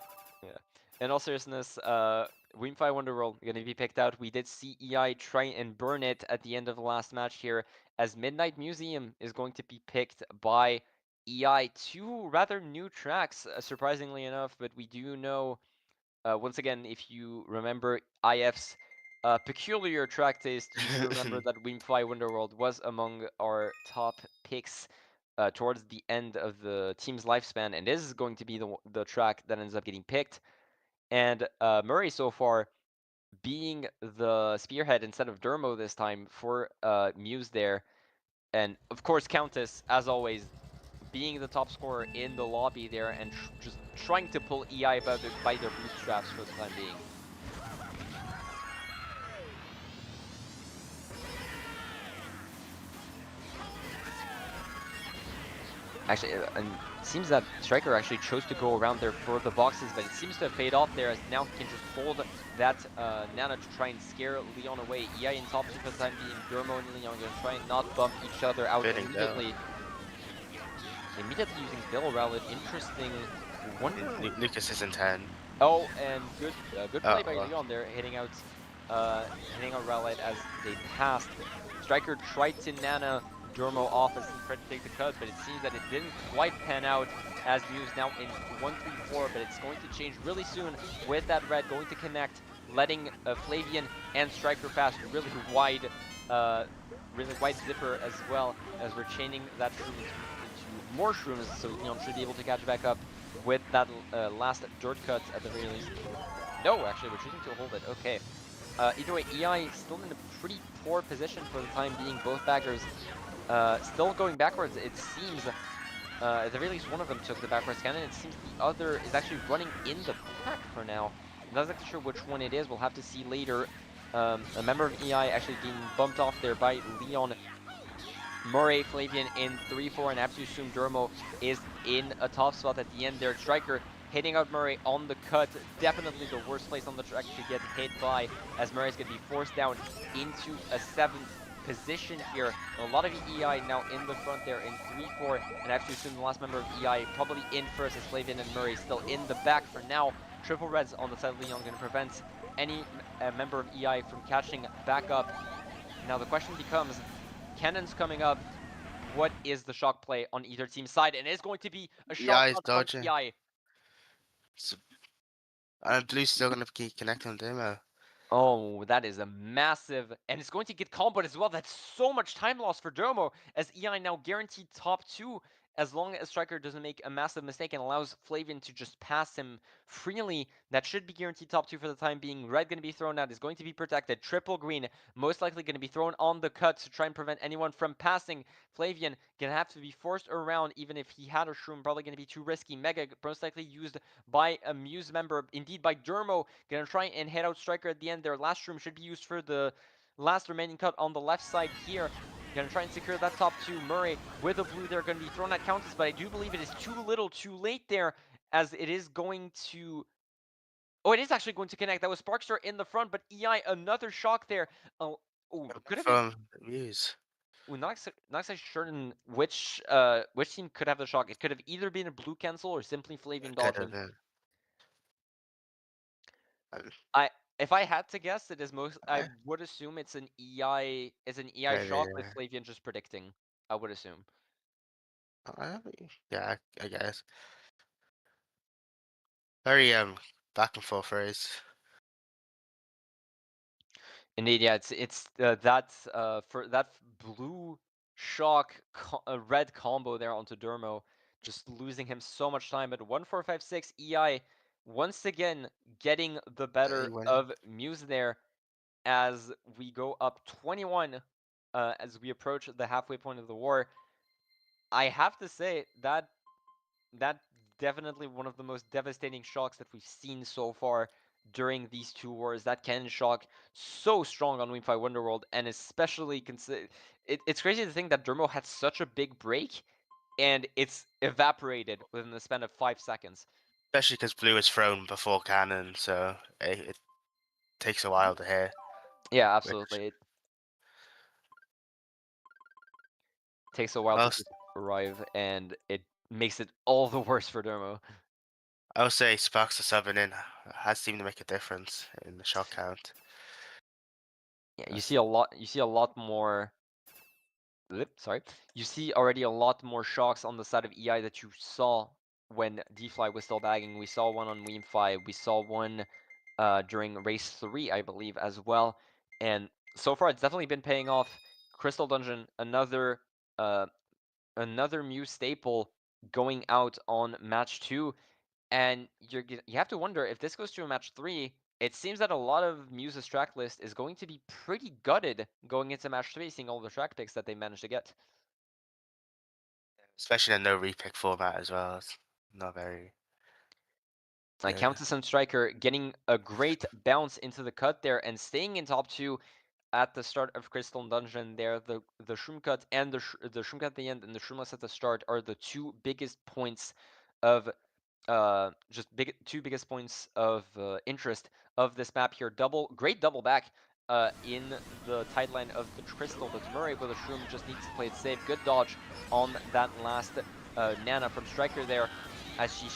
yeah. In all seriousness, Windfire Wonderworld going to be picked out. We did see EI try and burn it at the end of the last match here, as Midnight Museum is going to be picked by EI. Two rather new tracks, surprisingly enough, but we do know, once again, if you remember IF's peculiar track taste, you do remember that Windfire Wonderworld was among our top picks towards the end of the team's lifespan, and this is going to be the track that ends up getting picked. And Murray so far being the spearhead instead of Dermo this time for Muse there. And of course, Countess, as always, being the top scorer in the lobby there and just trying to pull EI by their bootstraps for the time being. Actually, and it seems that Striker actually chose to go around there for the boxes, but it seems to have paid off there as now he can just hold that Nana to try and scare Leon away. EI in top 2 for the time being. Dermo and Leon going to try and not bump each other out immediately. Immediately using Bill Rowlett. Interesting. Wondering... Lucas is in 10. Oh, and good play by Uh-oh. Leon there, hitting out Rowlight as they passed. Striker tried to Nana Durmo off as he tried to take the cut, but it seems that it didn't quite pan out as Muse now in 1-3-4, but it's going to change really soon with that red going to connect, letting Flavian and Striker pass uh, really wide zipper as well as we're chaining that shroom into more shrooms, so Leon should be able to catch back up with that last dirt cut at the very least. No, actually, we're choosing to hold it. Okay. Either way, EI still in a pretty poor position for the time being. Both baggers still going backwards, it seems. At the very least, one of them took the backwards cannon. It seems the other is actually running in the back for now. I'm not exactly sure which one it is. We'll have to see later. A member of EI actually getting bumped off there by Leon. Murray, Flavian in 3-4, and Absusum Durmo is in a top spot at the end there. Striker hitting out Murray on the cut. Definitely the worst place on the track to get hit by, as Murray's going to be forced down into a 7th position here. A lot of EI now in the front there in 3-4, and Absusum, the last member of EI, probably in first, as Flavian and Murray still in the back for now. Triple Reds on the side of Leon going to prevent any member of EI from catching back up. Now the question becomes, cannons coming up. What is the shock play on either team's side? And it's going to be a shock EI is shot from dodging. EI. So, and Blue's still gonna keep connecting Demo. Oh, that is a massive, and it's going to get comboed as well. That's so much time loss for Domo, as EI now guaranteed top 2, as long as Striker doesn't make a massive mistake and allows Flavian to just pass him freely. That should be guaranteed top 2 for the time being. Red going to be thrown out, is going to be protected. Triple green, most likely going to be thrown on the cut to try and prevent anyone from passing. Flavian going to have to be forced around, even if he had a shroom, probably going to be too risky. Mega, most likely used by a Muse member, indeed by Dermo. Gonna try and head out Striker at the end. Their last room should be used for the last remaining cut on the left side here. Gonna try and secure that top 2. Murray with a blue there, gonna be thrown at Countess, but I do believe it is too little too late there, as it is going to... Oh, it is actually going to connect. That was Sparkster in the front, but EI, another shock there. Oh, could have been... From Muse. We're not exactly certain which team could have the shock. It could have either been a blue cancel or simply Flavian Could have dodging. been. Um, If I had to guess, it is most. I I, would assume it's an EI. It's an EI maybe, shock with Flavian just predicting. I would assume. yeah, I guess. Very back and forth race. Indeed, yeah. It's for that blue shock red combo there onto Dermo, just losing him so much time. But 1-4-5-6 EI once again getting the They better winning. of Muse there as we go up 21 as we approach the halfway point of the war. I have to say that definitely one of the most devastating shocks that we've seen so far during these two wars. That cannon shock so strong on Wing 5 Wonderworld, and especially it's crazy to think that Dermo had such a big break and it's evaporated within the span of 5 seconds. Especially because Blue is thrown before cannon, so it takes a while to hit. Yeah, Which absolutely. It takes a while to most just arrive, and it makes it all the worse for Dermo. I would say Sparks to subbing in has seemed to make a difference in the shot count. Yeah, That's you see a lot more sorry, you see already a lot more shocks on the side of EI that you saw when D-Fly was still bagging. We saw one on Weem 5. We saw one during race 3, I believe, as well. And so far, it's definitely been paying off. Crystal Dungeon, uh, another Mew staple going out on match 2. And you have to wonder if this goes to a match 3. It seems that a lot of Muse's track list is going to be pretty gutted going into match 3, seeing all the track picks that they managed to get. especially in a no repick format as well. It's not very Like good. Countess and Striker getting a great bounce into the cut there and staying in top 2 at the start of Crystal Dungeon there. The Shroom Cut and the Shroom Cut at the end and the Shroomless at the start are the two biggest points of two biggest points of interest of this map here. Great double back in the tight line of the Crystal, but Murray with a Shroom just needs to play it safe. Good dodge on that last Nana from Striker there. as he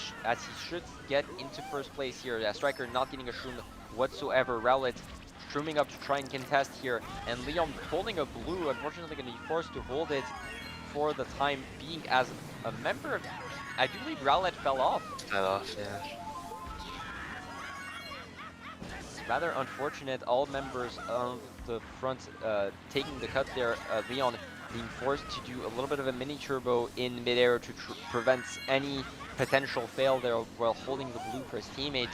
should get into first place here. Striker not getting a shroom whatsoever. Rowlet shrooming up to try and contest here, and Leon holding a blue. Unfortunately, going to be forced to hold it for the time being, as a member of, I do believe Rowlet fell off. Fell off, yeah. Rather unfortunate. All members of the front taking the cut there. Leon being forced to do a little bit of a mini turbo in midair to prevent any potential fail there while holding the blue for his teammate.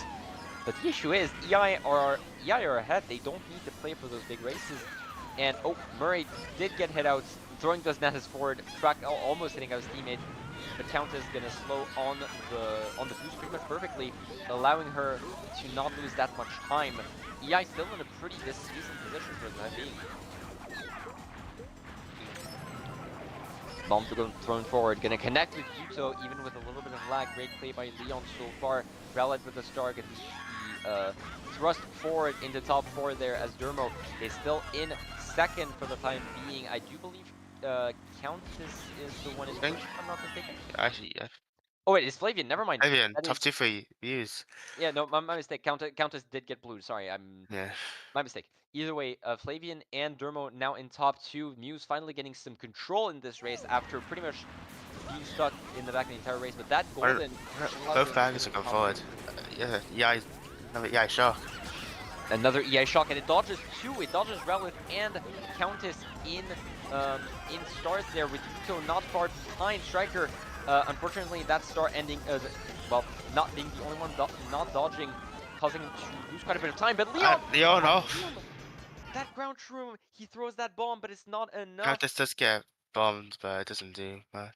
But the issue is, EI are ahead. They don't need to play for those big races. And oh, Murray did get hit out. Throwing does net his forward, track almost hitting out his teammate. But Countess gonna slow on the boost pretty much perfectly, allowing her to not lose that much time. EI still in a pretty decent position for the time being. Bomb thrown forward, gonna connect with Yuto even with a little bit of lag. Great play by Leon so far. Rowlet with the star gonna be thrust forward into top 4 there, as Dermo is still in second for the time being. I do believe Countess is the one I in think, first, if I'm not mistaken. actually, yeah. Oh wait, it's Flavian. Never mind. Fabian, That top is 2 for views. yeah. No, my mistake. Countess did get blue. Sorry, Yeah. my mistake. Either way, Flavian and Dermo now in top 2. Muse finally getting some control in this race after pretty much being stuck in the back of the entire race. But that golden should allow Both them to get baggers into are going top 2. forward. Yeah, another EI shock. Another EI shock, and it dodges 2. It dodges Rowlet and Countess in stars there, with Yuto not far behind. Striker, unfortunately, that star ending, well, not being the only one not dodging, causing him to lose quite a bit of time. But Leon, Leon off. Leon, that ground shroom, he throws that bomb, but it's not enough. Countess does get bombed, but it doesn't do much.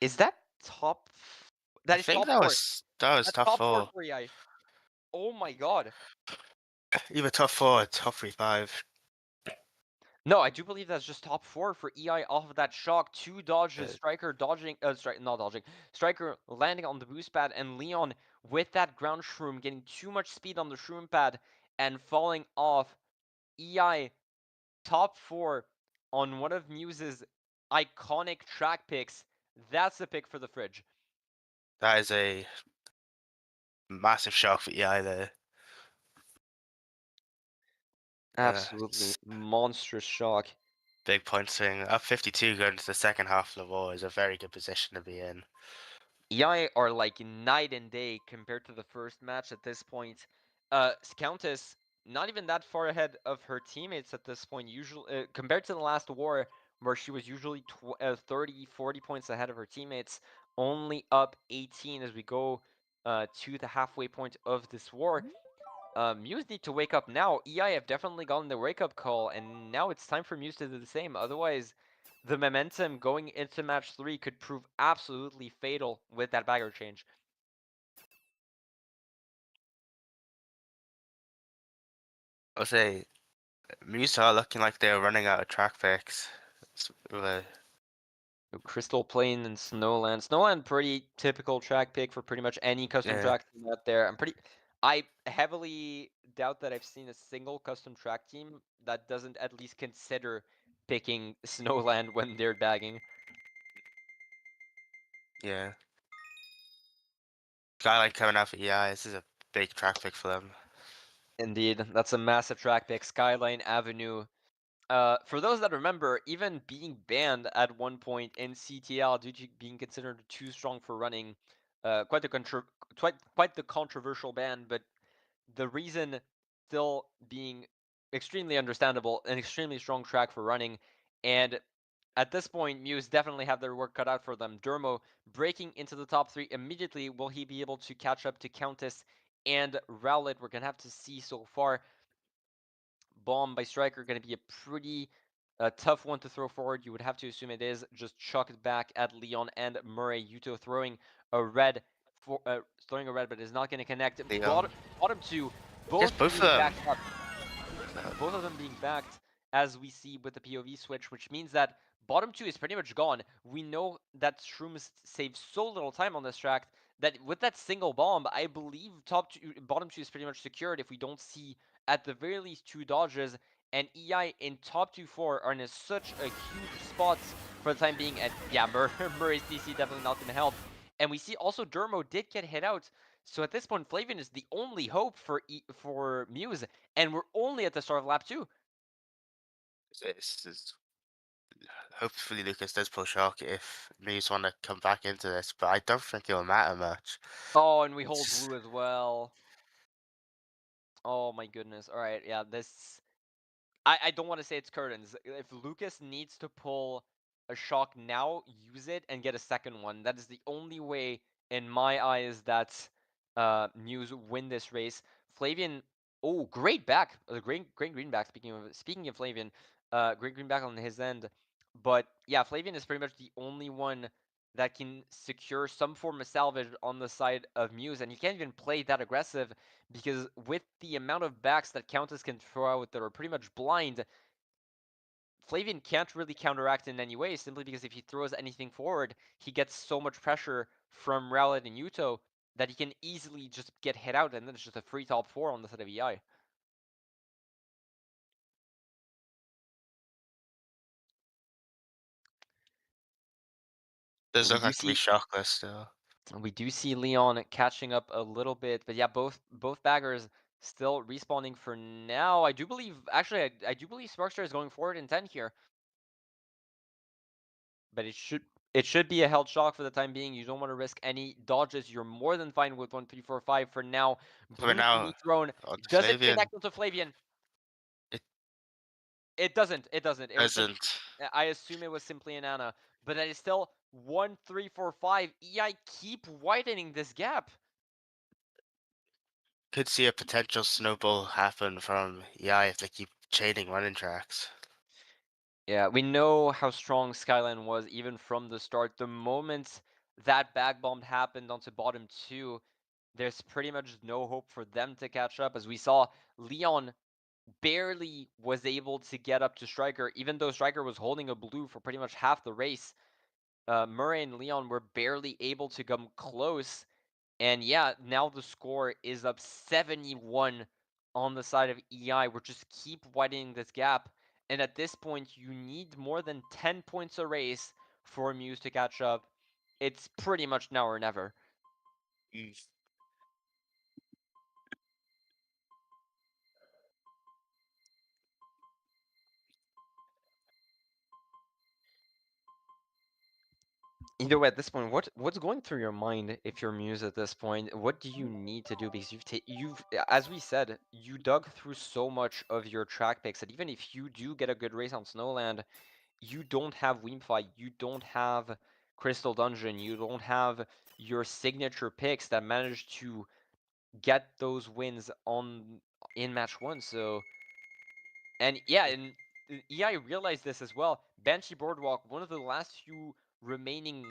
Is that top? I That is think top 4. that was That's top top 4 4. for EI. Oh my god. Either top 4 or top 3-5. No, I do believe that's just top 4 for EI off of that shock. 2 dodges, Uh, Striker dodging, not dodging, Striker landing on the boost pad, and Leon with that ground shroom getting too much speed on the shroom pad and falling off. EI top 4 on one of Muse's iconic track picks. That's a pick for the fridge. that is a massive shock for EI there. Absolutely monstrous shock. Big point swing. Up 52 going into the second half of the war is a very good position to be in. EI are like night and day compared to the first match at this point. Countess not even that far ahead of her teammates at this point, usually compared to the last war where she was usually 30, 40 points ahead of her teammates, only up 18 as we go to the halfway point of this war. Muse need to wake up now. EI have definitely gotten the wake-up call, and now it's time for Muse to do the same. Otherwise, the momentum going into match 3 could prove absolutely fatal with that bagger change. I'll say Muse are looking like they're running out of track picks. Crystal Plain and Snowland. Snowland, pretty typical track pick for pretty much any custom Yeah, track team out there. I heavily doubt that I've seen a single custom track team that doesn't at least consider picking Snowland when they're bagging. yeah. Guy like coming out for EI, this is a big track pick for them. Indeed, that's a massive track pick. Skyline Avenue. For those that remember, even being banned at one point in CTL due to being considered too strong for running, quite the controversial ban. But the reason still being extremely understandable, an extremely strong track for running, and at this point, Muse definitely have their work cut out for them. Dermo breaking into the top 3 immediately. Will he be able to catch up to Countess and Rowlet? We're gonna have to see so far. Bomb by Striker going to be a pretty tough one to throw forward. You would have to assume it is. Just chuck it back at Leon and Murray. Yuto throwing a red, but is not going to connect. Leon. Bottom 2, Yes, both both of being them. backed up. Both of them being backed, as we see with the POV switch, which means that bottom 2 is pretty much gone. We know that Shrooms save so little time on this track that with that single bomb, I believe bottom 2 is pretty much secured if we don't see at the very least 2 dodges. And EI in top 2-4 are in such a huge spot for the time being. And yeah, Murray's DC definitely not going to help. And we see also Dermo did get hit out. So at this point, Flavian is the only hope for Muse, and we're only at the start of lap 2. This is hopefully Lucas does pull shock if Muse want to come back into this, but I don't think it'll matter much. Oh, and we hold It's blue as well. Oh my goodness. All right, yeah, this... I don't want to say it's curtains. If Lucas needs to pull a shock now, use it and get a second one. That is the only way, in my eyes, that Muse win this race. Flavian, oh, great back, great green back. Speaking of Flavian, great green back on his end. But yeah, Flavian is pretty much the only one that can secure some form of salvage on the side of Muse, and he can't even play that aggressive because with the amount of backs that Countess can throw out that are pretty much blind, Flavian can't really counteract in any way, simply because if he throws anything forward, he gets so much pressure from Rowlet and Yuto that he can easily just get hit out, and then it's just a free top 4 on the side of EI. does We look do like to be see shockless still. we do see Leon catching up a little bit, but yeah, both baggers still respawning for now. I do believe, actually, I do believe Sparkstar is going forward in 10 here. But it should be a held shock for the time being. You don't want to risk any dodges. You're more than fine with 1, 3, 4, 5 for now. So we're Blue can be now thrown. on to Does it Flavian. connect onto Flavian? It It doesn't. It doesn't. It was just... doesn't. I assume it was simply an Ana. But that is still 1, 3, 4, 5. EI keep widening this gap. Could see a potential snowball happen from EI if they keep chaining running tracks. Yeah, we know how strong Skyline was even from the start. The moment that bag bomb happened onto bottom 2, there's pretty much no hope for them to catch up. As we saw, Leon barely was able to get up to Striker, even though Striker was holding a blue for pretty much half the race. Murray and Leon were barely able to come close. And yeah, now the score is up 71 on the side of EI. We're just keep widening this gap. And at this point, you need more than 10 points a race for Muse to catch up. It's pretty much now or never. Mm. Either way, at this point, what's going through your mind if you're Muse at this point? What do you need to do? Because you've as we said, you dug through so much of your track picks that even if you do get a good race on Snowland, you don't have Weemfly, you don't have Crystal Dungeon, you don't have your signature picks that managed to get those wins in match 1. So, and yeah, and EI realized this as well. Banshee Boardwalk, one of the last few remaining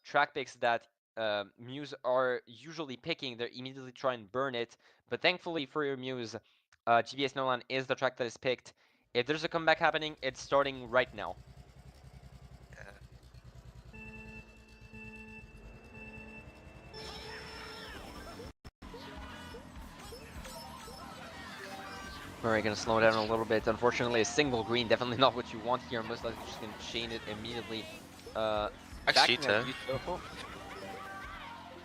track picks that Muse are usually picking, they immediately try and burn it. But thankfully for your Muse, GBA Snowland is the track that is picked. If there's a comeback happening, it's starting right now. Alright, gonna slow down a little bit. Unfortunately, a single green, definitely not what you want here. Most likely just gonna chain it immediately. Actually, Backing out too.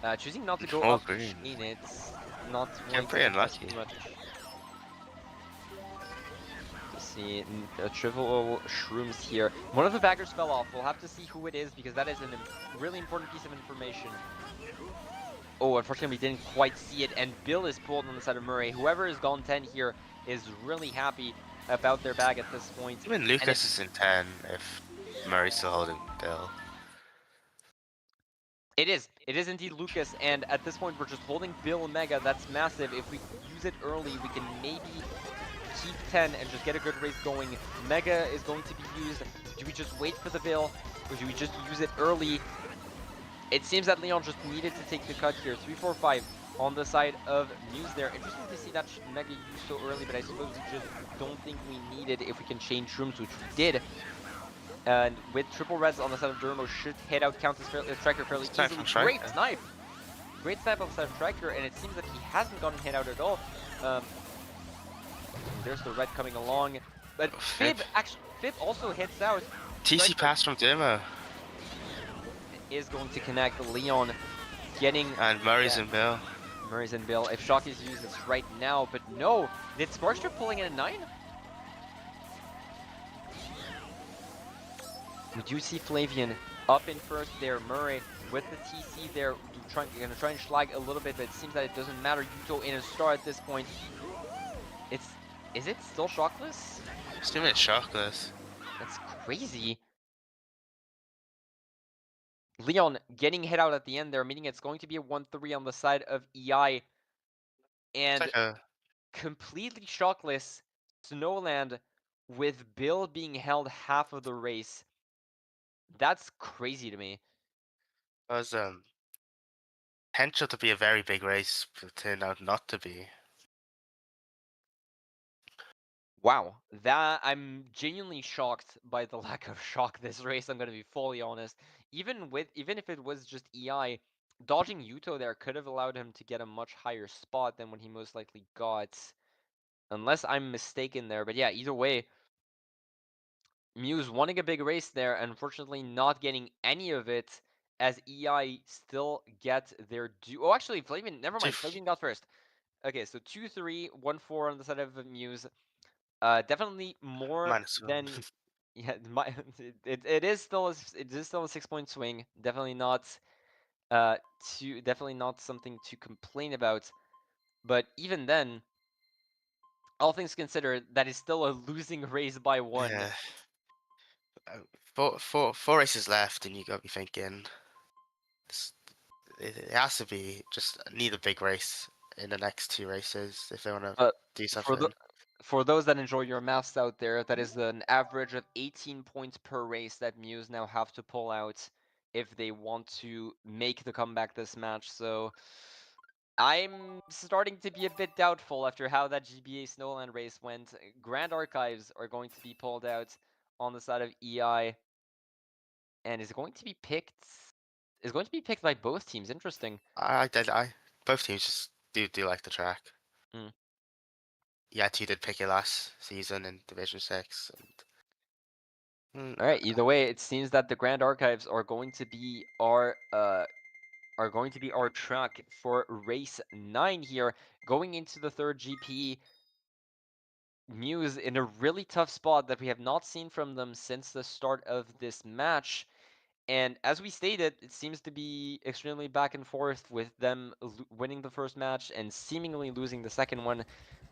Yuto. Choosing not to go More up to green. chain it. Not Getting wanting to pretty invest unlucky. too much. Let's see, triple shrooms here. One of the baggers fell off. We'll have to see who it is because that is a really important piece of information. Oh, unfortunately, we didn't quite see it, and Bill is pulled on the side of Murray. Whoever has gone 10 here is really happy about their bag at this point. Even Lucas is in 10 if Murray's still holding Bill. It is indeed Lucas, and at this point, we're just holding Bill Mega. That's massive. If we use it early, we can maybe keep 10 and just get a good race going. Mega is going to be used. Do we just wait for the Bill, or do we just use it early? It seems that Leon just needed to take the cut here. 3, 4, 5 on the side of Muse there. Interesting to see that Mega used so early, but I suppose we just don't think we need it if we can change shrooms, which we did. And with triple reds on the side of Duramo, should hit out Countess Striker fairly easily. Great snipe! Great snipe on the side of Striker, and it seems that he hasn't gotten hit out at all. There's the red coming along. But Fib also hits out. TC pass from Demo. is going to connect. Leon getting And Murray's that. and Bill. Murray's and Bill. If Shock is used, it's right now. But no, did Sparkster pulling in a 9? We do see Flavian up in first there. Murray with the TC there, gonna try and schlag a little bit, but it seems that it doesn't matter. Yuto in a star at this point. Is it still shockless? Still it's shockless. That's crazy. Leon getting hit out at the end there, meaning it's going to be a 1-3 on the side of EI. It's And like a completely shockless Snowland with Bill being held half of the race. That's crazy to me. was potential to be a very big race, but turned out not to be. Wow, that I'm genuinely shocked by the lack of shock this race, I'm gonna be fully honest. Even if it was just EI, dodging Yuto there could have allowed him to get a much higher spot than what he most likely got. Unless I'm mistaken there. But yeah, either way, Muse winning a big race there, unfortunately not getting any of it as EI still get their due. Oh, actually, Flavian, never mind. Flavian got first. Okay, so 2-3, 1-4 on the side of Muse. Definitely more -1. than yeah. It is still a 6-point swing. Definitely not definitely not something to complain about. But even then, all things considered, that is still a losing race by 1. Yeah. Four races left, and you got to be thinking it's- it has to be just need a big race in the next 2 races if they want to But do for the something. for those that enjoy your maths out there, that is an average of 18 points per race that Muse now have to pull out if they want to make the comeback this match. So I'm starting to be a bit doubtful after how that GBA Snowland race went. Grand Archives are going to be pulled out on the side of EI, and is going to be picked. Is going to be picked by both teams. Interesting. I both teams just do like the track. Hmm. Yeah, two did pick it last season in Division 6. All right. Either way, it seems that the Grand Archives are going to be our track for race 9 here, going into the third GP. Muse in a really tough spot that we have not seen from them since the start of this match. And as we stated, it seems to be extremely back and forth with them winning the first match and seemingly losing the second one.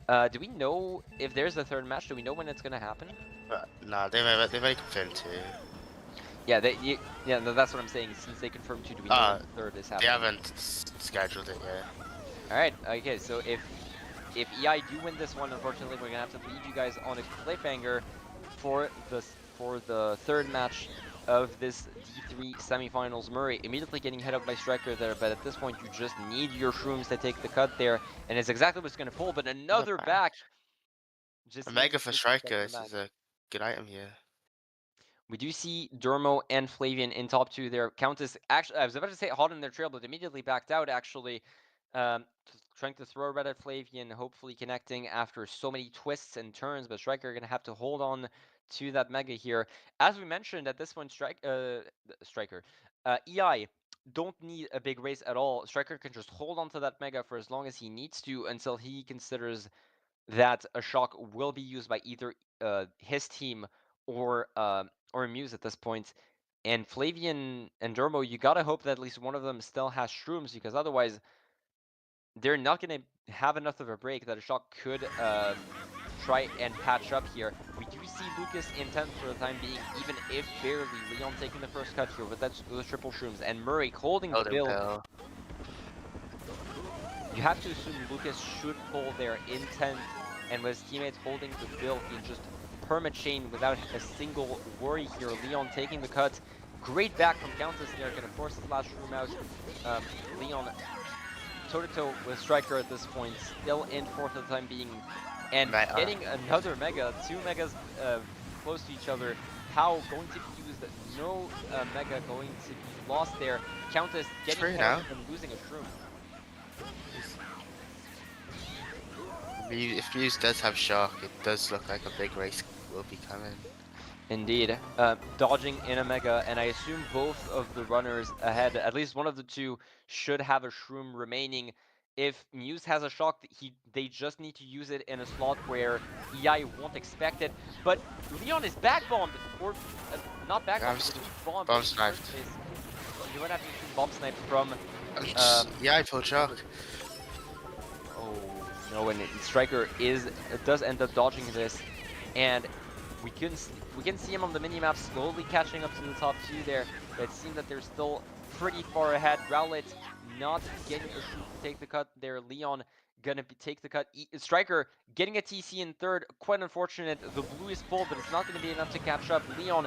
Do we know if there's a third match? Do we know when it's going to happen? No, they've already confirmed two. Yeah, yeah, no, that's what I'm saying. Since they confirmed two, do we know when the third is They happening? haven't scheduled it yet. All right. Okay. So if EI do win this one, unfortunately, we're gonna have to leave you guys on a cliffhanger for the third match of this D3 semifinals. Murray immediately getting hit up by Striker there, but at this point you just need your shrooms to take the cut there, and it's exactly what's gonna pull. But another back, A just Mega needing for just the Striker second this back. is a good item here. We do see Dermo and Flavian in top 2 there. Countess, actually, I was about to say hot in their trail, but immediately backed out, actually. Trying to throw red at Flavian, hopefully connecting after so many twists and turns, but Striker going to have to hold on to that Mega here. As we mentioned, at this point, Striker, EI don't need a big race at all. Striker can just hold on to that Mega for as long as he needs to until he considers that a shock will be used by either his team or Muse at this point. And Flavian and Dermo, you gotta hope that at least one of them still has shrooms, because otherwise they're not gonna have enough of a break that a shock could try and patch up here. We do see Lucas in 10th for the time being, even if barely. Leon taking the first cut here with those triple shrooms, and Murray holding Golden Bill. Pill. You have to assume Lucas should pull there in 10th, and with his teammates holding the Bill, he can just perma-chain without a single worry here. Leon taking the cut. Great back from Countess there, gonna force his last room out. Leon toe-to-toe with Striker at this point, still in 4th for the time being, and getting another Mega, 2 Megas close to each other. How going to be used, no Mega going to be lost there. Countess getting hit up and losing a shroom. If Muse does have shock, it does look like a big race will be coming. Indeed. Dodging in a Mega, and I assume both of the runners ahead, at least one of the two, should have a Shroom remaining. If Muse has a shock, they just need to use it in a slot where EI won't expect it. But Leon is back bombed, or not back bombed because he bombed Bomb in the first sniped. place. He would have been bomb sniped from. Yeah, I pulled shock. Oh no, and Striker does end up dodging this, and we can see him on the minimap slowly catching up to the top two there, but it seems that they're still pretty far ahead. Rowlet not getting a shoot to take the cut there. Leon gonna take the cut. Striker getting a TC in third. Quite unfortunate. The blue is full, but it's not gonna be enough to catch up. Leon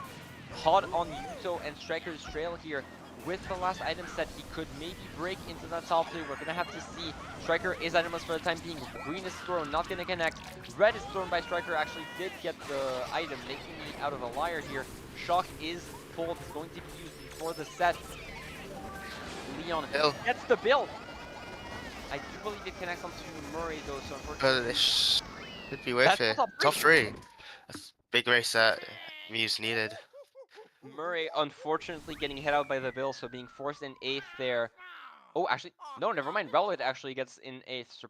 hot on Yuto and Striker's trail here. With the last item set, he could maybe break into that top three. We're gonna have to see. Striker is itemless for the time being. Green is thrown, not gonna connect. Red is thrown by Striker, actually did get the item, making me out of a liar here. Shock is pulled, is going to be used before the set. Leon gets the build. I do believe it connects onto Murray though, so unfortunately. This should be worth it. Top three. That's a big race that Muse needed. Murray unfortunately getting hit out by the bill, so being forced in 8th there. Oh, actually, no, never mind. Rowlet actually gets in 8th.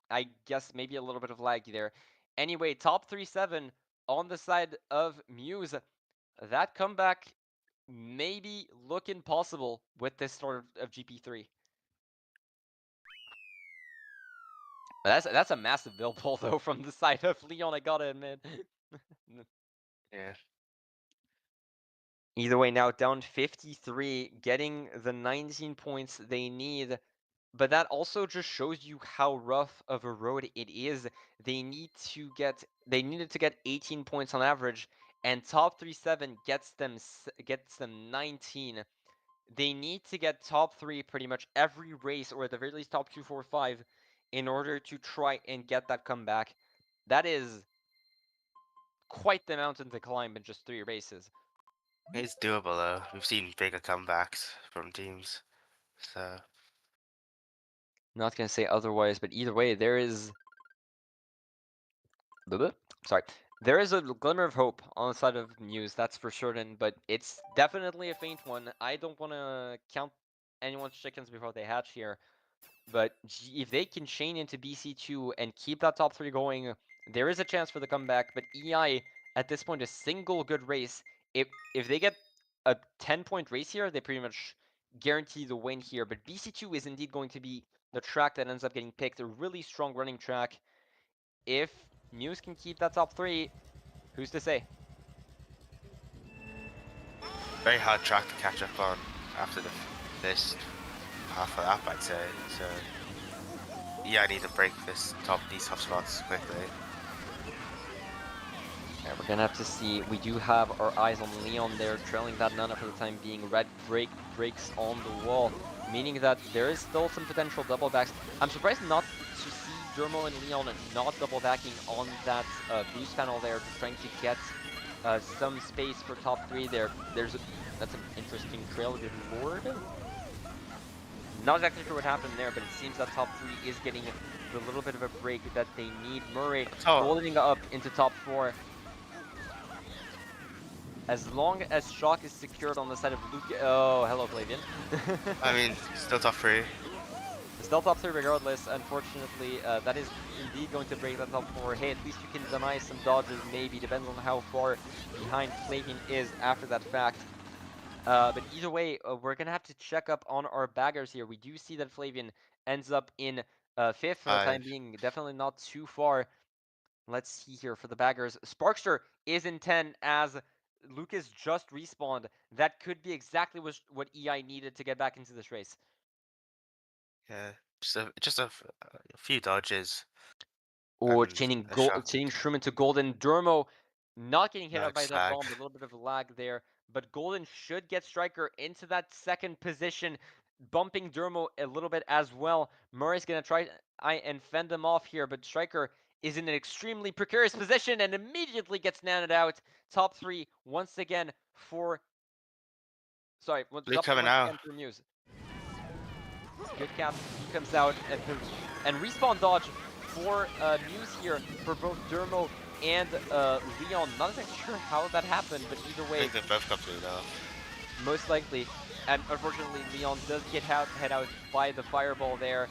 I guess maybe a little bit of lag there. Anyway, top 3-7 on the side of Muse. That comeback maybe look impossible with this sort of GP3. That's a massive bill pull though from the side of Leon, I gotta admit. Yeah. Either way, now down 53, getting the 19 points they need. But that also just shows you how rough of a road it is. They needed to get 18 points on average, and top 3-7 gets them 19. They need to get top 3 pretty much every race, or at the very least top 2, 4, 5, in order to try and get that comeback. That is quite the mountain to climb in just 3 races. It's doable though. We've seen bigger comebacks from teams. So Not gonna say otherwise, but either way, there is sorry. There is a glimmer of hope on the side of Muse, that's for certain, but it's definitely a faint one. I don't want to count anyone's chickens before they hatch here, but if they can chain into BC2 and keep that top 3 going, there is a chance for the comeback, but EI, at this point, a single good race. If they get a 10-point race here, they pretty much guarantee the win here, but BC2 is indeed going to be the track that ends up getting picked, a really strong running track. If Muse can keep that top 3, who's to say? very hard track to catch up on after the first half of that, I'd say. So yeah, I need to break these top spots quickly. Yeah, we're gonna have to see. We do have our eyes on Leon there, trailing that Nana for the time being. Red breaks on the wall, meaning that there is still some potential double backs. I'm surprised not to see Dermo and Leon not double backing on that boost panel there, just trying to get some space for top 3 there. That's an interesting trail, good lord. Not exactly sure what happened there, but it seems that top 3 is getting the little bit of a break that they need. Murray holding up into top 4. As long as Shock is secured on the side of Luke. Oh, hello, Flavian. I mean, still top 3. Still top 3 regardless. Unfortunately, that is indeed going to break that top 4. Hey, at least you can deny some dodges, maybe. Depends on how far behind Flavian is after that fact. But either way, we're going to have to check up on our baggers here. We do see that Flavian ends up in 5th for the time being. Definitely not too far. Let's see here for the baggers. Sparkster is in 10 as Lucas just respawned. That could be exactly what EI needed to get back into this race. Yeah, just a few dodges. Or chaining Shroom into Golden. Dermo not getting hit out by that bomb. A little bit of lag there. But Golden should get Striker into that second position, bumping Dermo a little bit as well. Murray's going to try and fend them off here, but Striker is in an extremely precarious position and immediately gets nanted out. Top 3 once again for... Sorry, Blue coming out. For Muse. Good cap. He comes out and respawn dodge for Muse here for both Dermo and Leon. Not exactly sure how that happened, but either I way, think they both got blued off. most likely. And unfortunately, Leon does get head out by the fireball there.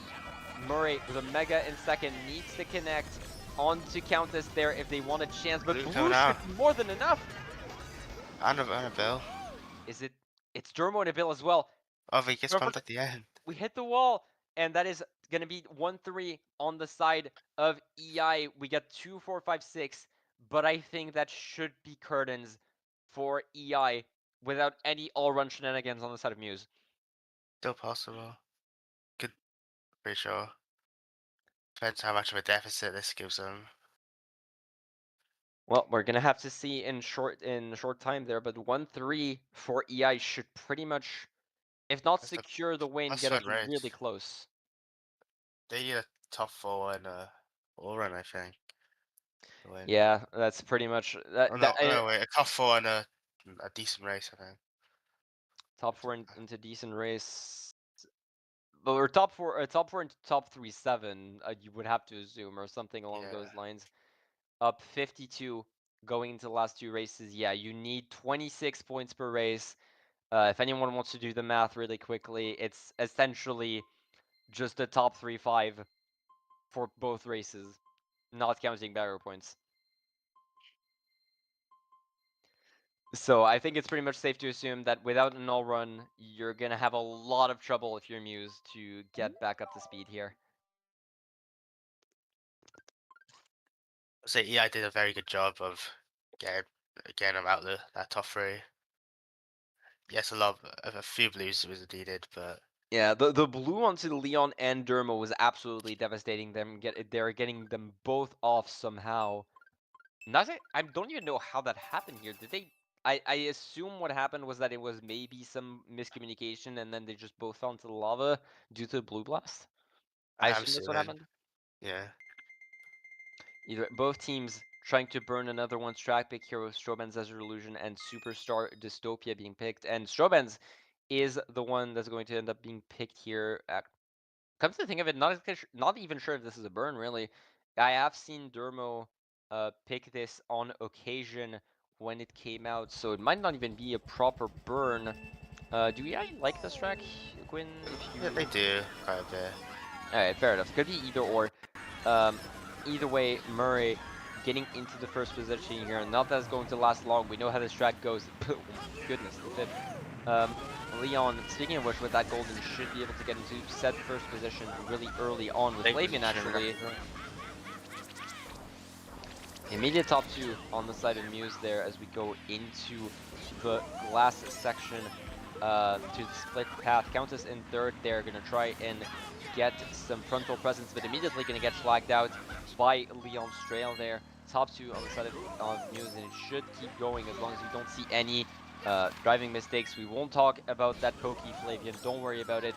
Murray with a Mega in second needs to connect onto Countess there if they want a chance, but Blue coming blue should out. be more than enough. And a bill. Is it? It's Dermo and a Bill as well. Oh, he gets But bumped at the end. we hit the wall, and that is going to be 1-3 on the side of EI. We got 2, 4, 5, 6, but I think that should be curtains for EI without any all-run shenanigans on the side of Muse. Still possible. Good, pretty sure. Depends how much of a deficit this gives them. Well, we're gonna have to see in short time there, but 1-3 for EI should pretty much, if not That's a secure the win, get +1 us really rate. close. They need a top 4 and a all run, I think, to win. Yeah, that's pretty much Oh that. no, no wait, a top 4 and a decent race, I think. Top four into decent race. Or top four into top 3-7, you would have to assume, or something along Yeah, those lines. Up 52 going into the last two races. Yeah, you need 26 points per race. If anyone wants to do the math really quickly, it's essentially just the top 3-5 for both races, not counting barrier points. So I think it's pretty much safe to assume that without an all run, you're gonna have a lot of trouble if you're Muse to get back up to speed here. I'd say EI did a very good job of getting them out that top 3. Yes, a few blues was needed, but Yeah, the blue onto the Leon and Dermo was absolutely devastating. They're getting them both off somehow. Nothing. I don't even know how that happened here. Did they? I assume what happened was that it was maybe some miscommunication, and then they just both fell into the lava due to the blue blast. I I'm assume that's what assuming, happened. yeah. Either both teams trying to burn another one's track pick here with Strobens as illusion and Superstar Dystopia being picked, and Strobens is the one that's going to end up being picked here. Come to think of it, not even sure if this is a burn really. I have seen Dermo pick this on occasion when it came out, so it might not even be a proper burn. Do I like this track, Gwynne? If Yeah, they you, do quite a bit. all right, fair enough. Could be either or. Um, Either way, Murray getting into the first position here. Not that it's going to last long. We know how this track goes. Oh my goodness, the fib. Leon, speaking of which, with that golden, should be able to get into said first position really early on with They Flavian, actually. Immediate top two on the side of Muse there as we go into the glass section to the split path. Countess in third there, going to try and get some frontal presence, but immediately going to get flagged out by Leon's trail there. Top two on the side of Muse, and it should keep going as long as we don't see any driving mistakes. We won't talk about that pokey Flavian. Don't worry about it.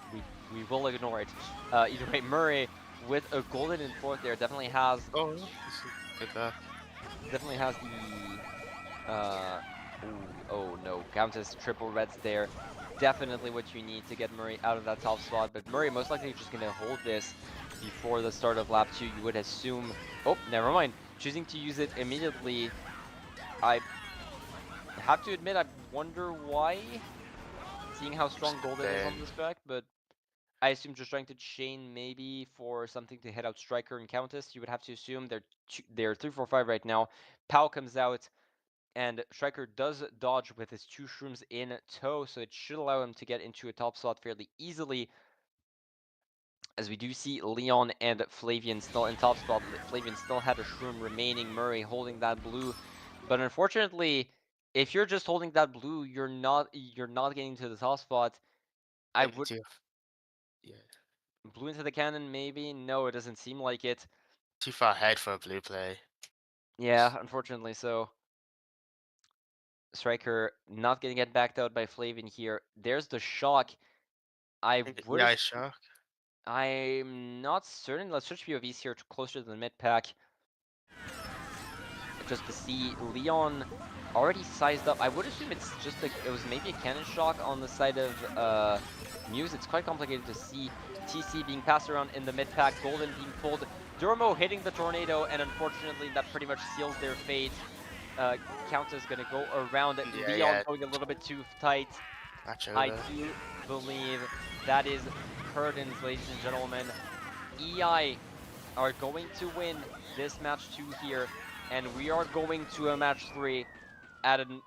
We will ignore it. Either way, Murray with a golden in fourth there Oh, this is good back. definitely has the ooh, oh no, Countess triple reds there. Definitely what you need to get Murray out of that top spot, but Murray most likely just gonna hold this before the start of lap 2, you would assume. Oh, never mind. Choosing to use it immediately. I have to admit, I wonder why, seeing how strong Golden is on Then this track, but I assume just trying to chain maybe for something to hit out Striker and Countess. You would have to assume they're 3, 4, 5 right now. Pal comes out, and Striker does dodge with his 2 shrooms in tow, so it should allow him to get into a top slot fairly easily. As we do see Leon and Flavian still in top spot. Flavian still had a shroom remaining. Murray holding that blue, but unfortunately, if you're just holding that blue, you're not getting to the top spot. I maybe would too, yeah, blue into the cannon maybe. No, it doesn't seem like it. too far ahead for a blue play. Yeah, unfortunately so. Striker not gonna get backed out by Flavian here. There's the shock. I I think would yeah, assume, shark. I'm not certain. Let's switch POVs here to closer to the mid pack. just to see Leon already sized up. I would assume it's just it was maybe a cannon shock on the side of Muse. It's quite complicated to see. TC being passed around in the mid pack, Golden being pulled, Durmo hitting the tornado, and unfortunately that pretty much seals their fate. Countess gonna go around Yeah, Leon yeah. going a little bit too tight. Match I over. do believe that is curtains, ladies and gentlemen. EI are going to win this match 2 here, and we are going to a match 3 at an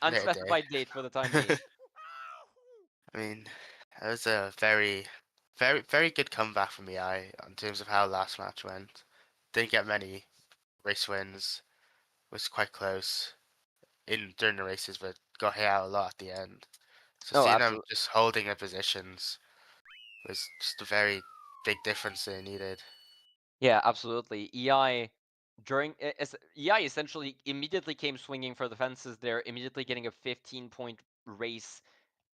Later day. unspecified date for the time being. I mean, that was a very good comeback from EI in terms of how last match went. Didn't get many race wins. Was quite close in during the races, but got hit out a lot at the end. So Oh, seeing them absolutely. just holding their positions was just a very big difference they needed. Yeah, absolutely. EI essentially immediately came swinging for the fences there, immediately getting a 15-point race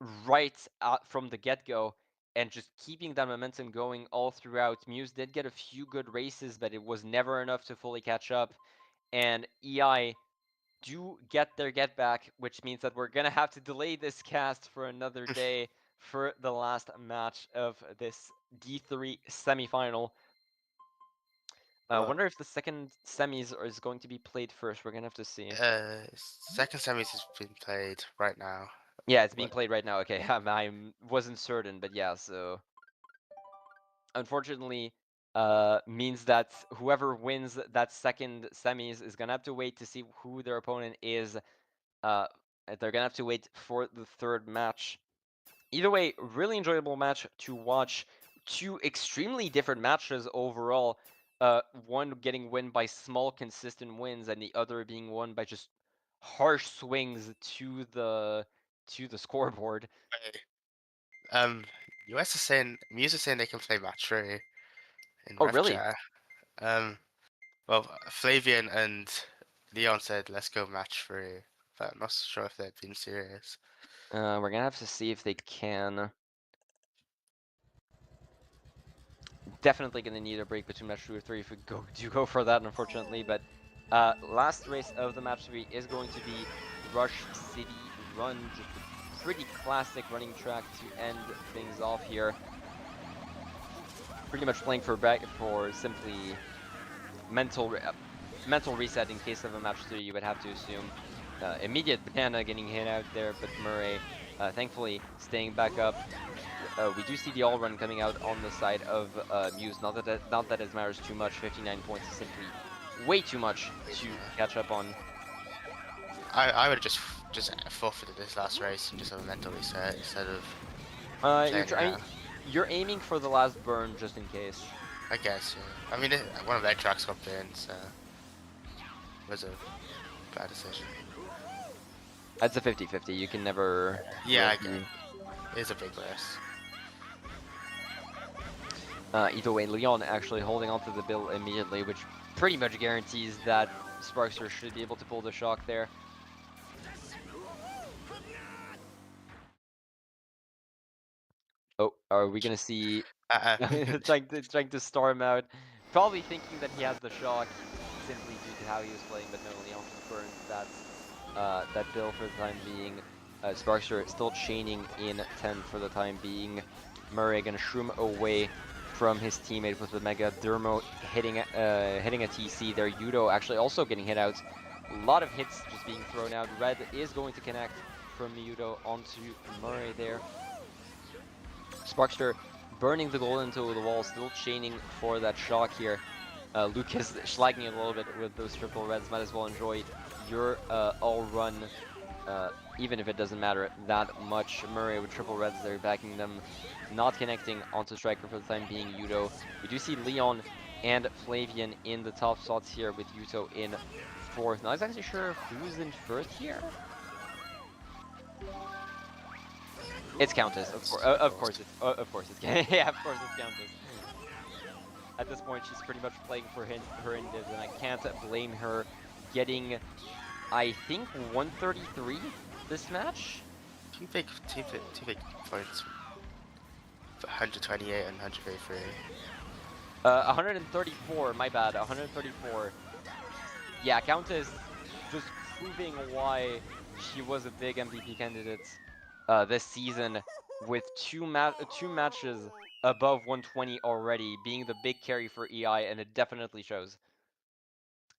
right out from the get-go, and just keeping that momentum going all throughout. Muse did get a few good races, but it was never enough to fully catch up. And EI do get their get back, which means that we're gonna have to delay this cast for another day for the last match of this D3 semifinal. I But wonder if the second semis is going to be played first. We're gonna have to see. second semis has been played right now. Yeah, it's being What? played right now. Okay, I wasn't certain, but yeah. So unfortunately, means that whoever wins that second semis is gonna have to wait to see who their opponent is. Uh, they're gonna have to wait for the third match. Either way, really enjoyable match to watch. Two extremely different matches overall. One getting won by small, consistent wins, and the other being won by just harsh swings to the scoreboard. Hey, Um, US is saying, Muse is saying they can play match 3 in Oh, ref really? chat. Um, well, Flavian and Leon said let's go match 3, but I'm not sure if they've been serious. We're gonna have to see if they can. Definitely gonna need a break between match 2 or 3 if we go for that, unfortunately. But last race of the match 3 is going to be Rush City Run, just a pretty classic running track to end things off here. Pretty much playing for simply mental reset in case of a match 3. You would have to assume immediate banana getting hit out there, but Murray thankfully staying back up. We do see the all run coming out on the side of Muse. Not that it matters too much. 59 points is simply way too much to Yeah. catch up on. I would have just forfeited this last race and just have a mental reset instead of You're playing trying. around. You're aiming for the last burn just in case. I guess, yeah. I mean, one of their tracks got burned, so it was a bad decision. That's a 50-50. You can never Yeah, I get it. really. It is a big race. Either way, Leon actually holding onto the bill immediately, which pretty much guarantees that Sparkster should be able to pull the shock there. Oh, are we gonna see Uh, trying to storm out, probably thinking that he has the shock simply due to how he was playing, but no, Leon just burns that bill for the time being. Sparkster still chaining in 10 for the time being. Murray gonna shroom away from his teammate with the Mega. Dermo hitting a TC there. Yudo actually also getting hit out. A lot of hits just being thrown out. Red is going to connect from Yudo onto Murray there. Sparkster burning the gold into the wall, still chaining for that shock here. Lucas schlagging a little bit with those triple reds. Might as well enjoy your all run, even if it doesn't matter that much. Murray with triple reds there, backing them, not connecting onto Striker for the time being. Yudo. We do see Leon and Flavian in the top slots here, with Yuto in fourth. Not exactly sure who's in first here. It's Countess, of course. Of course, it's yeah, of course it's Countess. At this point, she's pretty much playing for her indies, and I can't blame her getting, I think, 133 this match. two big points. 128 and 133. 134. My bad. 134. Yeah, Countess just proving why she was a big MVP candidate this season with two matches above 120 already, being the big carry for EI, and it definitely shows.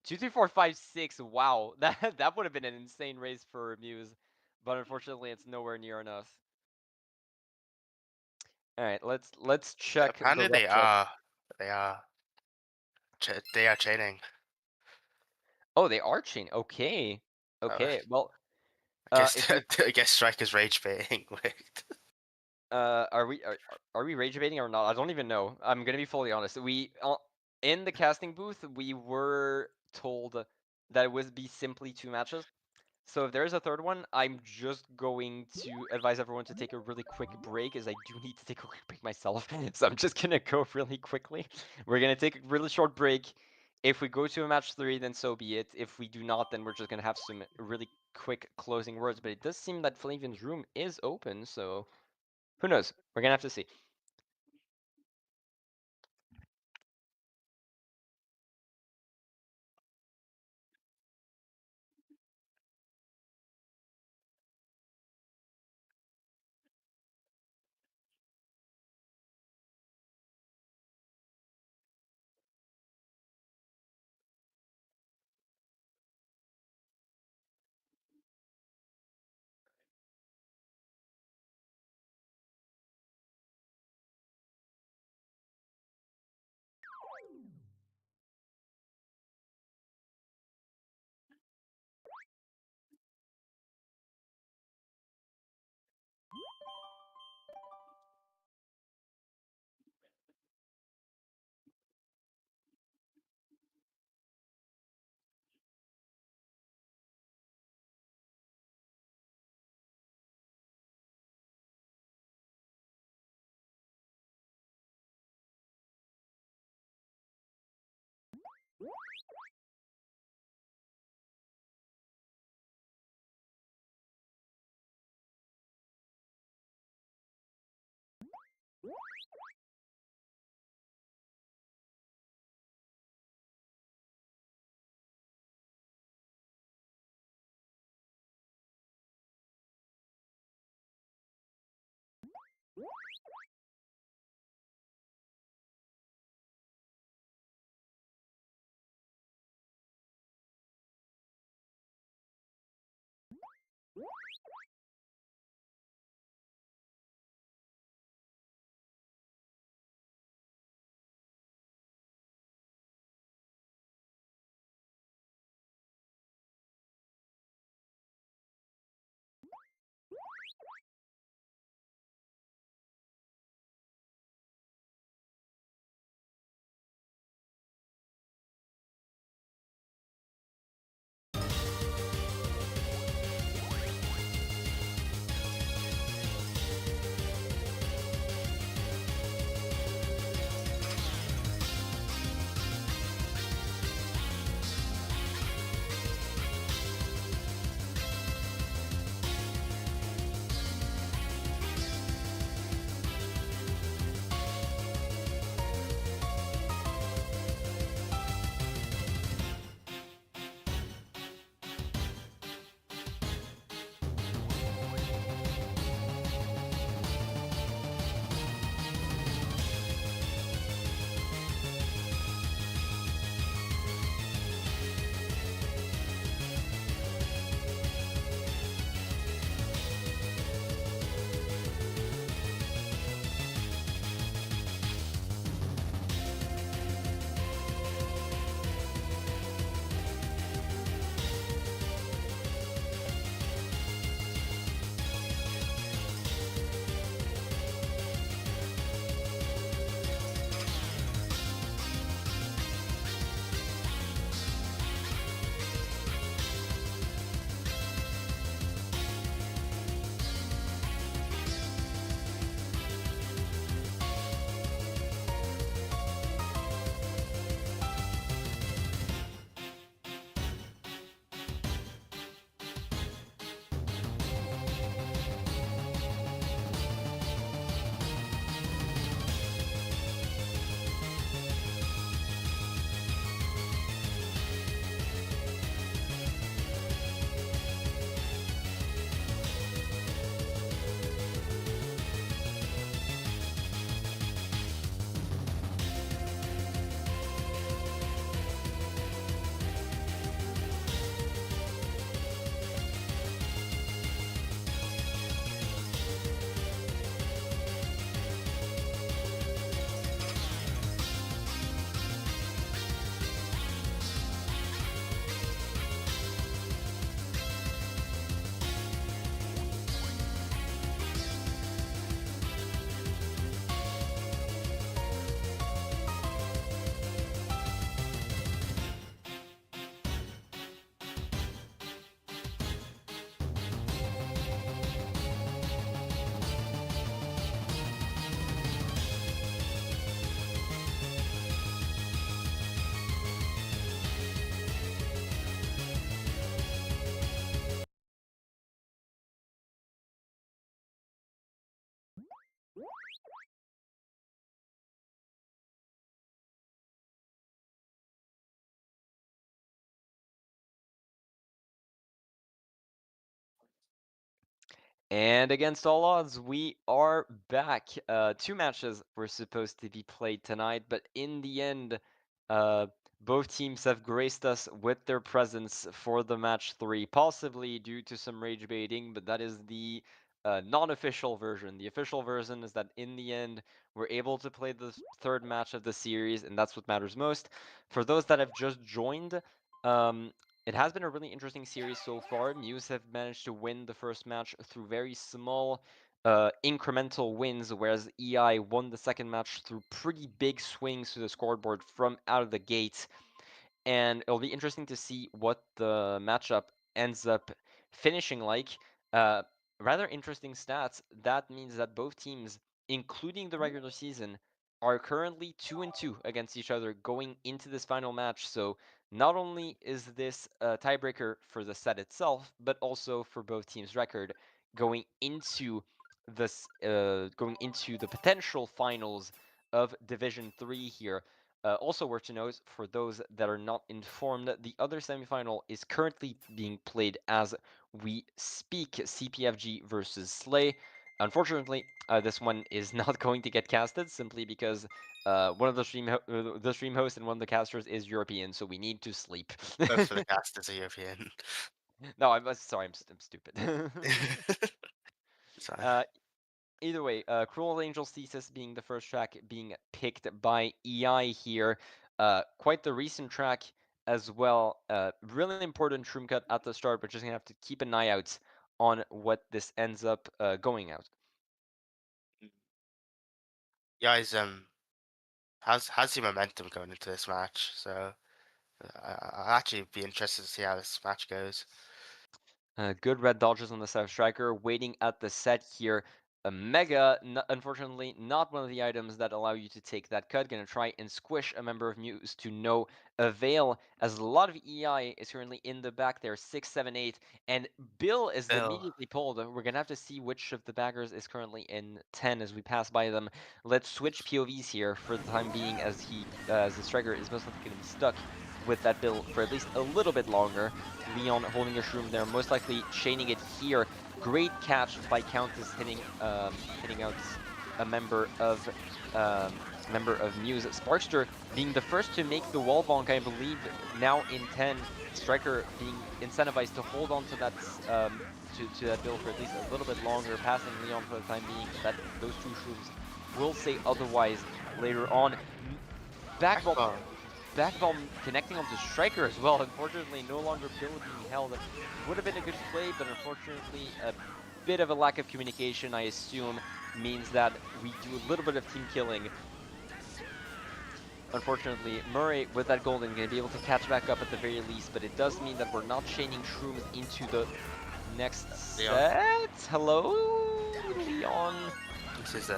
2, 3, 4, 5, 6. Wow, that would have been an insane race for Muse, but unfortunately, it's nowhere near enough. All right, let's check the Apparently rep check. they are they are chaining. Oh, they are chain. Okay, Uh, okay. Well, I guess if I guess Striker's rage baiting worked. are we rage baiting or not? I don't even know. I'm gonna be fully honest. We in the casting booth we were told that it would be simply 2 matches. So if there is a third one, I'm just going to advise everyone to take a really quick break, as I do need to take a quick break myself. So I'm just gonna go really quickly. We're gonna take a really short break. If we go to a match 3, then so be it. If we do not, then we're just gonna have some really quick closing words. But it does seem that Flavian's room is open, so who knows? We're gonna have to see. And against all odds, we are back. Two matches were supposed to be played tonight, but in the end, uh, both teams have graced us with their presence for the match three, possibly due to some rage baiting, but that is the non-official version. The official version is that in the end, we're able to play the third match of the series, and that's what matters most. For those that have just joined, um, it has been a really interesting series so far. Muse have managed to win the first match through very small, incremental wins, whereas EI won the second match through pretty big swings to the scoreboard from out of the gate. And it'll be interesting to see what the matchup ends up finishing like. Uh, Rather interesting stats. That means that both teams, including the regular season, are currently 2-2 against each other going into this final match. So not only is this a tiebreaker for the set itself, but also for both teams' record going into the potential finals of Division 3 here. Also worth to note, for those that are not informed, the other semifinal is currently being played as we speak, CPFG versus Slay. Unfortunately, this one is not going to get casted simply because one of the stream hosts and one of the casters is European, so we need to sleep. Both for the casters are European. No, I'm sorry, I'm stupid. So, uh, Either way, Cruel Angel's Thesis being the first track being picked by EI here. Quite the recent track as well. Really important shroom cut at the start, but just gonna have to keep an eye out on what this ends up going out. guys, how's your momentum going into this match? So I'll actually be interested to see how this match goes. Good red dodges on the South Striker, waiting at the set here. A Mega, unfortunately, not one of the items that allow you to take that cut. Gonna try and squish a member of Muse to no avail, as a lot of EI is currently in the back there, 6, 7, 8, and Bill is Bill, immediately pulled. We're gonna have to see which of the baggers is currently in 10 as we pass by them. Let's switch POVs here for the time being, as the Striker is most likely gonna be stuck with that Bill for at least a little bit longer. Leon holding a shroom there, most likely chaining it here. Great catch by Countess hitting out a member of Muse. Sparkster being the first to make the wall bonk, I believe, now in 10. Striker being incentivized to hold on to that to that bill for at least a little bit longer, passing Leon for the time being, but that those two shrooms will say otherwise later on. Backball backbone. Backbomb connecting onto Striker as well. Unfortunately, no longer Bill being held. Would have been a good play, but unfortunately, a bit of a lack of communication, I assume, means that we do a little bit of team killing. Unfortunately, Murray, with that golden, going to be able to catch back up at the very least, but it does mean that we're not chaining shrooms into the next Leon, set. Hello, Leon. this is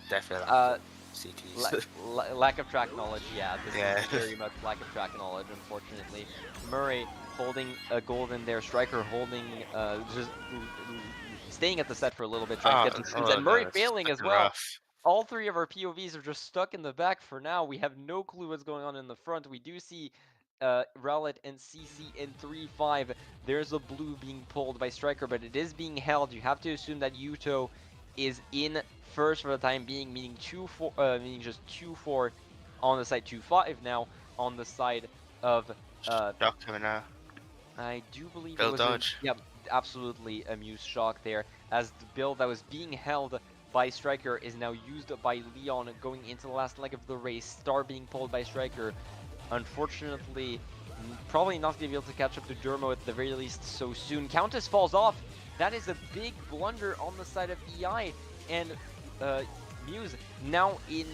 definitely lack Uh, of CTs. Lack of track knowledge, yeah, this is Yeah. very much lack of track knowledge, unfortunately. Murray holding a golden there, Striker holding, just staying at the set for a little bit, trying to Oh, get some shrooms, oh and Murray no, it's failing as looking well. rough. All three of our POVs are just stuck in the back for now. We have no clue what's going on in the front. We do see Rowlet and CC in 3-5. There's a blue being pulled by Striker, but it is being held. You have to assume that Yuto is in first for the time being, meaning meaning just 2-4 on the side, 2-5 now on the side of Shock coming out. I do believe it Bill was a, dodge. yeah, absolutely a Muse shock there, as the build that was being held by Striker is now used by Leon going into the last leg of the race. Star being pulled by Striker. Unfortunately, probably not going to be able to catch up to Dermo at the very least so soon. Countess falls off. That is a big blunder on the side of EI, and Muse now in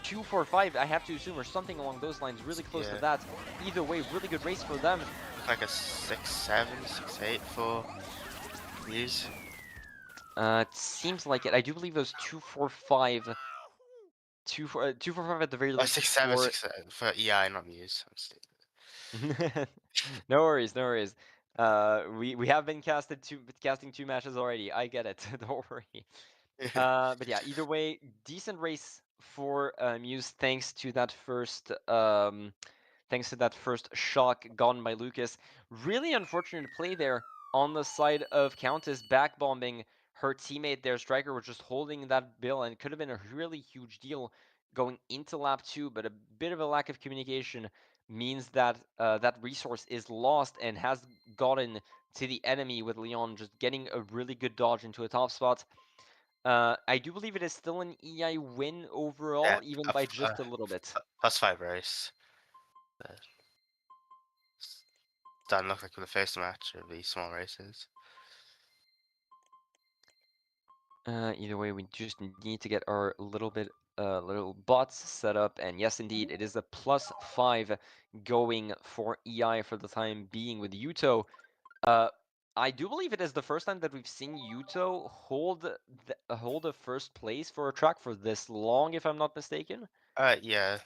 2-4-5, I have to assume, or something along those lines, really close to Yeah. that. Either way, really good race for them. Looks like a 6-7, 6-8 for Muse. It seems like it. I do believe it was 2-4-5. 2-4-5 at the very Oh, least 6-7, for 6-7 for EI, not Muse. I'm No worries, no worries. We have been casting two matches already. I get it. Don't worry. stupid. But yeah, either way, decent race for Muse thanks to that first shock gotten by Lucas. Really unfortunate play there on the side of Countess backbombing her teammate there. Striker was just holding that bill, and it could have been a really huge deal going into lap 2, but a bit of a lack of communication means that that resource is lost and has gotten to the enemy, with Leon just getting a really good dodge into a top spot. I do believe it is still an EI win overall, Yeah, even by just a little bit. +5 race. Uh, Doesn't look like the first match of these small races. Either way, we just need to get our little bots set up, and yes, indeed, it is a +5 going for EI for the time being with Yuto. I do believe it is the first time that we've seen Yuto hold a first place for a track for this long, if I'm not mistaken. Yeah.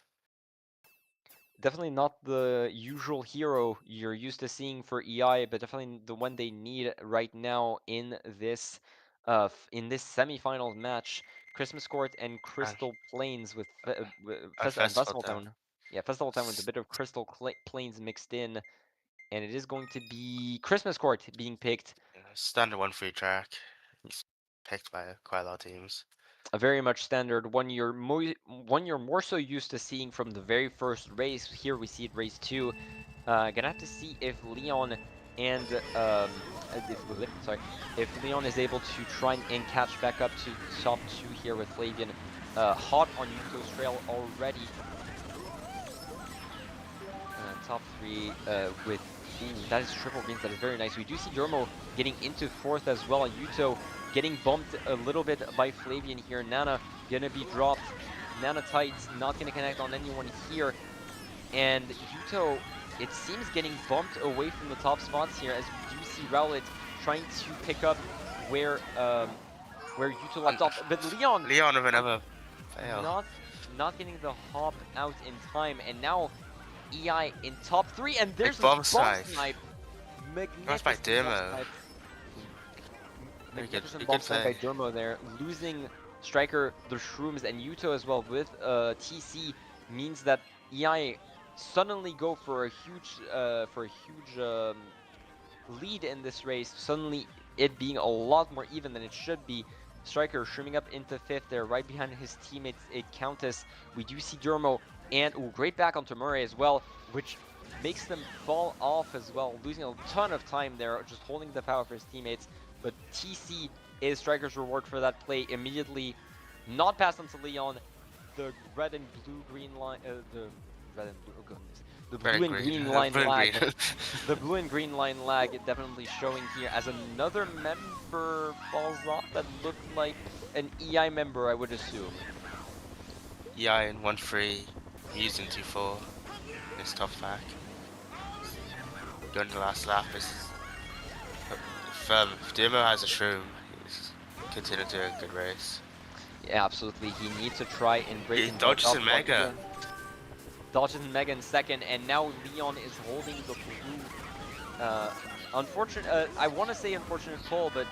Definitely not the usual hero you're used to seeing for EI, but definitely the one they need right now in this semifinal match. Christmas Court and And, Crystal Plains with and Festival Festival Town. Town. Yeah, Festival Town with a bit of Crystal Plains mixed in, and it is going to be Christmas Court being picked. Standard 1 free track. It's picked by quite a lot of teams. A very much standard one you're more so used to seeing from the very first race. Here we see it race 2. Gonna have to see if Leon and if Leon is able to try and catch back up to top 2 here with Flavian. Hot on Yuto's trail already. Top 3 with that is triple greens. That is very nice. We do see Dermo getting into 4th as well. Yuto getting bumped a little bit by Flavian here. Nana gonna be dropped. Nana tights, not gonna connect on anyone here. And Yuto, it seems, getting bumped away from the top spots here, as we do see Rowlet trying to pick up where Yuto left off. But Leon Leon with another fail. not getting the hop out in time, and now EI in top 3, and Big there's this bomb bomb snipe. snipe. That's by Magnificent bomb Demo. snipe. Very good. Magnificent bomb Good snipe by play. Dermo there, losing Striker, the Shrooms, and Yuto as well with TC means that EI suddenly go for a huge lead in this race, suddenly it being a lot more even than it should be. Striker shrimming up into 5th there, right behind his teammates, Countess. We do see Dermo, and great back onto Murray as well, which makes them fall off as well, losing a ton of time there, just holding the power for his teammates. But TC is Striker's reward for that play immediately. Not passed onto Leon. The red and blue green line, the red and blue, oh goodness. The Very blue and green. green line Blue and lag. green. The blue and green line lag definitely showing here as another member falls off that looked like an EI member, I would assume. Yeah, in 1-3. Using 2-4. This tough pack. Going to the last lap is. If Demo has a shroom, he's continuing to do a good race. Yeah, absolutely. He needs to try and break He himself dodges out in once Mega. again. Dodges in Mega in 2nd, and now Leon is holding the blue. Unfortunate. I want to say unfortunate pull, but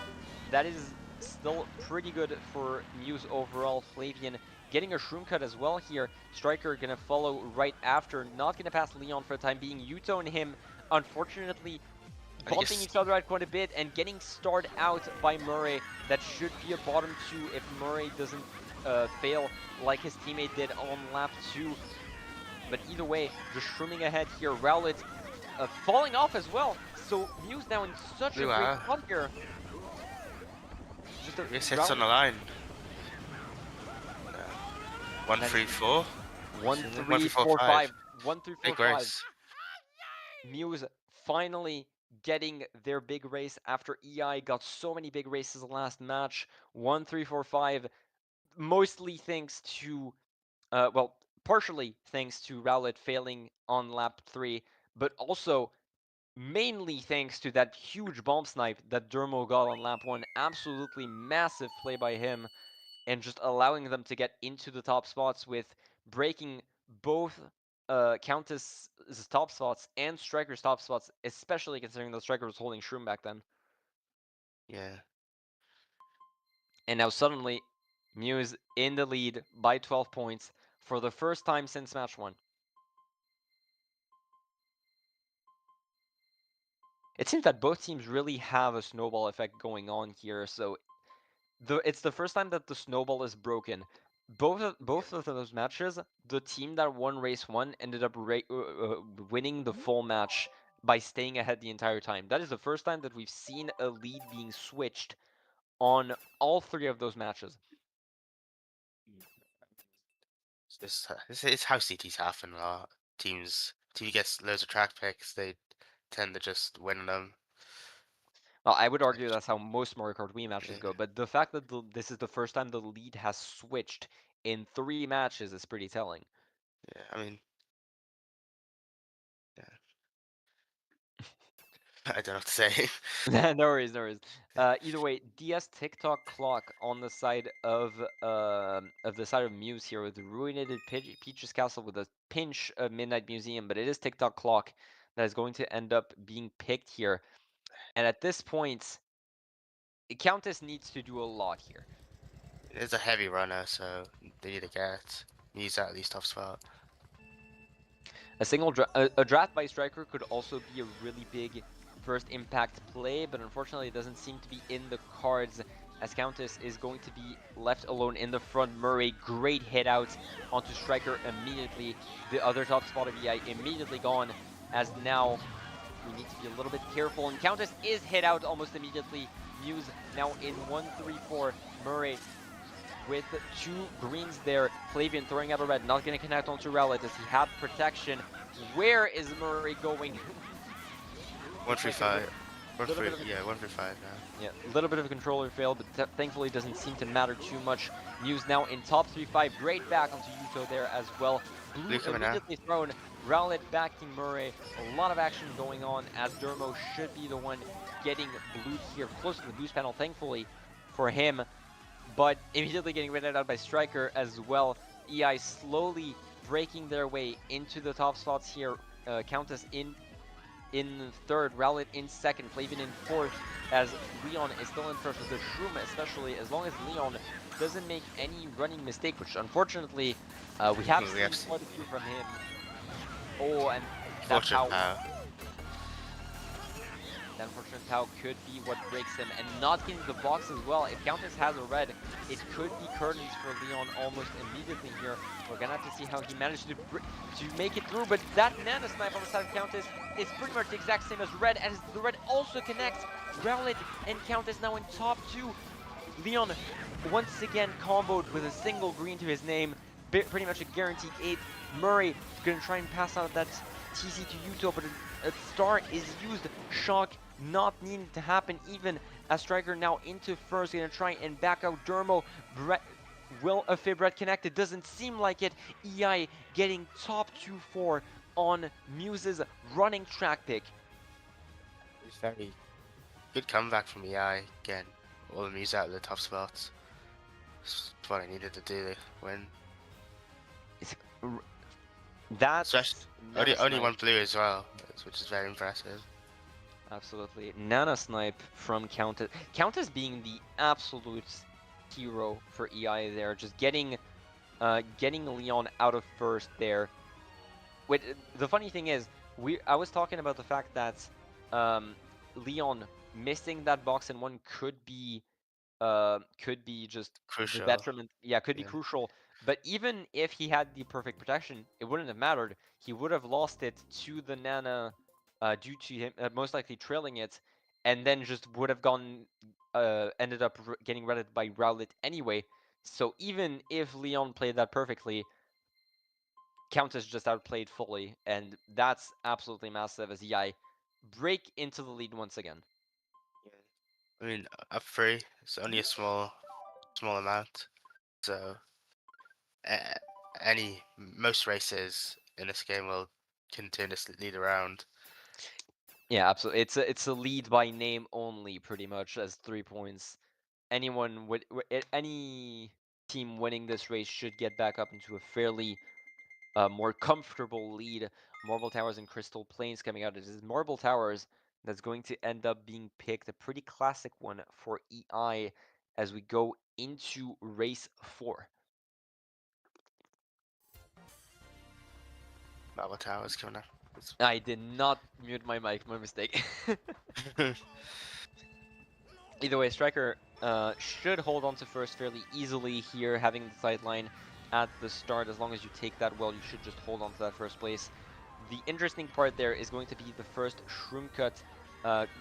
that is still pretty good for Muse overall. Flavian getting a shroom cut as well here. Striker gonna follow right after. Not gonna pass Leon for the time being. Yuto and him, unfortunately, bumping each other out quite a bit and getting starred out by Murray. That should be a bottom 2 if Murray doesn't fail like his teammate did on lap 2. But either way, just shrooming ahead here. Rowlet falling off as well. So Muse now in such a great spot here. Just a This hits on the line. 1, 3, 4. 1, 1, 3, 3, 4, 4, 5. 5. 1, 3, 4, Big 5. race. Muse finally getting their big race after EI got so many big races last match. 1, 3, 4, 5. Mostly thanks to, well, partially thanks to Rowlet failing on lap 3, but also mainly thanks to that huge bomb snipe that Dermo got on lap 1. Absolutely massive play by him, and just allowing them to get into the top spots with breaking both Countess' top spots and Striker's top spots, especially considering the Striker was holding Shroom back then. Yeah. And now suddenly, Muse in the lead by 12 points for the first time since match 1. It seems that both teams really have a snowball effect going on here. So it's the first time that the snowball is broken. Both of those matches, the team that won race one ended up winning the full match by staying ahead the entire time. That is the first time that we've seen a lead being switched on all three of those matches. This is how CTs happen a lot. Team gets loads of track picks, they tend to just win them. Well, I would argue that's how most Mario Kart Wii matches Yeah, go, but the fact that this is the first time the lead has switched in three matches is pretty telling. yeah. I mean, yeah. I don't know what to say. No worries, no worries. Either way, DS TikTok clock on the side of the side of Muse here with the ruinated Peach's Castle with a pinch of Midnight Museum, but it is TikTok clock that is going to end up being picked here. And at this point, Countess needs to do a lot here. It's a heavy runner, so they need to get use that at least tough spot. A draft by Striker could also be a really big first impact play, but unfortunately it doesn't seem to be in the cards as Countess is going to be left alone in the front. Murray, great hit out onto Striker immediately. The other top spot of EI immediately gone as now we need to be a little bit careful, and Countess is hit out almost immediately. Muse now in 1-3-4. Murray with two greens there. Flavian throwing out a red, not going to connect onto Rowlet. Does he have protection? Where is Murray going? One Looks three like a five. One little three, bit of a yeah, 135 now. yeah, a little bit of a controller fail, but thankfully doesn't seem to matter too much. Muse now in top 3-5. Great back onto Yuto there as well. Blue Blue coming out. immediately thrown. Rowlet backing Murray. A lot of action going on as Dermo should be the one getting blue here close to the boost panel, thankfully for him, but immediately getting raided out by Striker as well. EI slowly breaking their way into the top spots here. Countess in third, Rowlet in second, Flavian in fourth, as Leon is still in first with the Shroom, especially as long as Leon doesn't make any running mistake, which unfortunately we have We have seen quite a few from him. Oh, and that fortunate power. power. That unfortunate POW could be what breaks him, and not getting the box as well. If Countess has a red, it could be curtains for Leon almost immediately here. We're gonna have to see how he managed to make it through, but that Nana Snipe on the side of Countess is pretty much the exact same as red, as the red also connects. Rowlet and Countess now in top two. Leon once again comboed with a single green to his name, pretty much a guaranteed 8th. Murray gonna try and pass out that TC to Yuto, but a star is used. Shock not needing to happen even as Striker now into first, gonna try and back out Dermo. Will a Fib Red connect? It doesn't seem like it. EI getting top 2-4 on Muse's running track pick. It's very good comeback from EI again. All the Muse out of the tough spots. It's what I needed to do to win. That's Especially only one blue as well, which is very impressive. Absolutely. Nana Snipe from Countess. Countess being the absolute hero for EI there, just getting Leon out of first there. Wait, the funny thing is, I was talking about the fact that Leon missing that box in one could be just the Crucial. detriment. Yeah, could be Yeah. crucial. But even if he had the perfect protection, it wouldn't have mattered. He would have lost it to the Nana due to him most likely trailing it, and then just would have gone ended up getting redded by Rowlet anyway. So even if Leon played that perfectly, Countess just outplayed fully, and that's absolutely massive as EI break into the lead once again. I mean, up three. It's only a small amount. So a- most races in this game will continuously lead around. Yeah, absolutely. It's a lead by name only, pretty much, as 3 points. Anyone with any team winning this race should get back up into a fairly more comfortable lead. Marble Towers and Crystal Plains coming out. It is Marble Towers that's going to end up being picked. A pretty classic one for EI as we go into race 4. Battle Towers coming up. I did not mute my mic, my mistake. Either way, Striker should hold on to first fairly easily here, having the sideline at the start. As long as you take that well, you should just hold on to that first place. The interesting part there is going to be the first shroom cut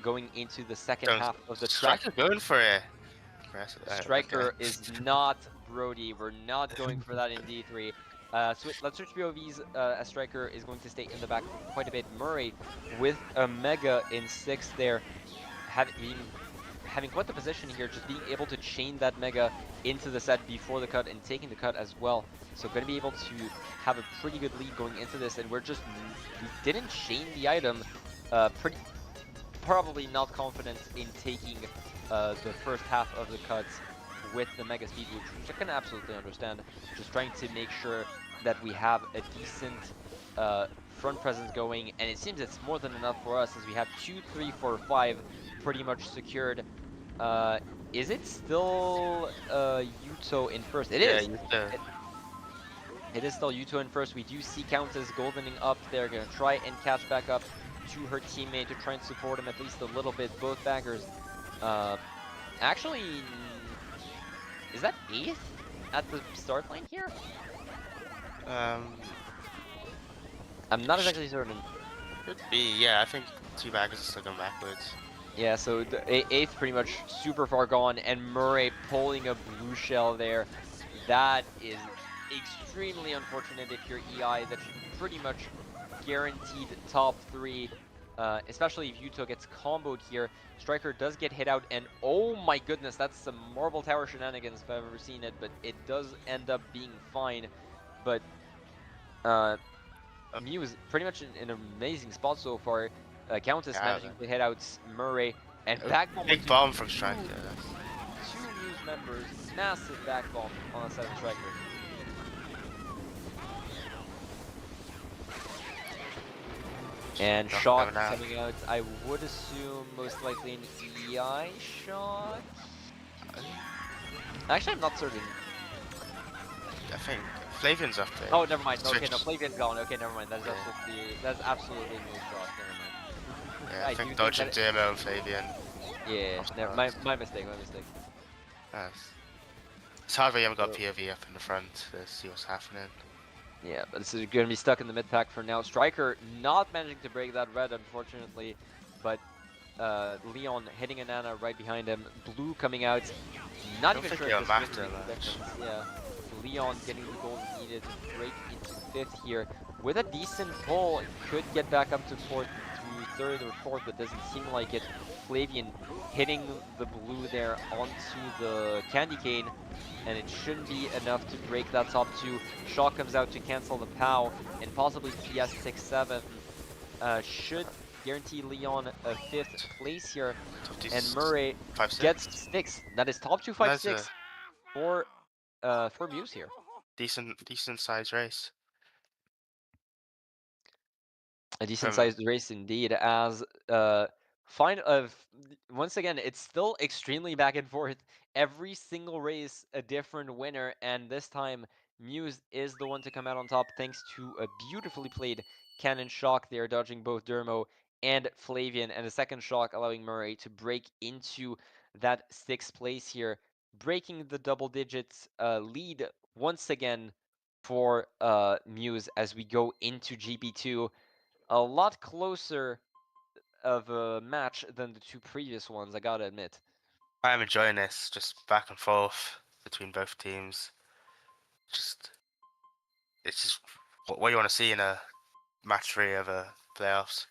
going into the second Don't half of the track. Striker going for it. Impressive. Okay. Striker is not Brody. We're not going for that in D3. Let's switch POVs as Striker is going to stay in the back for quite a bit. Murray with a Mega in 6th there, having quite the position here, just being able to chain that Mega into the set before the cut and taking the cut as well. So going to be able to have a pretty good lead going into this, and we didn't chain the item. Probably not confident in taking the first half of the cuts with the Mega Speed Boost, which I can absolutely understand. Just trying to make sure that we have a decent front presence going, and it seems it's more than enough for us as we have 2, 3, 4, 5 pretty much secured. Is it still Yuto in first? It Yeah, is! you It is still Yuto in first. We do see Countess goldening up. They're going to try and catch back up to her teammate to try and support him at least a little bit. Both baggers. Actually, is that 8th at the start line here? um I'm not exactly certain. could be, yeah, I think two baggers are still going backwards. Yeah, so the 8th pretty much super far gone, and Murray pulling a blue shell there. That is extremely unfortunate if you're EI. That's pretty much guaranteed top 3, especially if Yuto gets comboed here. Striker does get hit out, and oh my goodness, that's some Marble Tower shenanigans if I've ever seen it, but it does end up being fine. But uh, Oh, Muse pretty much in an amazing spot so far. Countess yeah, managing to hit out Murray, and oh, backbomb big onto bomb from Striker. two Muse members. Massive backbomb on the side of Striker. And Not shot coming out. coming out, I would assume most likely an EI shot? Actually, I'm not certain. I think Flavian's up there. Oh, never mind. Okay, no, Switch. Flavian's gone. Okay, never mind. Yeah, That's absolutely no shot. Never mind. yeah, I I do think think Dodge and that. Demo and Flavian. Yeah, Off never, stars. my mistake. My mistake. Nice. It's hard when you haven't got So, POV up in the front to see what's happening. yeah, but this is going to be stuck in the mid pack for now. Striker not managing to break that red, unfortunately, but Leon hitting a Nana right behind him. Blue coming out. Not I don't even think sure he'll if this win matter makes a much. difference. Yeah, Leon getting the gold needed to break into 5th here. With a decent pull, could get back up to 4th, to 3rd or 4th, but doesn't seem like it. Flavian hitting the blue there onto the candy cane, and it shouldn't be enough to break that top 2. Shock comes out to cancel the POW, and possibly PS 6-7 should guarantee Leon a 5th place here, Top and these Murray 5-6. gets 6. That is top 2, 5, That's a 6 for Muse here. decent size race. A decent From sized race indeed, as find once again, it's still extremely back and forth. Every single race a different winner, and this time Muse is the one to come out on top thanks to a beautifully played cannon shock. They are dodging both Dermo and Flavian, and a second shock allowing Murray to break into that 6th place here, breaking the double digits lead once again for Muse as we go into GP2. A lot closer of a match than the 2 previous ones, I gotta admit. I'm enjoying this, just back and forth between both teams. Just it's just what you want to see in a match 3 of a playoffs.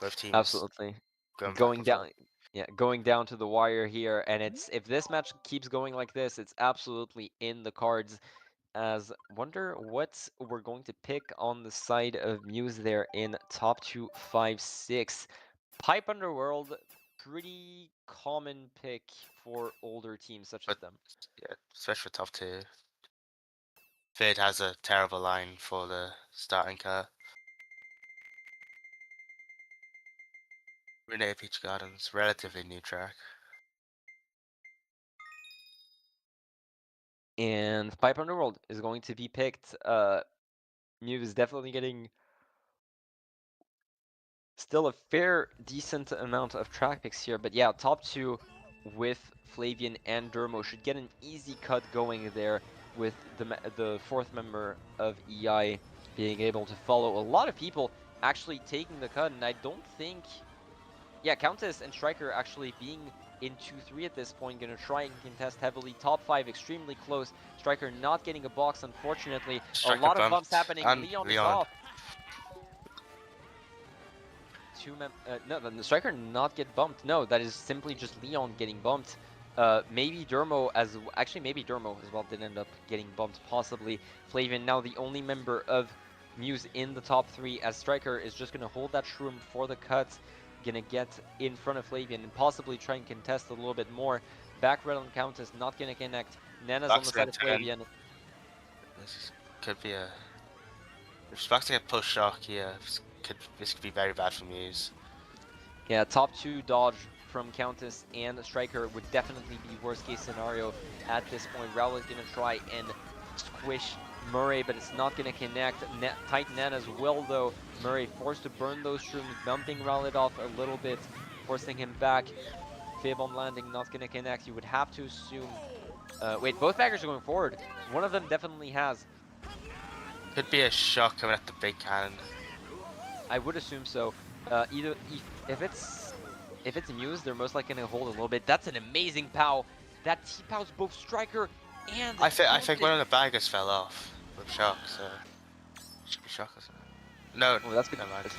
Both teams Absolutely. going back Going and forth. down, yeah, going down to the wire here, and if this match keeps going like this, it's absolutely in the cards. As wonder what we're going to pick on the side of Muse there in top 2, 5, 6. Pipe Underworld, pretty common pick for older teams such as But them. yeah, especially for top 2. Fade has a terrible line for the starting car. Renee Peach Gardens, relatively new track. And Pipe Underworld is going to be picked. Mew is definitely getting Still a fair, decent amount of track picks here, but yeah, top two with Flavian and Dermo should get an easy cut going there with the fourth member of EI being able to follow. A lot of people actually taking the cut, and I don't think... Yeah, Countess and Striker actually being in 2-3 at this point, gonna try and contest heavily. Top 5 extremely close. Striker not getting a box, unfortunately. A Striker lot of bumps bumped, happening. and Leon is Leon. off. No, the Striker not get bumped. No, that is simply just Leon getting bumped. Maybe Dermo actually maybe Dermo as well did end up getting bumped, possibly. Flavian now the only member of Muse in the top 3, as Striker is just gonna hold that shroom for the cut, gonna get in front of Flavian and possibly try and contest a little bit more. Back red on Countess, not gonna connect. Nana's on Back's the side gonna of turn. Flavian. Could be a. If Back's to get push shock here, this could be very bad for Muse. Yeah, top 2 dodge from Countess and Striker would definitely be worst case scenario at this point. Rowell is going to try and squish Murray, but it's not going to connect. Tight Nan as well, though. Murray forced to burn those shrooms, bumping Rowell off a little bit, forcing him back. Fib on landing, not going to connect. You would have to assume... wait, both baggers are going forward. One of them definitely has. Could be a shock coming at the big cannon. I would assume so. Either if it's Muse, they're most likely gonna hold a little bit. That's an amazing POW. That T-POWs both Striker and I think one Countess. of the baggers fell off with shock, so should be shock or something. No, Oh, that's good. never mind.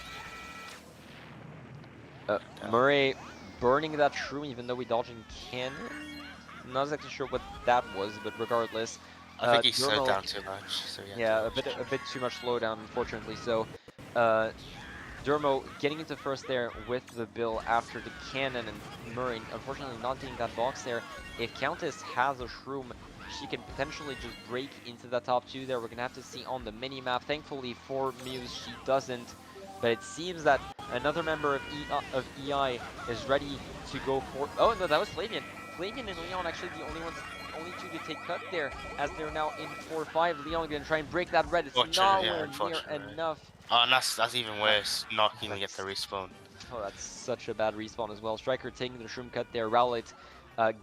No. Murray burning that shroom, even though we dodging cannon. Not exactly sure what that was, but regardless, I think he slowed Dermo, down too much, so yeah. yeah, a bit too much slowdown, unfortunately. So, Dermo getting into first there with the bill after the cannon, and Murray unfortunately not getting that box there. If Countess has a shroom, she can potentially just break into the top 2 there. We're gonna have to see on the mini-map. Thankfully for Muse, she doesn't. But it seems that another member of EI is ready to go for... Oh, no, that was Flavian. Flavian and Leon actually the only two to take cut there, as they're now in 4-5. Leon gonna try and break that red. It's nowhere near enough. Oh, and that's even worse. Not even get That's, the respawn. oh, that's such a bad respawn as well. Striker taking the shroom cut there. Rowlet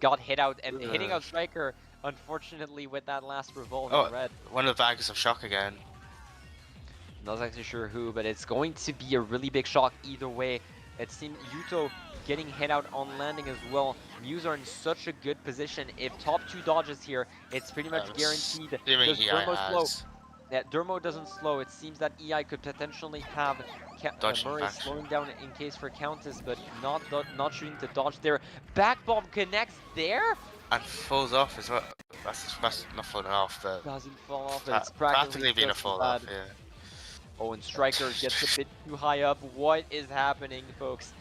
got hit out, and hitting out Striker, unfortunately, with that last revolve in Oh, red. one of the baggers of shock again. Not exactly sure who, but it's going to be a really big shock either way. It seems Yuto getting hit out on landing as well. Muse are in such a good position. If top 2 dodges here, it's pretty much guaranteed. Does EI Dermo slow? has Yeah, Dermo doesn't slow. It seems that EI could potentially have dodging Murray back. slowing down in case for Countess, but not shooting to dodge there. Back bomb connects there? And falls off as well. That's not falling off, but Doesn't fall off, but it's practically being a just as fall bad. off, yeah. Oh, and Striker gets a bit too high up. What is happening, folks?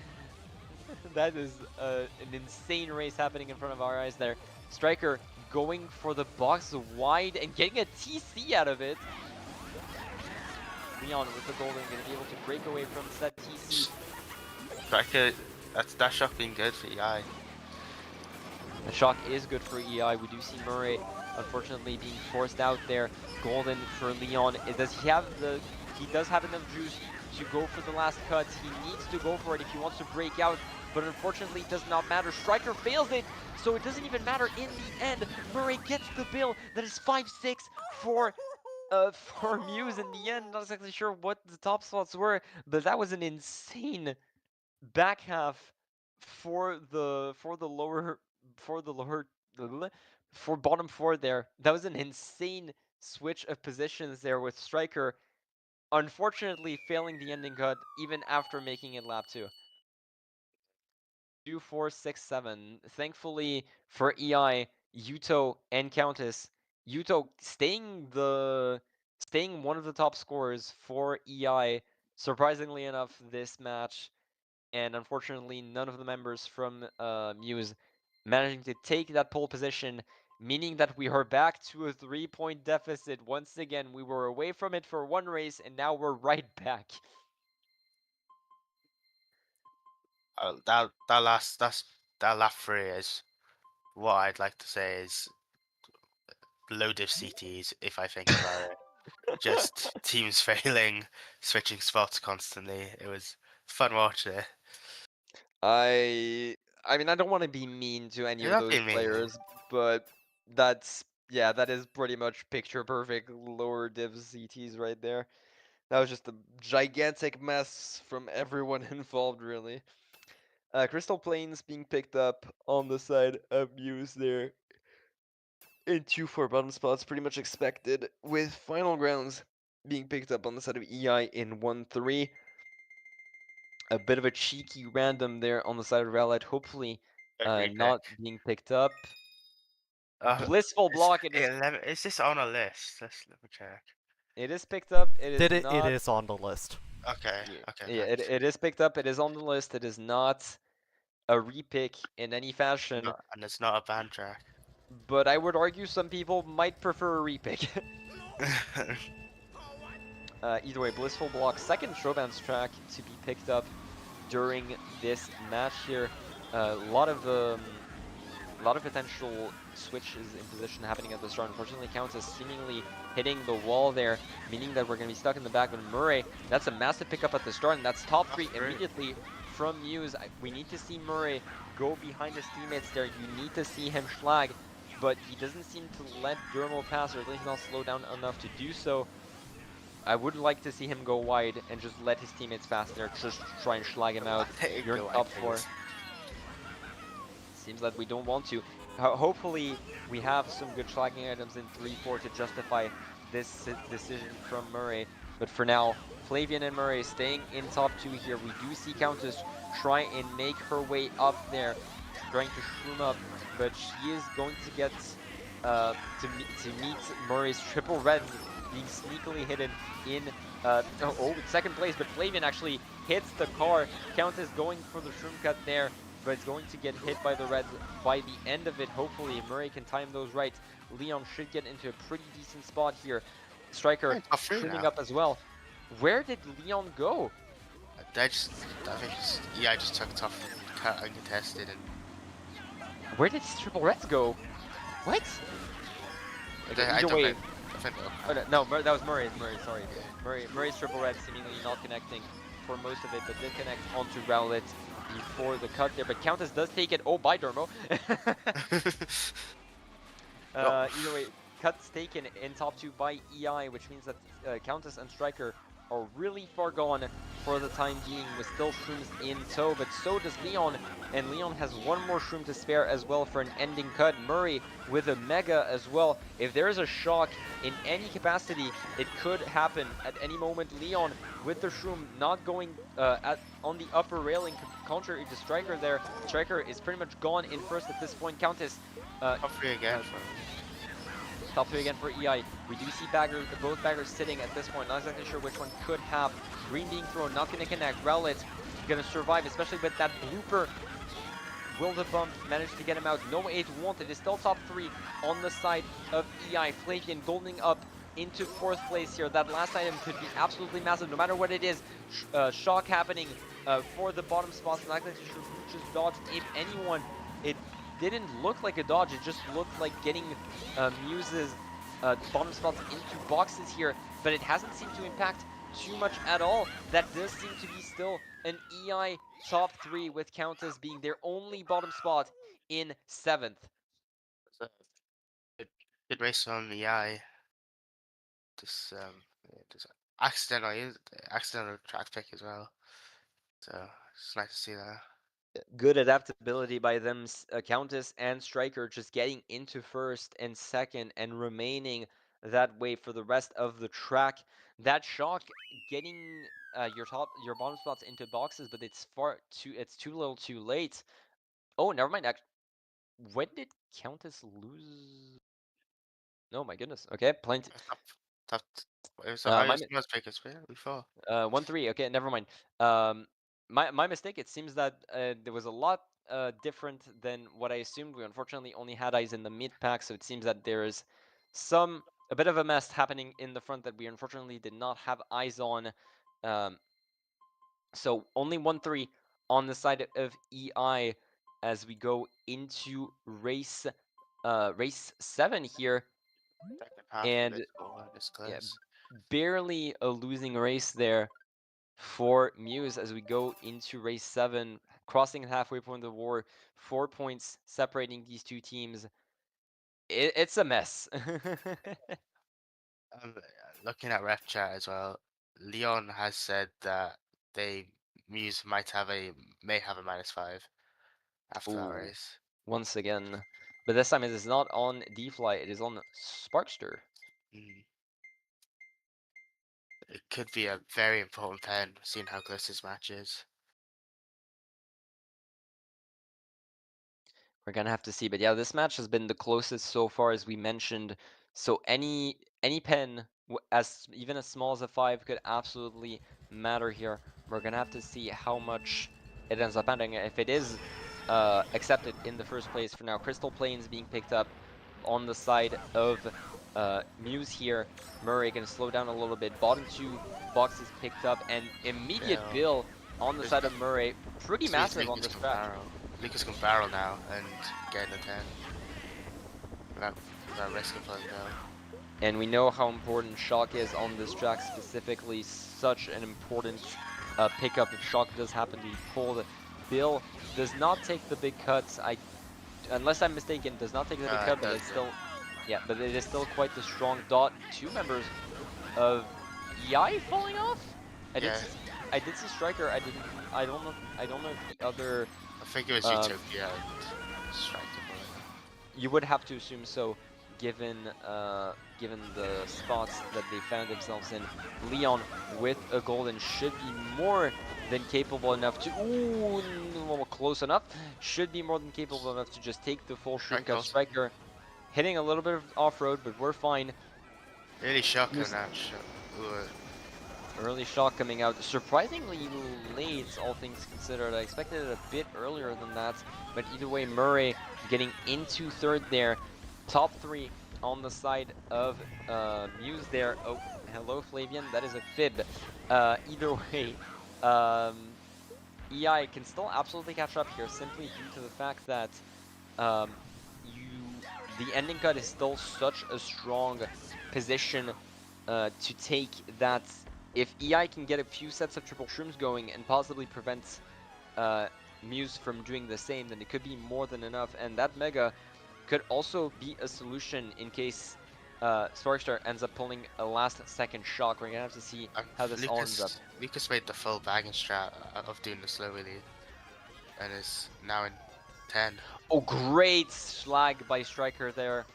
That is an insane race happening in front of our eyes there. Striker going for the box wide and getting a TC out of it. Leon with the golden going to be able to break away from that TC. Striker, that shock being good for EI. The shock is good for EI. We do see Murray unfortunately being forced out there. Golden for Leon. He does have enough juice to go for the last cut. He needs to go for it if he wants to break out, but unfortunately it does not matter. Striker fails it, so it doesn't even matter in the end. Murray gets the bill. That is 5-6 for Muse in the end. Not exactly sure what the top slots were, but that was an insane back half for bottom 4 there. That was an insane switch of positions there with Striker unfortunately failing the ending cut even after making it lap 2. 2, 4, 6, 7. Thankfully for EI, Yuto and Countess. Yuto staying one of the top scorers for EI, surprisingly enough, this match. And unfortunately, none of the members from Muse managing to take that pole position, meaning that we are back to a 3-point deficit. Once again, we were away from it for one race, and now we're right back. That lap 3 is what I'd like to say is load of CTs if I think about it. Just teams failing, switching spots constantly. It was Fun watch there. I I mean, I don't want to be mean to any You're of not those being mean. players, but that's yeah, that is pretty much picture perfect lower div CTs right there. That was just a gigantic mess from everyone involved, really. Crystal Plains being picked up on the side of Muse there in 2-4 bottom spots, pretty much expected, with Final Grounds being picked up on the side of EI in 1-3. A bit of a cheeky random there on the side of Rowlett, hopefully Every pick. not being picked up. Uh, Blissful it's block, it is 11. Is this on a list? Let me check. picked up, it is Did it? It not. is on the list. Okay, Yeah, okay, yeah, thanks. it is picked up, it is on the list, it is not a repick in any fashion, No, and it's not a band track. but I would argue some people might prefer a repick. Either way, Blissful Block, second Showbounce track to be picked up during this match here. A lot of potential switches in position happening at the start. Unfortunately, Countess seemingly hitting the wall there, meaning that we're going to be stuck in the back with Murray. That's a massive pickup at the start, and that's top That's 3 great. immediately from Muse. We need to see Murray go behind his teammates there. You need to see him schlag, but he doesn't seem to let Dermo pass, or at least not slow down enough to do so. I would like to see him go wide and just let his teammates pass there, just try and schlag him out. You're in Go top wide, 4. please. Seems like we don't want to. Hopefully, we have some good schlagging items in 3-4 to justify this decision from Murray. But for now, Flavian and Murray staying in top 2 here. We do see Countess try and make her way up there, trying to shroom up, but she is going to get to meet Murray's triple reds being sneakily hidden in second place. But Flavian actually hits the car. Countess going for the shroom cut there, but it's going to get hit by the Reds by the end of it. Hopefully, Murray can time those right. Leon should get into a pretty decent spot here. Striker Hey, top three shrooming now. up as well. Where did Leon go? They just, I think, yeah, I just took top cut uncontested and Where did his triple Reds go? What? Okay, I either don't know. way. I think Oh, no, that was Murray's. Sorry. yeah. Murray's triple red seemingly not connecting for most of it, but did connect onto Rowlett before the cut there. But Countess does take it. Oh, bye, Dermo. Oh, Either way, cuts taken in top 2 by EI, which means that Countess and Striker are really far gone for the time being, with still shrooms in tow, but so does Leon, and Leon has one more shroom to spare as well for an ending cut. Murray with a mega as well. If there is a shock in any capacity, it could happen at any moment. Leon with the shroom not going on the upper railing, contrary to Striker there. Striker is pretty much gone in first at this point. Countess top three again uh, for top 3 again for EI. We do see both baggers sitting at this point. Not exactly sure which one could have. Green being thrown, not going to connect. Rowlett going to survive, especially with that blooper. Will the bump manage to get him out? No, it won't. It is still top 3 on the side of EI. Flavian goldening up into 4th place here. That last item could be absolutely massive, no matter what it is. Shock happening for the bottom spots. Not exactly sure who just dodged, if anyone. It didn't look like a dodge. It just looked like getting Muse's bottom spots into boxes here, but it hasn't seemed to impact too much at all. That does seem to be still an EI top 3, with Countess being their only bottom spot in 7th. so good, good race on the eye. Just yeah, just accidental track pick as well. So it's nice to see that. Good adaptability by them, Countess and Striker, just getting into first and second and remaining that way for the rest of the track. That shock getting your bottom spots into boxes, but it's too little too late. Oh, never mind. When did Countess lose? No, my goodness. Okay, plenty. Top, top. It was Uh, I my was must pick as well before. 1-3. Okay, never mind. My mistake. It seems that there was a lot different than what I assumed. We unfortunately only had eyes in the mid pack, so it seems that there is a bit of a mess happening in the front that we unfortunately did not have eyes on. Um, so only 1-3 on the side of EI as we go into race 7 here, Second half of and this ball this yeah, close. barely a losing race there. for Muse as we go into race 7, crossing the halfway point of the war. 4 points separating these two teams. It's a mess. Um, Looking at ref chat as well, Leon has said that they Muse may have a -5 after that Ooh, race. once again. But this time it is not on D-Fly, it is on Sparkster. Mm. It could be a very important pen, seeing how close this match is. We're gonna have to see. But yeah, this match has been the closest so far, as we mentioned. So any pen, as even as small as a 5, could absolutely matter here. We're gonna have to see how much it ends up ending. If it is accepted in the first place for now, Crystal Plains being picked up on the side of Muse here. Murray gonna slow down a little bit. Bottom 2 boxes picked up, and immediate Bill, bill on the this, side of Murray. Pretty this means massive on this track. Lucas can barrel now and get in the 10 without, without risk of pulling Bill. And we know how important Shock is on this track specifically. Such an important pickup if Shock does happen to be pulled. Bill does not take the big cuts. Unless I'm mistaken, does not take the big cut, It but does it's it. still, yeah, but it is still quite the strong dot. 2 members of EI falling off. I did Yeah, see, I did see Striker. I don't know if the other. I think it was Um, Utopia and Striker pulling You would have to assume so, given the spots that they found themselves in. Leon with a golden should be more than capable enough to. Ooh, close enough. Should be more than capable enough to just take the full shroom cut. Striker. Striker hitting a little bit of off road, but we're fine. Really shocking Just that shot. Ooh, early shot coming out, surprisingly late, all things considered. I expected it a bit earlier than that, but either way, Murray getting into third there. Top 3 on the side of Muse there. Oh, hello, Flavian. That is a fib. Either way, um, EI can still absolutely catch up here, simply due to the fact that um, the ending cut is still such a strong position to take that if EI can get a few sets of triple shrooms going and possibly prevent uh, Muse from doing the same, then it could be more than enough. And that Mega could also be a solution in case Sparkstar ends up pulling a last second shock. We're gonna have to see how this all ends up. Lucas made the full bagging strat of doing the slow wheelie and is now in 10. Oh, great slag by Striker there.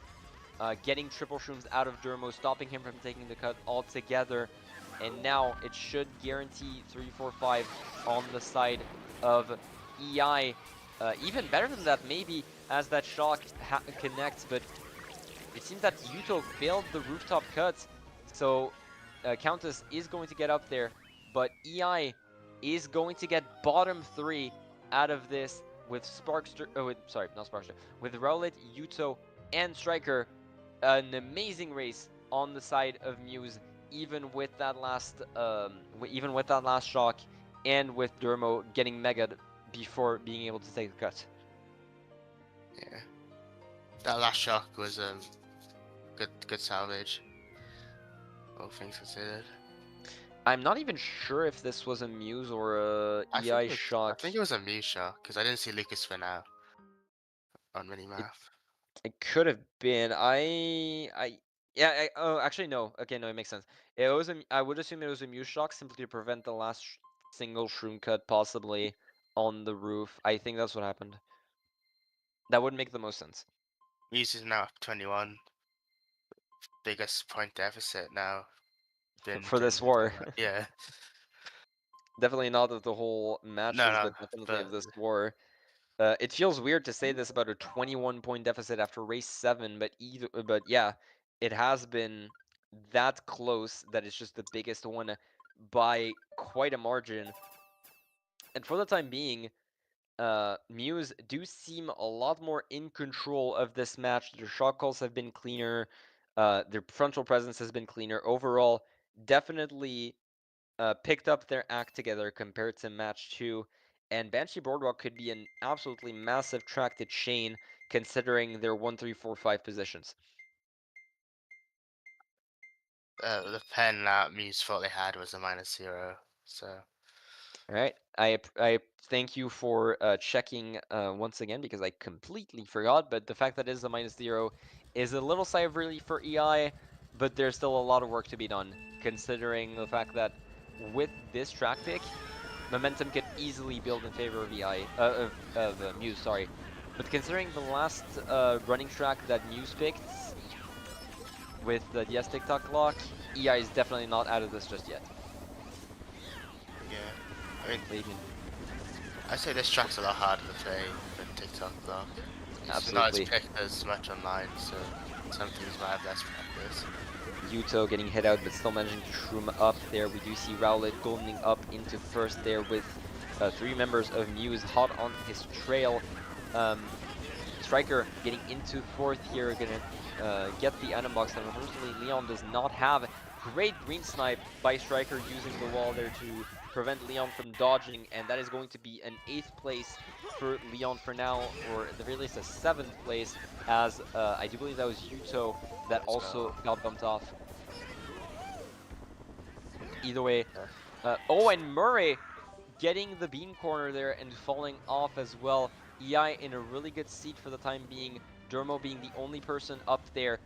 Getting triple shrooms out of Dermo, stopping him from taking the cut altogether. And now it should guarantee 3-4-5 on the side of EI. Even better than that, maybe, as that shock connects, but it seems that Yuto failed the rooftop cut, so Countess is going to get up there, but EI is going to get bottom 3 out of this with Sparkster, sorry, not Sparkster, with Rowlet, Yuto, and Striker. An amazing race on the side of Muse, even with that last, shock, and with Dermo getting mega'd before being able to take the cut. Yeah, that last shock was good salvage, all things considered. I'm not even sure if this was a Muse or a EI I shock. think it was a Mew shock because I didn't see Lucas spin out on It minimap. it could have been. Yeah. Oh, actually no. Okay, no, it makes sense. I would assume it was a Muse shock simply to prevent the last single shroom cut possibly on the roof. I think that's what happened. That would make the most sense Muse is now up 21, biggest point deficit now. Been for during this the war. entire yeah. Definitely not of the whole No, matches, no, but definitely of but this war. It feels weird to say this about a 21-point deficit after race 7, but yeah, it has been that close that it's just the biggest one by quite a margin. And for the time being, Muse do seem a lot more in control of this match. Their shot calls have been cleaner. Their frontal presence has been cleaner. Overall, definitely picked up their act together compared to match 2. And Banshee Boardwalk could be an absolutely massive track to chain considering their 1, 3, 4, 5 positions. the pen that Muse thought they had was a -0, So All right. I thank you for checking once again because I completely forgot. But the fact that it is a -0 is a little sigh of relief for EI, but there's still a lot of work to be done, considering the fact that with this track pick, momentum could easily build in favor of EI of Muse. Sorry, but considering the last running track that Muse picked with the DS TikTok lock, EI is definitely not out of this just yet. yeah, I mean, Flavian, I say this track's a lot harder to play than TikTok Block. It's just not as absolutely. picked as much online, so some teams might have less practice. Yuto getting hit out, but still managing to shroom up there. We do see Rowlet goldening up into first there with three members of Muse hot on his trail. Striker getting into fourth here, gonna get the item box that unfortunately Leon does not have. Great green snipe by Striker using the wall there to prevent Leon from dodging, and that is going to be an 8th place for Leon for now, or at the very least a 7th place, as I do believe that was Yuto that As also well. got bumped off. Either way, Yeah. oh, and Murray getting the beam corner there and falling off as well. EI in a really good seat for the time being. Dermo being the only person up there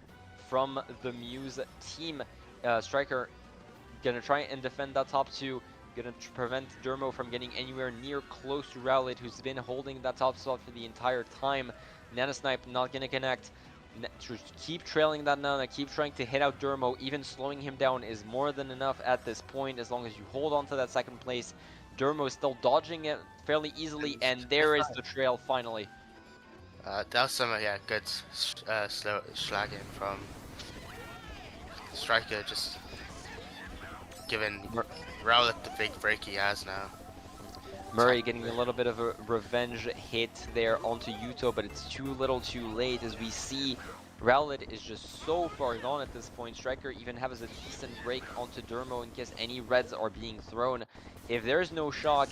from the Muse team. Striker gonna try and defend that top two. Gonna prevent Dermo from getting anywhere near close to Rowlet, who's been holding that top spot for the entire time. Nanosnipe not gonna connect. To keep trailing that Nana, keep trying to hit out Dermo, even slowing him down is more than enough at this point, as long as you hold on to that second place. Dermo is still dodging it fairly easily, And and if there is the trail finally. that was some yeah good slow slagging from Striker, just giving Mur Rowlet the big break he has now. Murray getting Tactically. a little bit of a revenge hit there onto Yuto, but it's too little too late, as we see Rowlet is just so far gone at this point. Striker even has a decent break onto Dermo in case any reds are being thrown. If there's no shock,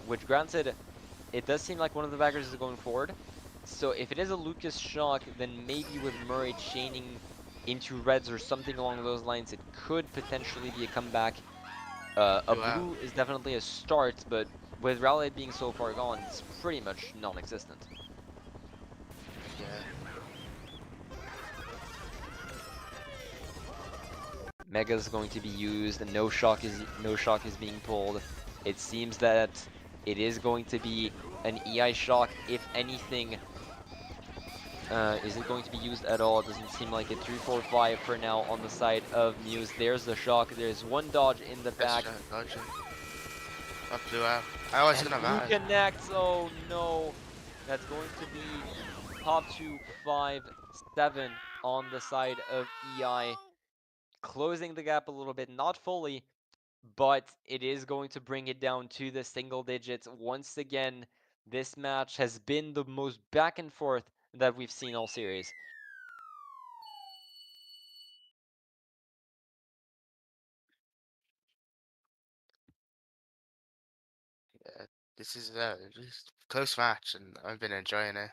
which granted, it does seem like one of the backers is going forward. So if it is a Lucas shock, then maybe with Murray chaining into reds or something along those lines, it could potentially be a comeback. A Wow. blue is definitely a start, but with Rowlet being so far gone, it's pretty much non-existent. Yeah. Mega is going to be used, and no shock is being pulled. It seems that it is going to be an EI shock, if anything. Is it going to be used at all? It doesn't seem like it. 3, 4, 5 for now on the side of Muse. There's the shock. There's one dodge in the That's back. dodging. That blew out. I was And gonna blue matter. connects. Oh no. That's going to be top 2, 5, 7 on the side of EI. Closing the gap a little bit, not fully, but it is going to bring it down to the single digits. Once again, this match has been the most back and forth that we've seen all series. Yeah. This is a just close match, and I've been enjoying it.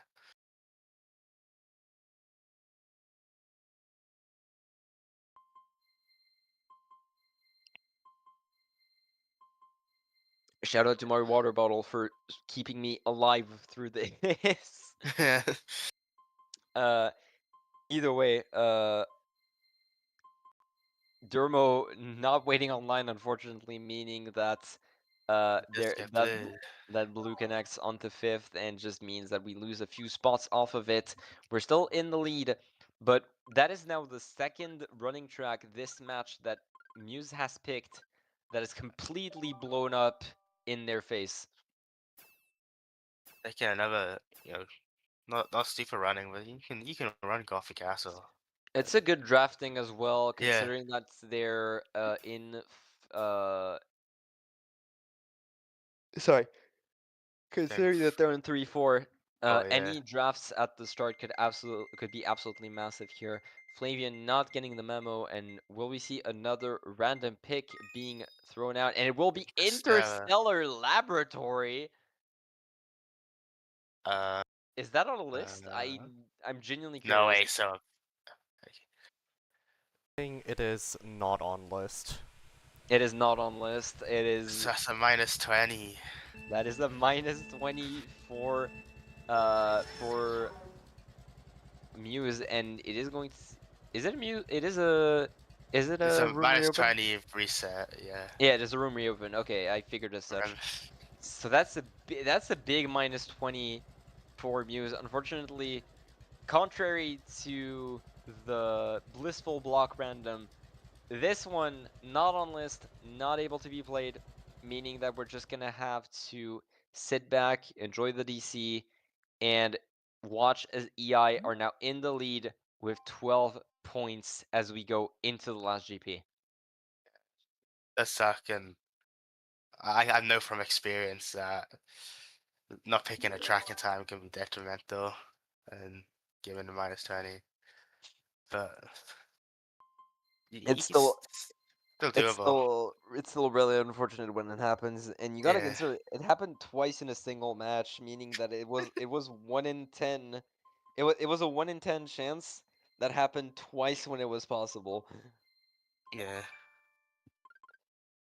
Shout out to my water bottle for keeping me alive through this. uh, Either way, Dermo not waiting online, unfortunately, meaning that Just there get that blue. that blue connects onto fifth, and just means that we lose a few spots off of it. We're still in the lead, but that is now the second running track this match that Muse has picked that is completely blown up in their face. They can another, not super running, but you can run Coffee Castle. It's a good drafting as well, Yeah. considering that they're sorry, Then, considering that they're in 3-4. oh yeah. Any drafts at the start could be absolutely massive here. Flavian not getting the memo, and will we see another random pick being thrown out? And it will be Just Interstellar Laboratory. uh, Is that on a list? uh, I'm genuinely no curious. way. So It is not on list. It is not on list. It So is that's a minus 20. that is a minus 20 for Muse, and it is going to. Is it a Muse? It is a. Is it It's a a room minus reopen? 20 reset, yeah. Yeah, it is a room reopen. Okay, I figured as such. Remember, So that's a big minus 20 for Muse. Unfortunately, contrary to the blissful block random, this one not on list, not able to be played, meaning that we're just gonna have to sit back, enjoy the DC, and watch as EI are now in the lead with 12 points as we go into the last GP. does suck, and I know from experience that not picking a track in time can be detrimental, and given the minus 20. But It's it's still still it's doable. still it's still really unfortunate when it happens, and you gotta Yeah, consider it happened twice in a single match, meaning that it was 1 in 10. It was a 1 in 10 chance that happened twice when it was possible. yeah.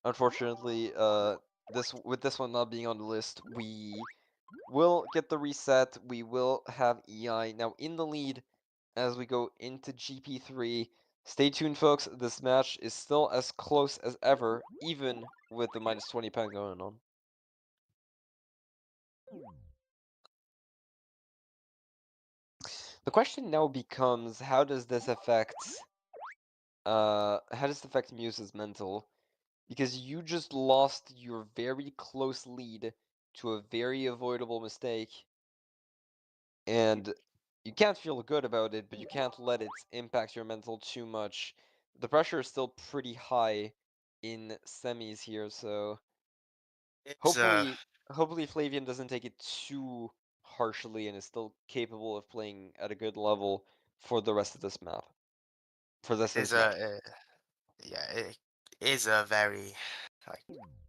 Unfortunately, this one not being on the list, we will get the reset. We will have EI now in the lead as we go into GP3. Stay tuned, folks. This match is still as close as ever, even with the minus 20 pen going on. The question now becomes, how does this affect Muse's mental? Because you just lost your very close lead to a very avoidable mistake, and you can't feel good about it, but you can't let it impact your mental too much. The pressure is still pretty high in semis here, so It's hopefully Flavian doesn't take it too harshly and is still capable of playing at a good level for the rest of this map, for the rest of is this match. yeah, it is a very like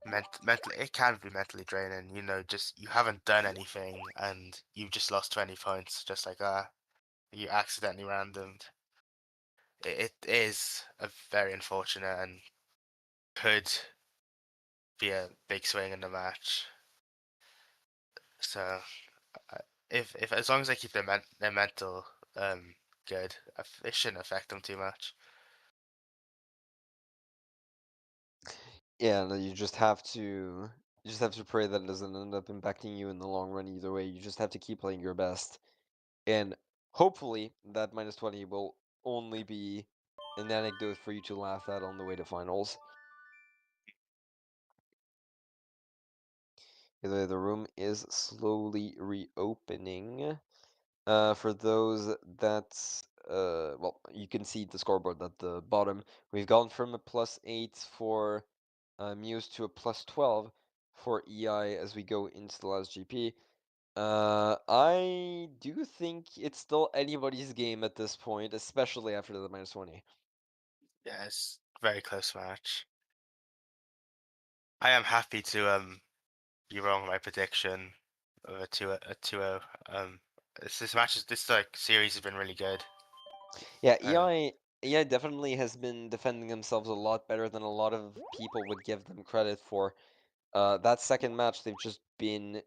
mentally it can be mentally draining, just you haven't done anything and you've just lost 20 points just like you accidentally randomed. It is a very unfortunate and could be a big swing in the match. So uh, if as long as they keep their mental good, it shouldn't affect them too much. Yeah, no, you just have to pray that it doesn't end up impacting you in the long run either way. You just have to keep playing your best. And hopefully that minus 20 will only be an anecdote for you to laugh at on the way to finals. Either way, the room is slowly reopening. For those that, well, you can see the scoreboard at the bottom. We've gone from a +8 for Muse to a +12 for EI as we go into the last GP. I do think it's still anybody's game at this point, especially after the minus 20. Yeah, it's a very close match. I am happy to be wrong with my prediction of a 2-0. This like series has been really good. Yeah, And EI definitely has been defending themselves a lot better than a lot of people would give them credit for. That second match, they've just been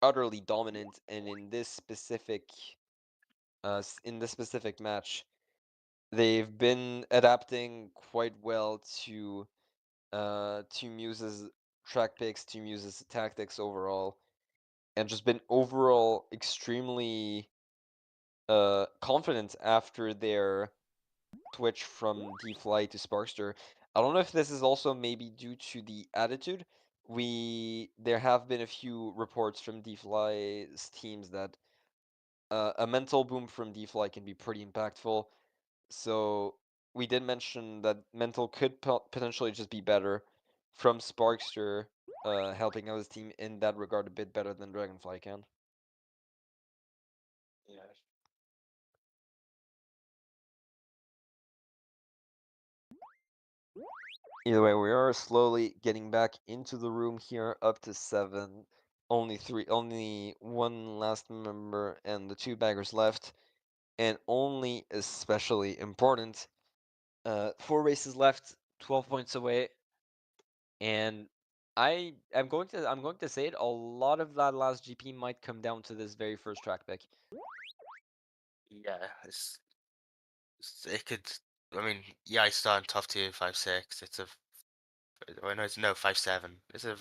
utterly dominant, and in this specific match, they've been adapting quite well to Muse's track picks, to Muse's tactics overall, and just been overall extremely confident after their switch from D-Fly to Sparkster. I don't know if this is also maybe due to the attitude. There have been a few reports from D-Fly's teams that a mental boom from D-Fly can be pretty impactful. So we did mention that mental could potentially just be better from Sparkster, helping out his team in that regard a bit better than Dragonfly can. yeah, Either way, we are slowly getting back into the room here, up to 7. Only one last member and the 2 baggers left, and only especially important, 4 races left, 12 points away. And I'm going to say it, a lot of that last GP might come down to this very first track pick. Yeah, it could. I mean, yeah, I start in top tier 5-6. It's a. Oh, no, it's no 5-7. It's a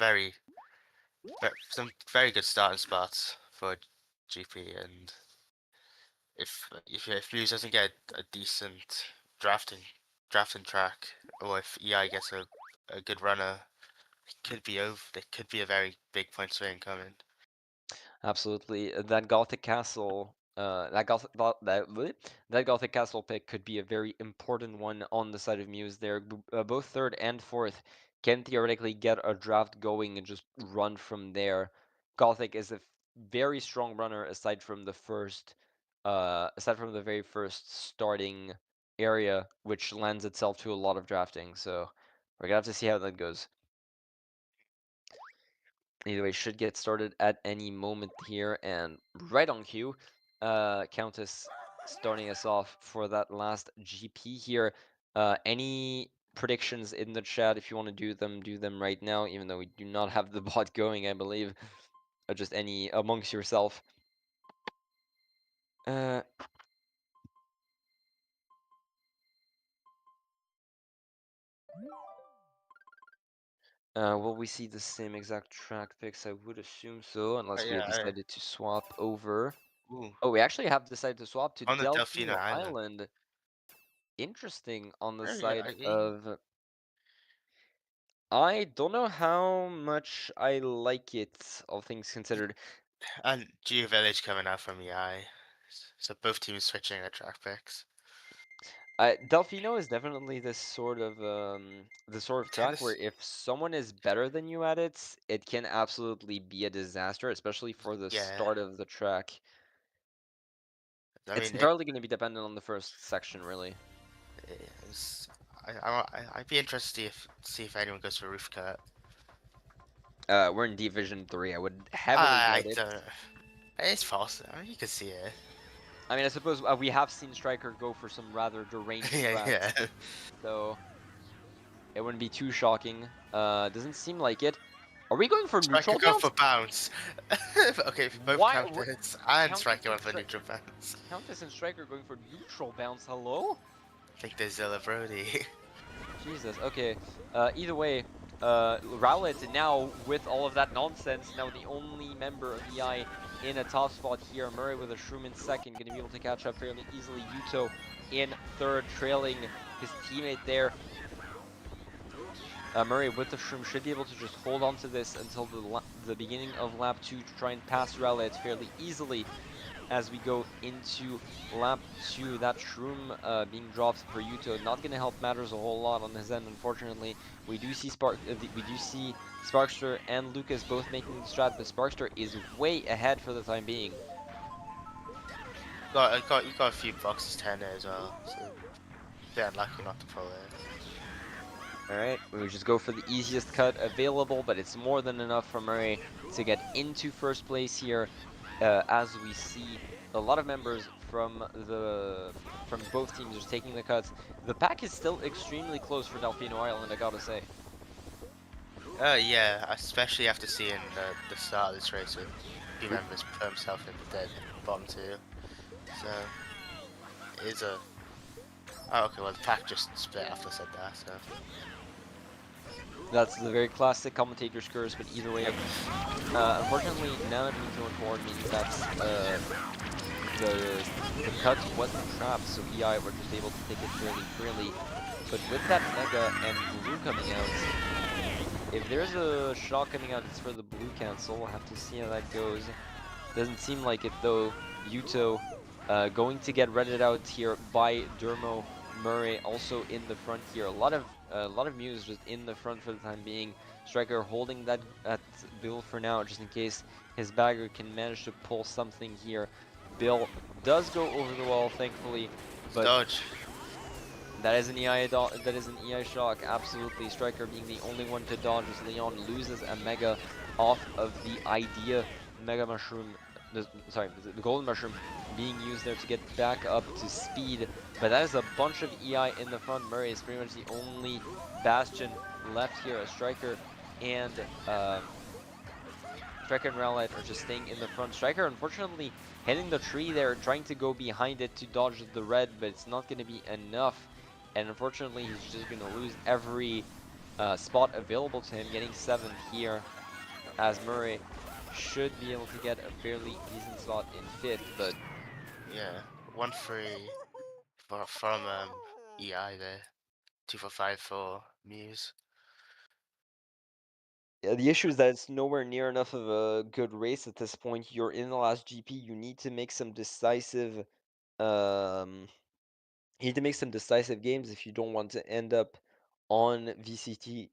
some very good starting spots for GP, and if Lewis doesn't get a decent drafting track, or if EI gets a good runner, it could be over. It could be a very big point swing coming. Absolutely. That Gothic Castle, that Gothic Castle pick could be a very important one on the side of Muse there. Both third and fourth can theoretically get a draft going and just run from there. Gothic is a very strong runner aside from the very first starting area, which lends itself to a lot of drafting. So we're gonna have to see how that goes. Either way, should get started at any moment here, and right on cue, Countess starting us off for that last GP here. Any predictions in the chat? If you want to do them right now, even though we do not have the bot going, I believe. Just any amongst yourself. Uh, will we see the same exact track picks? I would assume so, unless we have Yeah. decided to swap over. Ooh, Oh, we actually have decided to swap to on the Delfino Delfino Island. Island. Interesting on the Yeah, side of. I don't know how much I like it, all things considered. and Geo Village coming out from EI. So both teams switching their track picks. Delfino is definitely the sort of track where Tennis. if someone is better than you at it, it can absolutely be a disaster, especially for the Yeah, start of the track. I It's mean entirely going to be dependent on the first section, really. it's, I'd be interested see if anyone goes for roof cut. We're in Division 3. I would heavily I doubt it. don't. It's false. I mean, you can see it. I mean, I suppose we have seen Striker go for some rather deranged Yeah, strats, yeah. so it wouldn't be too shocking. Doesn't seem like it. Are we going for Striker neutral go for bounce? bounce. Okay, both Why? Countess and Countess Striker and went for neutral bounce. Countess and Striker going for neutral bounce. Hello? I think there's Zilla Brody. Jesus. Okay. Either way, Rowlet now with all of that nonsense, now the only member of EI in a top spot here. Murray with a Shroom in second, going to be able to catch up fairly easily. Yuto in third, trailing his teammate there. Murray with the Shroom should be able to just hold on to this until the beginning of lap 2 to try and pass Rowlet fairly easily as we go into lap 2. That Shroom being dropped for Yuto not going to help matters a whole lot on his end, unfortunately. We do see Sparkster and Lucas both making the strat, but Sparkster is way ahead for the time being. You got a few boxes 10 there as well, so they're unlucky not to pull it. Alright, we would just go for the easiest cut available, but it's more than enough for Murray to get into first place here, as we see a lot of members from both teams just taking the cuts. The pack is still extremely close for Delfino Island, I gotta say. Yeah, especially after seeing the start of this race with few members put himself in the dead bottom two. So it is a. Oh, okay. Well, the pack just split after I said that. So That's the very classic commentator's curse, but either way, yep. unfortunately, now that we going forward means that the cut wasn't trapped, so EI were just able to take it fairly freely. But with that Mega and Blue coming out, if there's a shot coming out, it's for the Blue cancel. We'll have to see how that goes. Doesn't seem like it though. Yuto going to get redded out here by Dermo. Murray also in the front here. A lot of Muse just in the front for the time being. Striker holding that at Bill for now, just in case his bagger can manage to pull something here. Bill does go over the wall, thankfully, but Dodge. that is an EI shock. Absolutely, Striker being the only one to dodge as Leon loses a Mega off of the idea Mega Mushroom. The Golden Mushroom being used there to get back up to speed. But that is a bunch of EI in the front. Murray is pretty much the only bastion left here. Striker and Striker and Rowlet are just staying in the front. Striker, unfortunately, hitting the tree there, trying to go behind it to dodge the red, but it's not going to be enough. And unfortunately, he's just going to lose every spot available to him, getting 7th here, as Murray should be able to get a fairly decent slot in 5th, but Yeah, 1-3 from EI there. 2 for 5 for Muse. yeah, the issue is that it's nowhere near enough of a good race at this point. You're in the last GP. You need to make some decisive, um, you need to make some decisive games if you don't want to end up on VCT.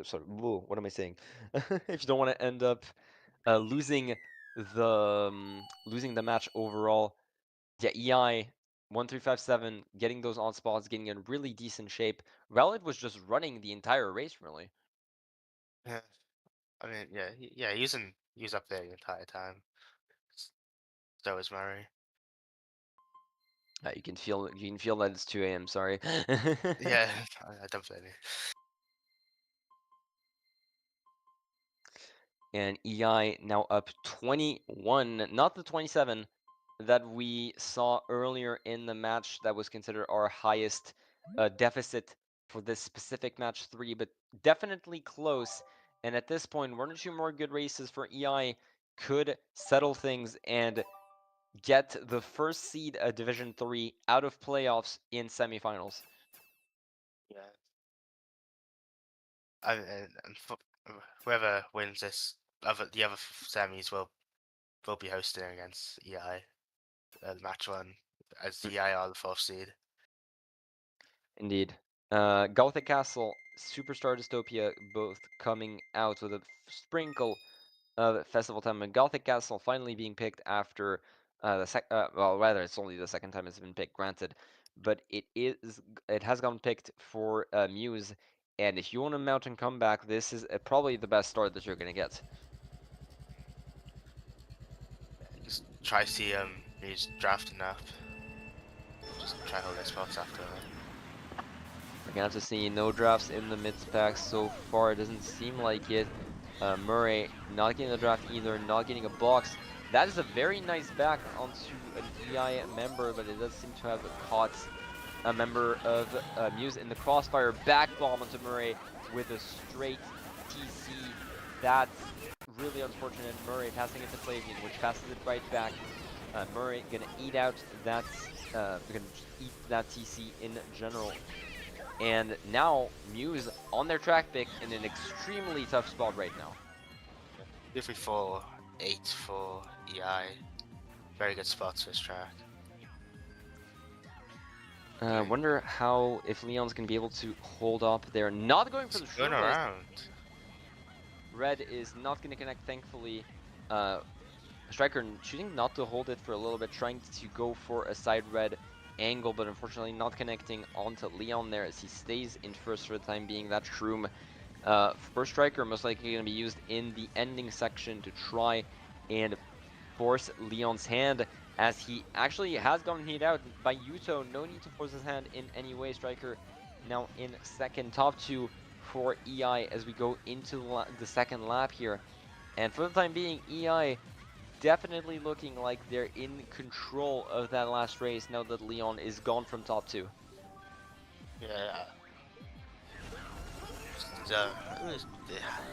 Sorry, what am I saying? If you don't want to end up losing the match overall. Yeah, EI 1357 getting those odd spots, getting in really decent shape. Rowlet was just running the entire race, really. Yeah, I mean, yeah, he was up there the entire time. So was Murray. You can feel that it's 2 a.m. Sorry. Yeah, I don't blame you. And EI now up 21, not the 27 that we saw earlier in the match that was considered our highest deficit for this specific match 3, but definitely close. And at this point, 1 or 2 more good races for EI could settle things and get the first seed of Division 3 out of playoffs in semifinals. Yeah, and whoever wins this, the other semis will be hosting against EI, match 1, as EI are the 4th seed. Indeed. Gothic Castle, Superstar Dystopia, both coming out with a sprinkle of festival time. And Gothic Castle finally being picked after well, rather it's only the second time it's been picked, granted, but it has gotten picked for Muse. And if you want a mountain comeback, this is probably the best start that you're gonna get. Just try see Muse drafting up. Just try hold their spots after that. We're gonna have to see no drafts in the mid pack so far. It doesn't seem like it. Murray not getting the draft either, not getting a box. That is a very nice back onto an EI member, but it does seem to have caught a member of Muse in the crossfire. Back bomb onto Murray with a straight TC. That's really unfortunate. Murray passing it to Flavian, which passes it right back. Murray gonna eat out that, gonna just eat that TC in general. And now Muse on their track pick in an extremely tough spot right now. 2-3-4-8 for EI. Very good spots for this track. Wonder how if Leon's gonna be able to hold up there. Not going for the Going shroomless. around. Red is not gonna connect, thankfully. Striker choosing not to hold it for a little bit, trying to go for a side red angle, but unfortunately not connecting onto Leon there as he stays in first for the time being. That shroom for Striker most likely going to be used in the ending section to try and force Leon's hand, as he actually has gotten hit out by Yuto. No need to force his hand in any way. Striker now in second, top 2 for EI as we go into the second lap here. And for the time being, EI definitely looking like they're in control of that last race now that Leon is gone from top 2. Yeah.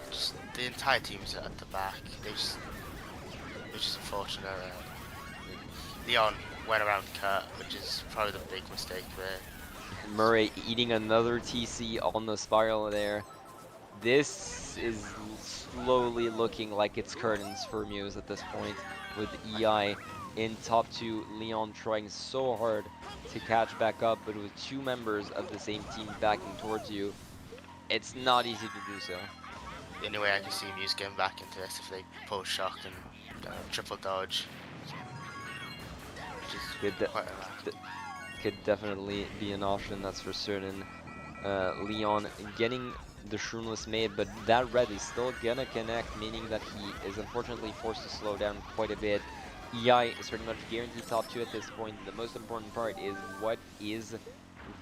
Just the entire team's at the back. Which is unfortunate. Leon went around Kurt, which is probably the big mistake there. Murray eating another TC on the spiral there. This is slowly looking like it's curtains for Muse at this point, with EI in top 2, Leon trying so hard to catch back up, but with 2 members of the same team backing towards you, it's not easy to do so. The only way I can see Muse getting back into this if they pull shock and triple dodge. Which is quite a lot. Could definitely be an option, that's for certain. Leon getting the shroomless made, but that red is still gonna connect, meaning that he is unfortunately forced to slow down quite a bit. EI is pretty much guaranteed top 2 at this point. The most important part is what is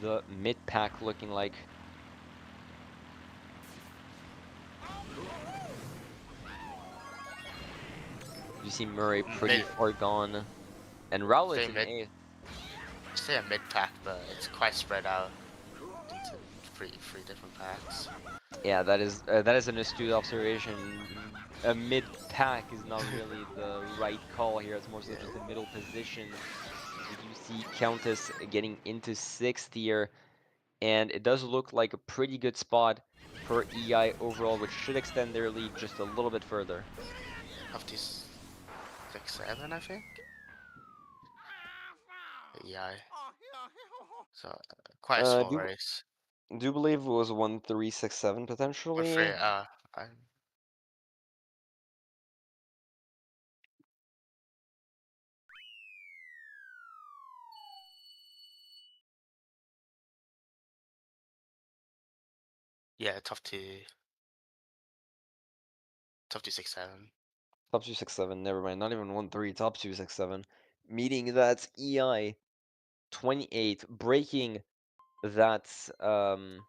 the mid pack looking like. You see Murray pretty Mid, far gone, and Rowlet say in mid, 8th. say a mid pack, but it's quite spread out into three different packs. Yeah, that is an astute observation. A mid pack is not really the right call here. It's more so Yeah, just a middle position. As we do see Countess getting into 6th here, and it does look like a pretty good spot for EI overall, which should extend their lead just a little bit further. of these 6-7, I think. Yeah, so quite a Uh, small do race. do believe it was 1367 Or three. potentially. I, yeah, top two 6-7. Top 267, never mind, not even 13, top 267. Meaning that EI 28 that um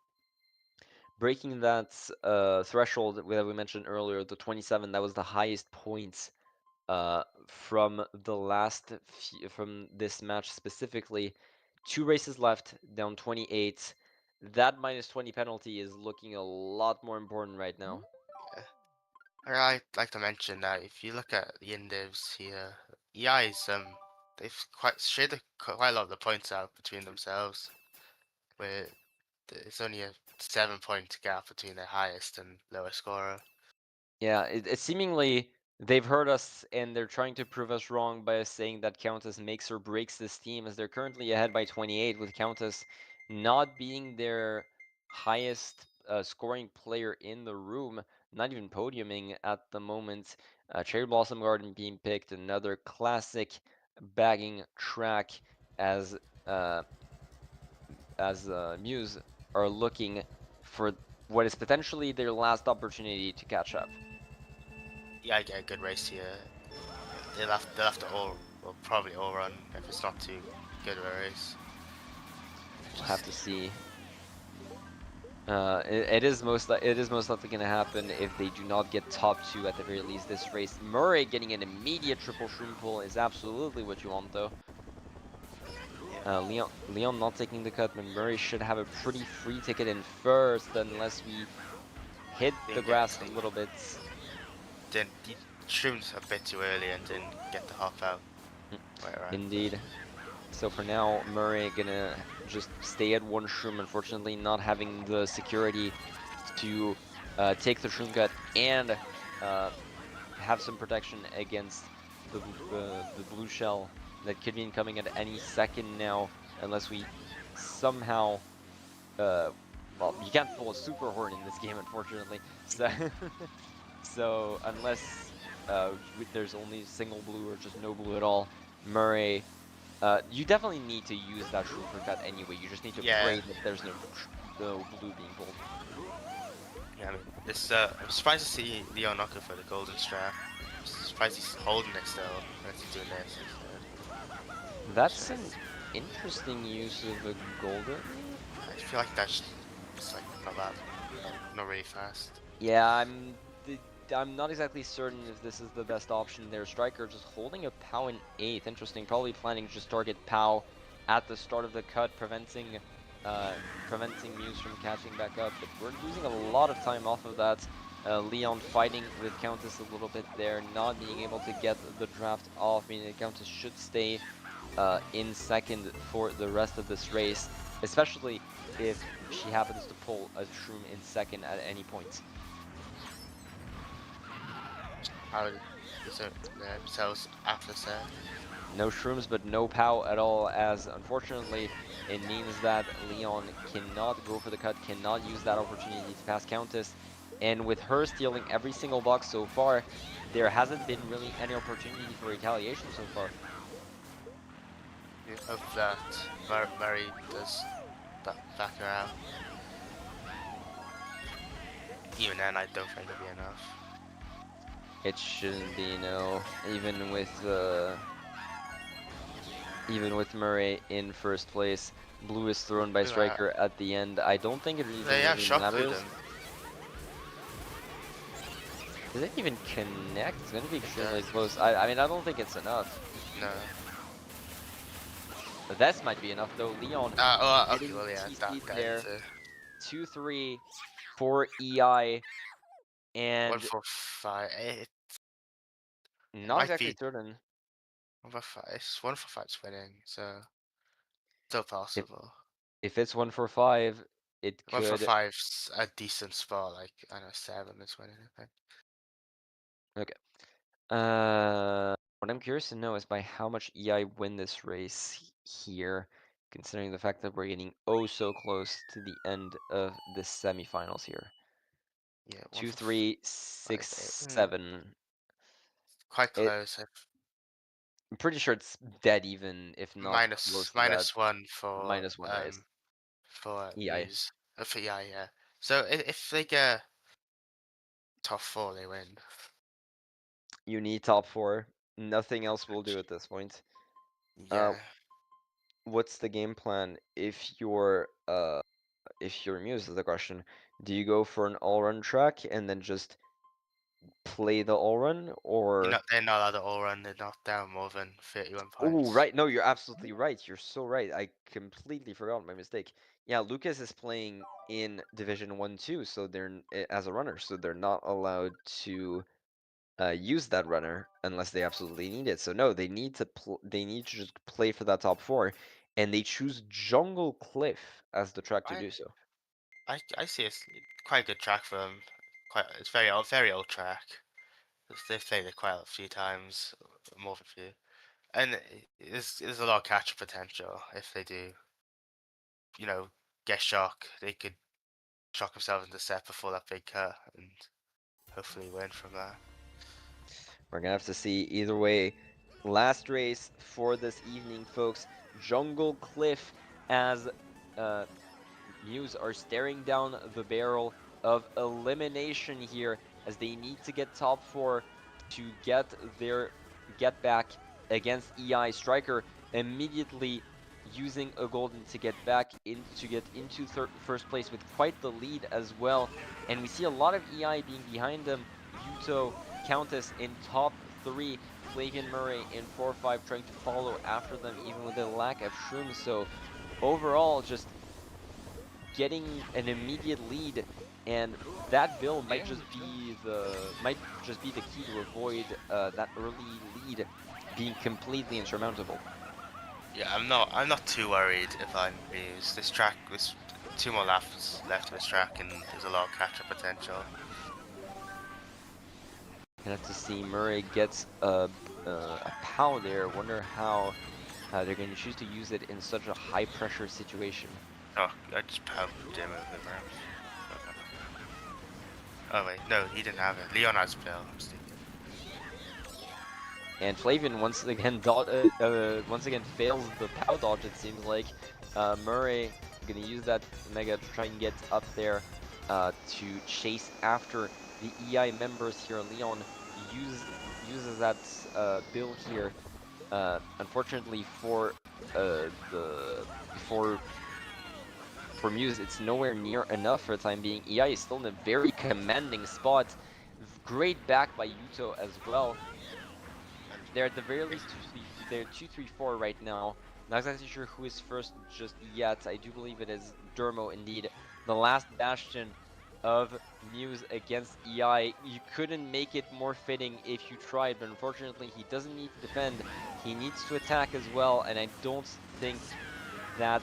threshold that we mentioned earlier, the 27, that was the highest points from the from this match specifically. 2 races left, down 28. That minus 20 penalty is looking a lot more important right now. Yeah. I'd like to mention that if you look at the Indivs here, EI's they've quite shared quite a lot of the points out between themselves, where there's only a 7 point gap between their highest and lowest scorer. Yeah, it seemingly they've heard us and they're trying to prove us wrong by saying that Countess makes or breaks this team, as they're currently ahead by 28, with Countess not being their highest scoring player in the room, not even podiuming at the moment. Cherry Blossom Garden being picked, another classic bagging track as uh, Muse are looking for what is potentially their last opportunity to catch up. Yeah, I get a good race here. They'll have to all, well, probably all run if it's not too good of a race. We'll have Just to see. It is most likely going to happen if they do not get top 2 at the very least this race. Murray getting an immediate triple shroom pull is absolutely what you want, though. yeah, Leon not taking the cut, but Murray should have a pretty free ticket in first unless we hit the didn't get grass a little bit. didn't he shroomed a bit too early and didn't get the hop out Mm, right around. Indeed. So for now, Murray gonna just stay at 1 shroom, unfortunately not having the security to take the shroom cut and uh, have some protection against the blue shell that could be incoming at any second now, unless we somehow well, you can't pull a super horn in this game, unfortunately. So so unless there's only single blue or just no blue at all, Murray, you definitely need to use that shroom for cut anyway. You just need to Yeah, pray that there's no blue being pulled. yeah. I mean, this. I'm surprised to see Leon Knocker for the golden strap. I'm surprised he's holding it still. Unless he's doing this That's instead. an interesting use of a golden. I feel like that's it's like not really fast. Yeah, I'm not exactly certain if this is the best option there. Striker just holding a POW in 8th. Interesting. Probably planning to just target POW at the start of the cut, preventing Muse from catching back up. But we're losing a lot of time off of that. Leon fighting with Countess a little bit there, not being able to get the draft off, meaning that Countess should stay in second for the rest of this race, especially if she happens to pull a shroom in second at any point. How is it themselves after set? No shrooms, but no POW at all, as unfortunately it means that Leon cannot go for the cut, cannot use that opportunity to pass Countess. And with her stealing every single box so far, there hasn't been really any opportunity for retaliation so far. Of that, Murray does back her out. Even then, I don't think it'll be enough. It shouldn't be, no. Even with Murray in first place, blue is thrown by Look at that. Striker at the end. I don't think it even They have really shock through matters. them. Does it even connect? It's going to be It extremely does. close. I mean, I don't think it's enough. No. This might be enough, though. Leon Oh, okay, getting well, yeah, TC'd that there. is a 2-3 for EI. 1 And 4 5. It not might exactly be certain 1 4 5. It's 1 4 5's winning, so still if possible. if it's 1-4-5, it 1 4 could. 5's a decent spot, like, I don't know, 7 is winning, I think. Okay. What I'm curious to know is by how much EI win this race here, considering the fact that we're getting oh so close to the end of the semifinals here. Yeah, 1 Two, 4 three, 5 six, 8. seven. Quite It. close. I'm pretty sure it's dead even, if not Minus close to that. minus 1 -1, right? for EI. Muse. For yeah. So if they get top 4, they win. You need top 4. Nothing else will do at this point. Uh, Yeah. what's the game plan if you're Muse is the question? Do you go for an all-run track and then just play the all-run, or? They're not allowed to all run. They're not down more than 31 Oh, points. right. No, you're absolutely right. You're so right. I completely forgot my mistake. Yeah, Lucas is playing in Division 1 too, so as a runner, so they're not allowed to use that runner unless they absolutely need it. So no, they need to just play for that top 4, and they choose Jungle Cliff as the track to I do so. I see it's quite a good track for them. It's very old track. They've played it quite a few times, more than a few, and there's a lot of catch potential if they do. Get shock. They could shock themselves into set before that big cut and hopefully win from that. We're gonna have to see either way. Last race for this evening, folks. Jungle Cliff as uh, Muse are staring down the barrel of elimination here as they need to get top 4 to get their get back against EI. Striker immediately using a golden to get back to get into first place with quite the lead as well. And we see a lot of EI being behind them. Yuto, Countess in top 3, Flavian Murray in 4-5 trying to follow after them even with a lack of shrooms. So overall, just getting an immediate lead, and that build might just be the key to avoid that early lead being completely insurmountable. Yeah, I'm not too worried if I'm Muse. This track, there's 2 more laps left of this track, and there's a lot of catch-up potential. Gonna have to see Murray gets a POW there. Wonder how they're going to choose to use it in such a high pressure situation. Oh, I just pumped him over the ramp. Oh wait, no, he didn't have it. Leon has Bill. I'm stupid. And Flavian once again fails the POW dodge. It seems like Murray gonna use that Mega to try and get up there to chase after the EI members here. Leon uses that build here. Unfortunately the for Muse, it's nowhere near enough for the time being. EI is still in a very commanding spot. Great back by Yuto as well. They're at the very least they're 2-3-4 right now. Not exactly sure who is first just yet. I do believe it is Dermo indeed. The last bastion of Muse against EI. You couldn't make it more fitting if you tried, but unfortunately he doesn't need to defend. He needs to attack as well, and I don't think that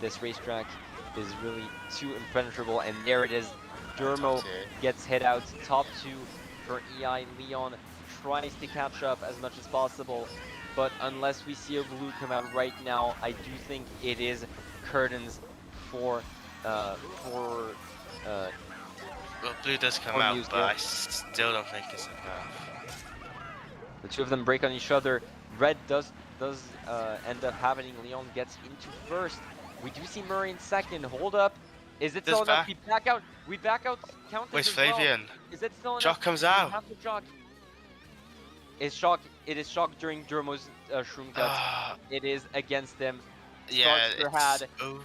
this racetrack is really too impenetrable. And there it is. Top Dermo 2. gets hit out. Top 2 for EI. Leon tries to catch up as much as possible, but unless we see a blue come out right now, I do think it is curtains for uh, for uh, Well, blue does come for out, Muse but here. I still don't think it's enough. The two of them break on each other. Red does end up happening. Leon gets into first. We do see Murray in second. Hold up. Is it This still enough? back. We back out. We back out Countess Where's as well. Flavian? Is it still enough? Jock comes We out. have the shock. It is shock during Dermo's shroom cut. Ah, It is against them. yeah, Starkster it's had. over.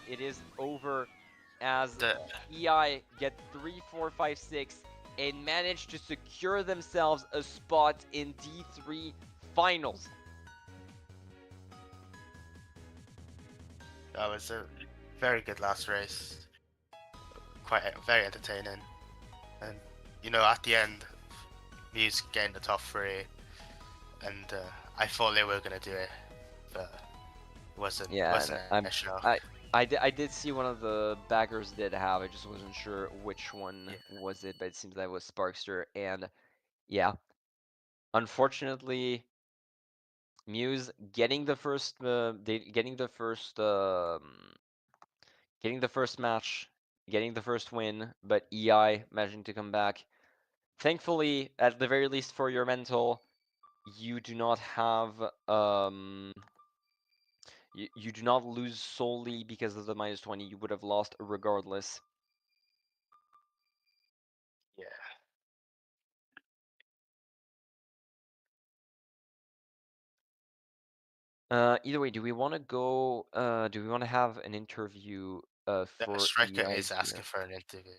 It is over as EI get 3, 4, 5, 6 and manage to secure themselves a spot in D3 finals. That was a very good last race. Very entertaining. And, you know, at the end, Muse getting the top 3. And I thought they were going to do it, but it wasn't a shock. I did see one of the baggers did have. I just wasn't sure which one was it, but it seems that it was Sparkster. And yeah, unfortunately, Muse getting the first getting the first match, getting the first win, but EI managing to come back. Thankfully, at the very least for your mental, you do not have you do not lose solely because of the -20. You would have lost regardless. Yeah. Either way, do we want to go? Do we want to have an interview? For Striker EI is asking here? for an interview.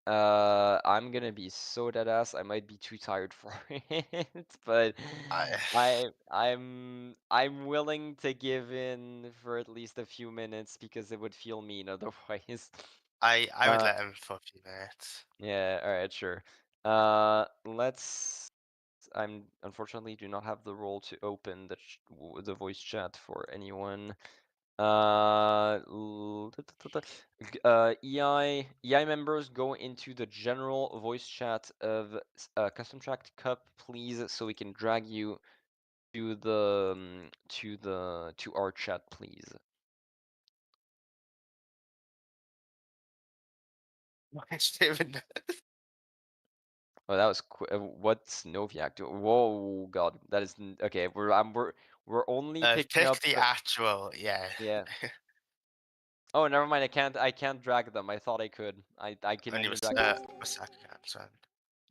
I'm gonna be so deadass. I might be too tired for it, but I'm willing to give in for at least a few minutes because it would feel mean otherwise. I would let him for a few minutes. Yeah. All right. Sure. Let's. I'm unfortunately do not have the role to open the voice chat for anyone. EI members go into the general voice chat of Custom Tracked Cup, please, so we can drag you to our chat, please. Oh, that was what's Noviak doing? Whoa, God, that is okay. We're only picking pick up the actual, yeah. Oh, never mind. I can't drag them. I thought I could. I can only drag them.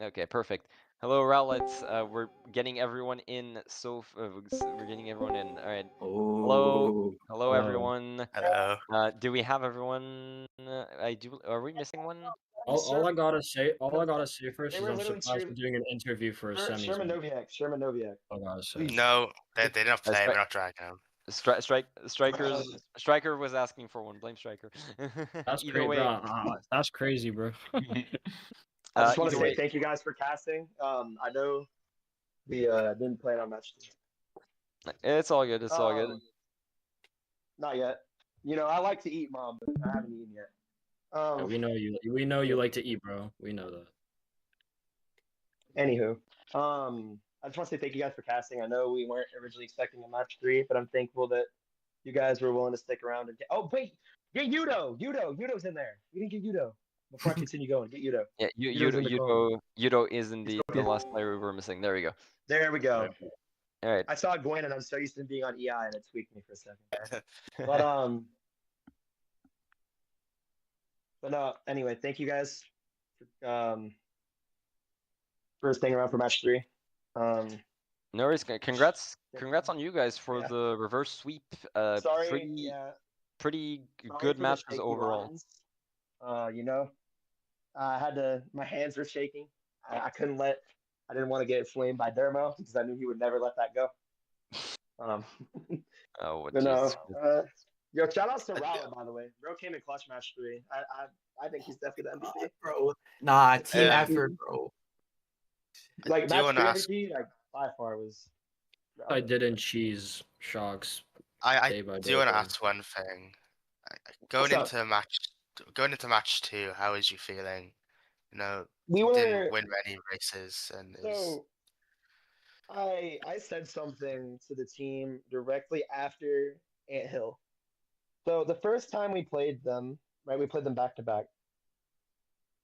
Okay, perfect. Hello, Rowlets. We're getting everyone in. We're getting everyone in. All right. Hello, everyone. Hello. Do we have everyone? I do. Are we missing one? All I gotta say first is I'm surprised we're doing an interview for a semis. Sherman Noviak. I gotta say. No, they didn't play. We're not dragging them. Striker was asking for one. Blame Striker. That's Either crazy, way, bro. That's crazy, bro. I just want to say thank you guys for casting. I know we didn't plan on match 2. It's all good. It's all good. Not yet. You know, I like to eat, Mom, but I haven't eaten yet. Yeah, we know you. We know you like to eat, bro. We know that. Anywho, I just want to say thank you guys for casting. I know we weren't originally expecting a match 3, but I'm thankful that you guys were willing to stick around and get. Oh wait, get Yudo. Yudo's in there. We didn't get Yudo. Before I continue going, get Yudo. Yeah, Yudo is indeed the last player we were missing. There we go. There we go. All right. I saw Gwynne, and I'm so used to being on EI, and it tweaked me for a second. But no. Anyway, thank you guys for staying around for match 3. No worries. Congrats on you guys for the reverse sweep. Pretty good matches overall. You know, my hands were shaking. I didn't want to get flamed by Dermo because I knew he would never let that go. Yo, shout outs to Rowlett, by the way. Bro came in clutch match 3. I think he's definitely the MVP. Bro. Nah, team effort, bro. Like match 3 MVP, like by far was. I didn't cheese shocks. I do want to ask one thing. Going into match 2, how is you feeling? You know, didn't win many races, and I said something to the team directly after Anthill. So the first time we played them, right, we played them back to back.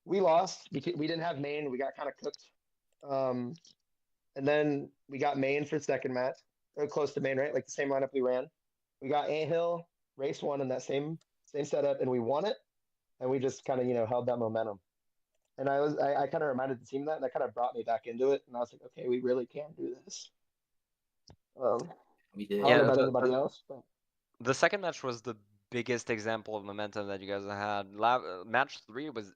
We lost because we didn't have main. We got kind of cooked. And then we got main for second match, or close to main, right? Like the same lineup we ran. We got Anthill, race 1 in that same setup, and we won it. And we just kind of, held that momentum. And I kind of reminded the team that, and that kind of brought me back into it. And I was like, okay, we really can do this. We did. I don't know about anybody else, but the second match was the biggest example of momentum that you guys have had. Match 3 was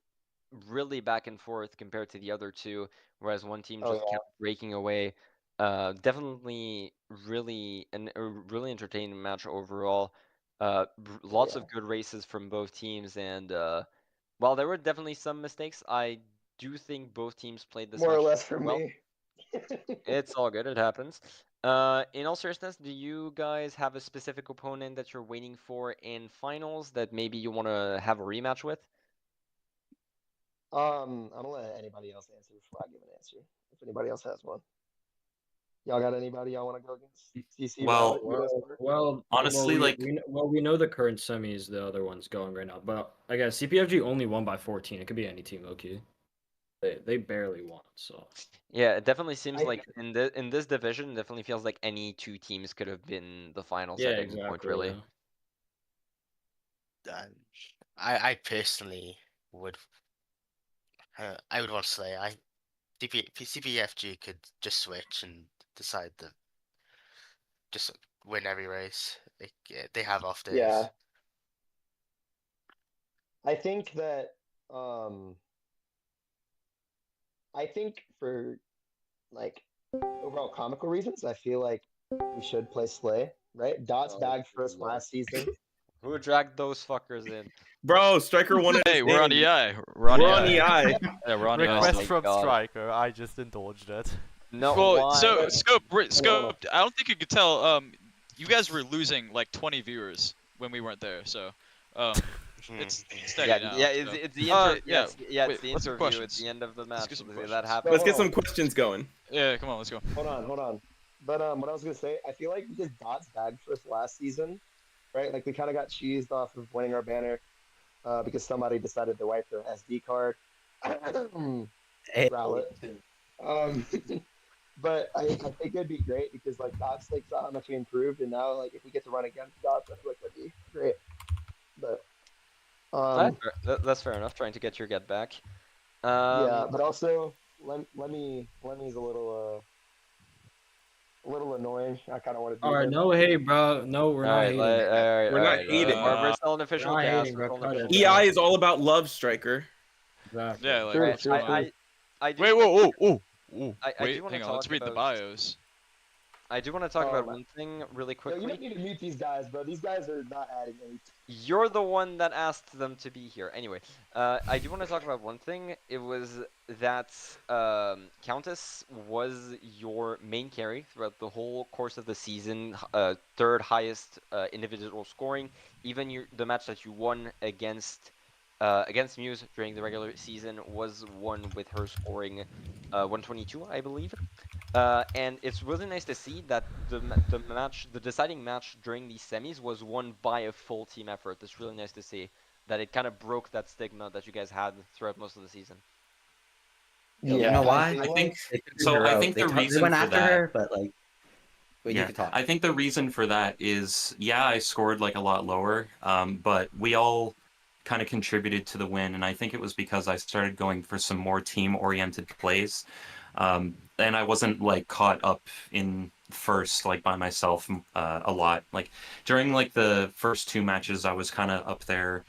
really back and forth compared to the other two, whereas one team Oh, just yeah. kept breaking away. Definitely really a really entertaining match overall. Lots yeah. of good races from both teams, and while there were definitely some mistakes, I do think both teams played this More or match less for well. me. It's all good, it happens. In all seriousness, do you guys have a specific opponent that you're waiting for in finals that maybe you want to have a rematch with? I'm gonna let anybody else answer before I give an answer. If anybody else has one. Y'all got anybody y'all want to go against? CC, Well, Rowlet, honestly, like we know the current semis the other one's going right now, but I guess CPFG only won by 14. It could be any team, low-key. They barely won, so. Yeah, it definitely seems I- like in this division, it definitely feels like any two teams could have been the finals Yeah, at any point, exactly. really. Yeah. I personally would. I would want to say CPFG could just switch and decide to just win every race. They have off days. Yeah. I think that I think for like overall comical reasons, I feel like we should play Slay, right? Dots Oh, bagged for us Lord. last season. Who dragged those fuckers in? Bro, Striker wanted. Hey, we're on EI. EI. We're on We're on EI. EI. Yeah, we're on EI. Oh Request my from God. Striker. I just indulged it. No, Well, why? so Scope, Hold Scope. I don't think you could tell. You guys were losing like 20 viewers when we weren't there. So, it's steady yeah, now. yeah, so. it's the yeah. it's the Wait, what's the interview. It's questions? the end of the Let's match. get some That questions. happens. Let's get Hold some on. questions going. Yeah, come on, let's go. Hold on. But what I was gonna say, I feel like because Dots bagged for us last season, right? Like we kind of got cheesed off of winning our banner because somebody decided to wipe their SD card. Hey, Rowlet. But I think it'd be great because like Dots like saw how much we improved, and now like if we get to run against Dots, I feel like that'd be great. But That's fair enough. Trying to get your get back. yeah, but also Lemy's a little annoying. I kind of want to do All right, him. no hate, bro. No, we're not hating. We're not hating. We're still an official not cast. hating, We're bro. still an Cut it. official EI cast. is all about love, Striker. Exactly. Yeah, like. True, Right, true. I do Wait, wanna- whoa. I Wait, do wanna hang on. Let's talk read the about- bios. I do want to talk Oh, about my- one thing really Yo, you quickly. don't need to mute these guys, bro. These guys are not adding anything. You're the one that asked them to be here. Anyway, I do want to talk about one thing. It was that Countess was your main carry throughout the whole course of the season, third highest individual scoring. Even the match that you won against Muse during the regular season was won with her scoring 122, I believe. And it's really nice to see that the deciding match during these semis was won by a full team effort. It's really nice to see that it kind of broke that stigma that you guys had throughout most of the season. you know why? feel I think like- so. I think the they reason went for after that- her, but like, you Yeah, can talk. I think the reason for that is, yeah, I scored like a lot lower, but we all kind of contributed to the win, and I think it was because I started going for some more team-oriented plays, and I wasn't like caught up in first like by myself a lot. Like during like the first two matches, I was kind of up there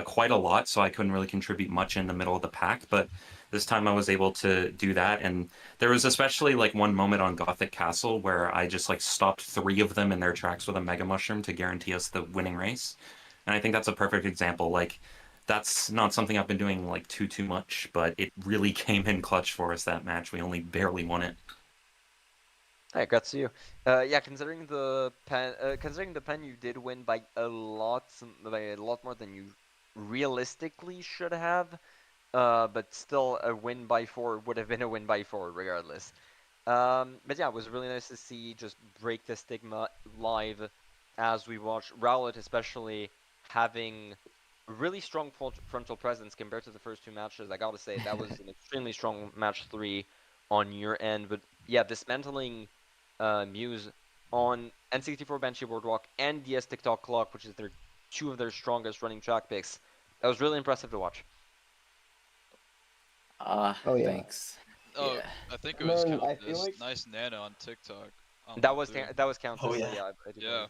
quite a lot, so I couldn't really contribute much in the middle of the pack, but this time I was able to do that, and there was especially like one moment on Gothic Castle where I just like stopped 3 of them in their tracks with a Mega Mushroom to guarantee us the winning race. And I think that's a perfect example. Like, that's not something I've been doing like too much, but it really came in clutch for us that match. We only barely won it. Hey, congrats to you. Yeah, considering the pen, you did win by a lot more than you realistically should have. But still, a win by 4 would have been a win by 4 regardless. But yeah, it was really nice to see just break the stigma live as we watched Rowlet, especially having really strong frontal presence compared to the first 2 matches. I gotta say that was an extremely strong match 3 on your end. But yeah, dismantling Muse on N64 Banshee Boardwalk and DS TikTok Clock, which is 2 of their strongest running track picks. That was really impressive to watch. Oh, yeah. Thanks. Oh, Yeah. I think it was Man, I Countess. feel like- Nice nano on TikTok. That was Countess. Oh, yeah. I do Yeah.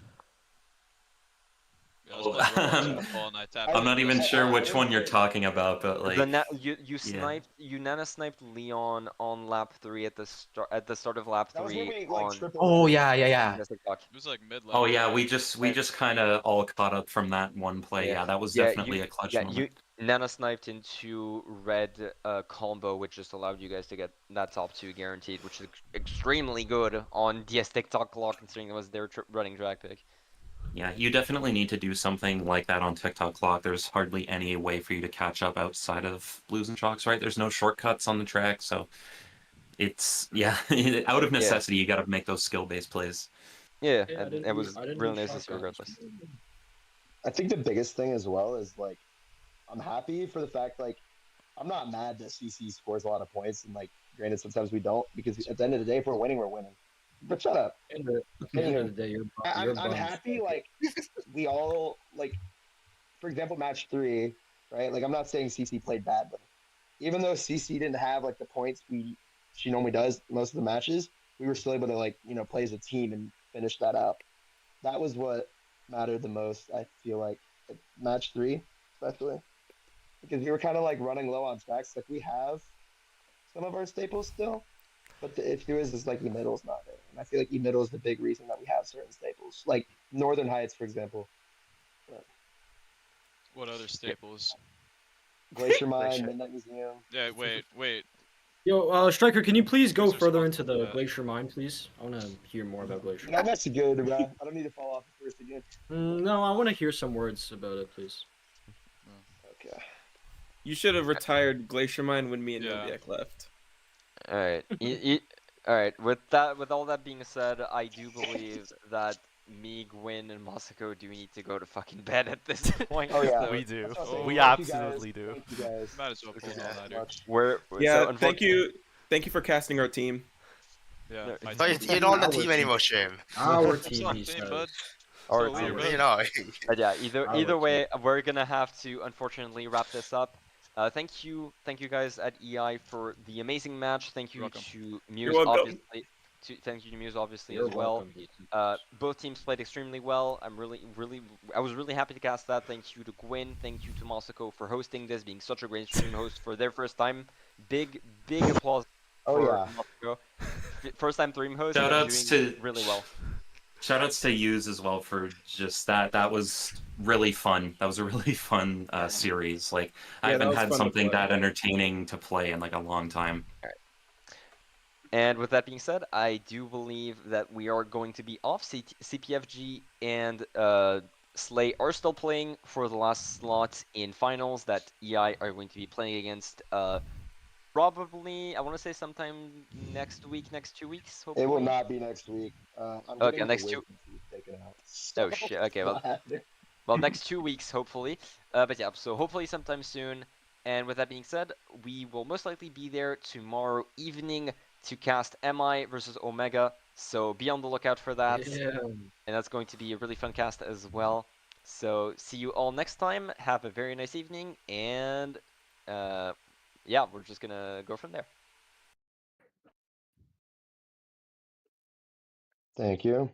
Yeah, I was playing I'm- Roblox all night. I'm not even sure which one you're Honestly, talking about, but like, you yeah. nana sniped Leon on lap 3 at the start of lap that was where 3 we like on triple. Oh red. yeah. Mystic Clock. It was like mid lap. Oh yeah, we just And- kind of all caught up from that one play. Yeah, that was definitely a clutch moment. you nana sniped into red combo, which just allowed you guys to get that top 2 guaranteed, which is extremely good on DS TikTok clock, considering it was their running drag pick. Yeah, you definitely need to do something like that on TikTok clock. There's hardly any way for you to catch up outside of blues and chalks, right? There's no shortcuts on the track, so it's out of necessity. You got to make those skill-based plays. Yeah, Yeah, I and didn't it do- was I didn't really do nice to see shotguns. regardless. I think the biggest thing as well is like, I'm happy for the fact like, I'm not mad that CC scores a lot of points, and like, granted sometimes we don't, because at the end of the day, if we're winning, we're winning. But shut up. At the end of the day, you're I'm bummed. happy like we all like, for example, match 3, right? Like I'm not saying CC played badly, even though CC didn't have like the points she normally does most of the matches. We were still able to like play as a team and finish that out. That was what mattered the most. I feel like at match 3, especially because we were kind of like running low on tracks. Like we have some of our staples still, but the issue is like E-middle's not there, and I feel like E-middle is the big reason that we have certain staples, like Northern Heights, for example. What other staples? Glacier Mine, Glacier. Midnight Museum. Yeah, wait. Yo, Striker, can you please go Who's further into responsible for the that? Glacier Mine, please? I want to hear more about Glacier. No, that's good, bro. I don't need to fall off the first again. No, I want to hear some words about it, please. Okay. You should have retired Glacier Mine when me and Yeah. Noviak left. All right. All right. With all that being said, I do believe that me, Gwynne, and Masako do need to go to fucking bed at this point. Oh, yeah. So We do. That's what I'm saying. We Thank you guys. absolutely do. Thank you guys. Might as well pull Appreciate an it all-nighter. much. Yeah, so thank you for casting our team. Yeah. No, my But team. you're not on the Our team team. anymore, Shim. Our It's team, not he team, says. bud. Our So team. weird, You know. But yeah, Our either team. way, we're gonna have to unfortunately wrap this up. Thank you guys at EI for the amazing match. Thank you You're welcome. to Muse, welcome. obviously. Thank you to Muse, obviously, You're as well. welcome, Ethan. Both teams played extremely well. I was really happy to cast that. Thank you to Gwynne. Thank you to Masako for hosting this, being such a great stream host for their first time. Big applause Oh, for yeah. Masako. First time stream host. Shoutouts doing to really well. Shoutouts to Yous as well for just that. That was really fun. That was a really fun series. Like I Yeah, that haven't was had fun to something play. that entertaining to play in like a long time. And with that being said, I do believe that we are going to be off. CPFG and Slay are still playing for the last slot in finals that EI are going to be playing against. Probably, I want to say sometime next week, next 2 weeks. Hopefully. It will not be next week. I'm Okay, getting next the 2. wisdom teeth taken out. Oh shit. Okay, well, Not happening. well, next 2 weeks, hopefully. But yeah, so hopefully sometime soon. And with that being said, we will most likely be there tomorrow evening to cast MI versus Omega. So be on the lookout for that. Yeah. And that's going to be a really fun cast as well. So see you all next time. Have a very nice evening. And yeah, we're just going to go from there. Thank you.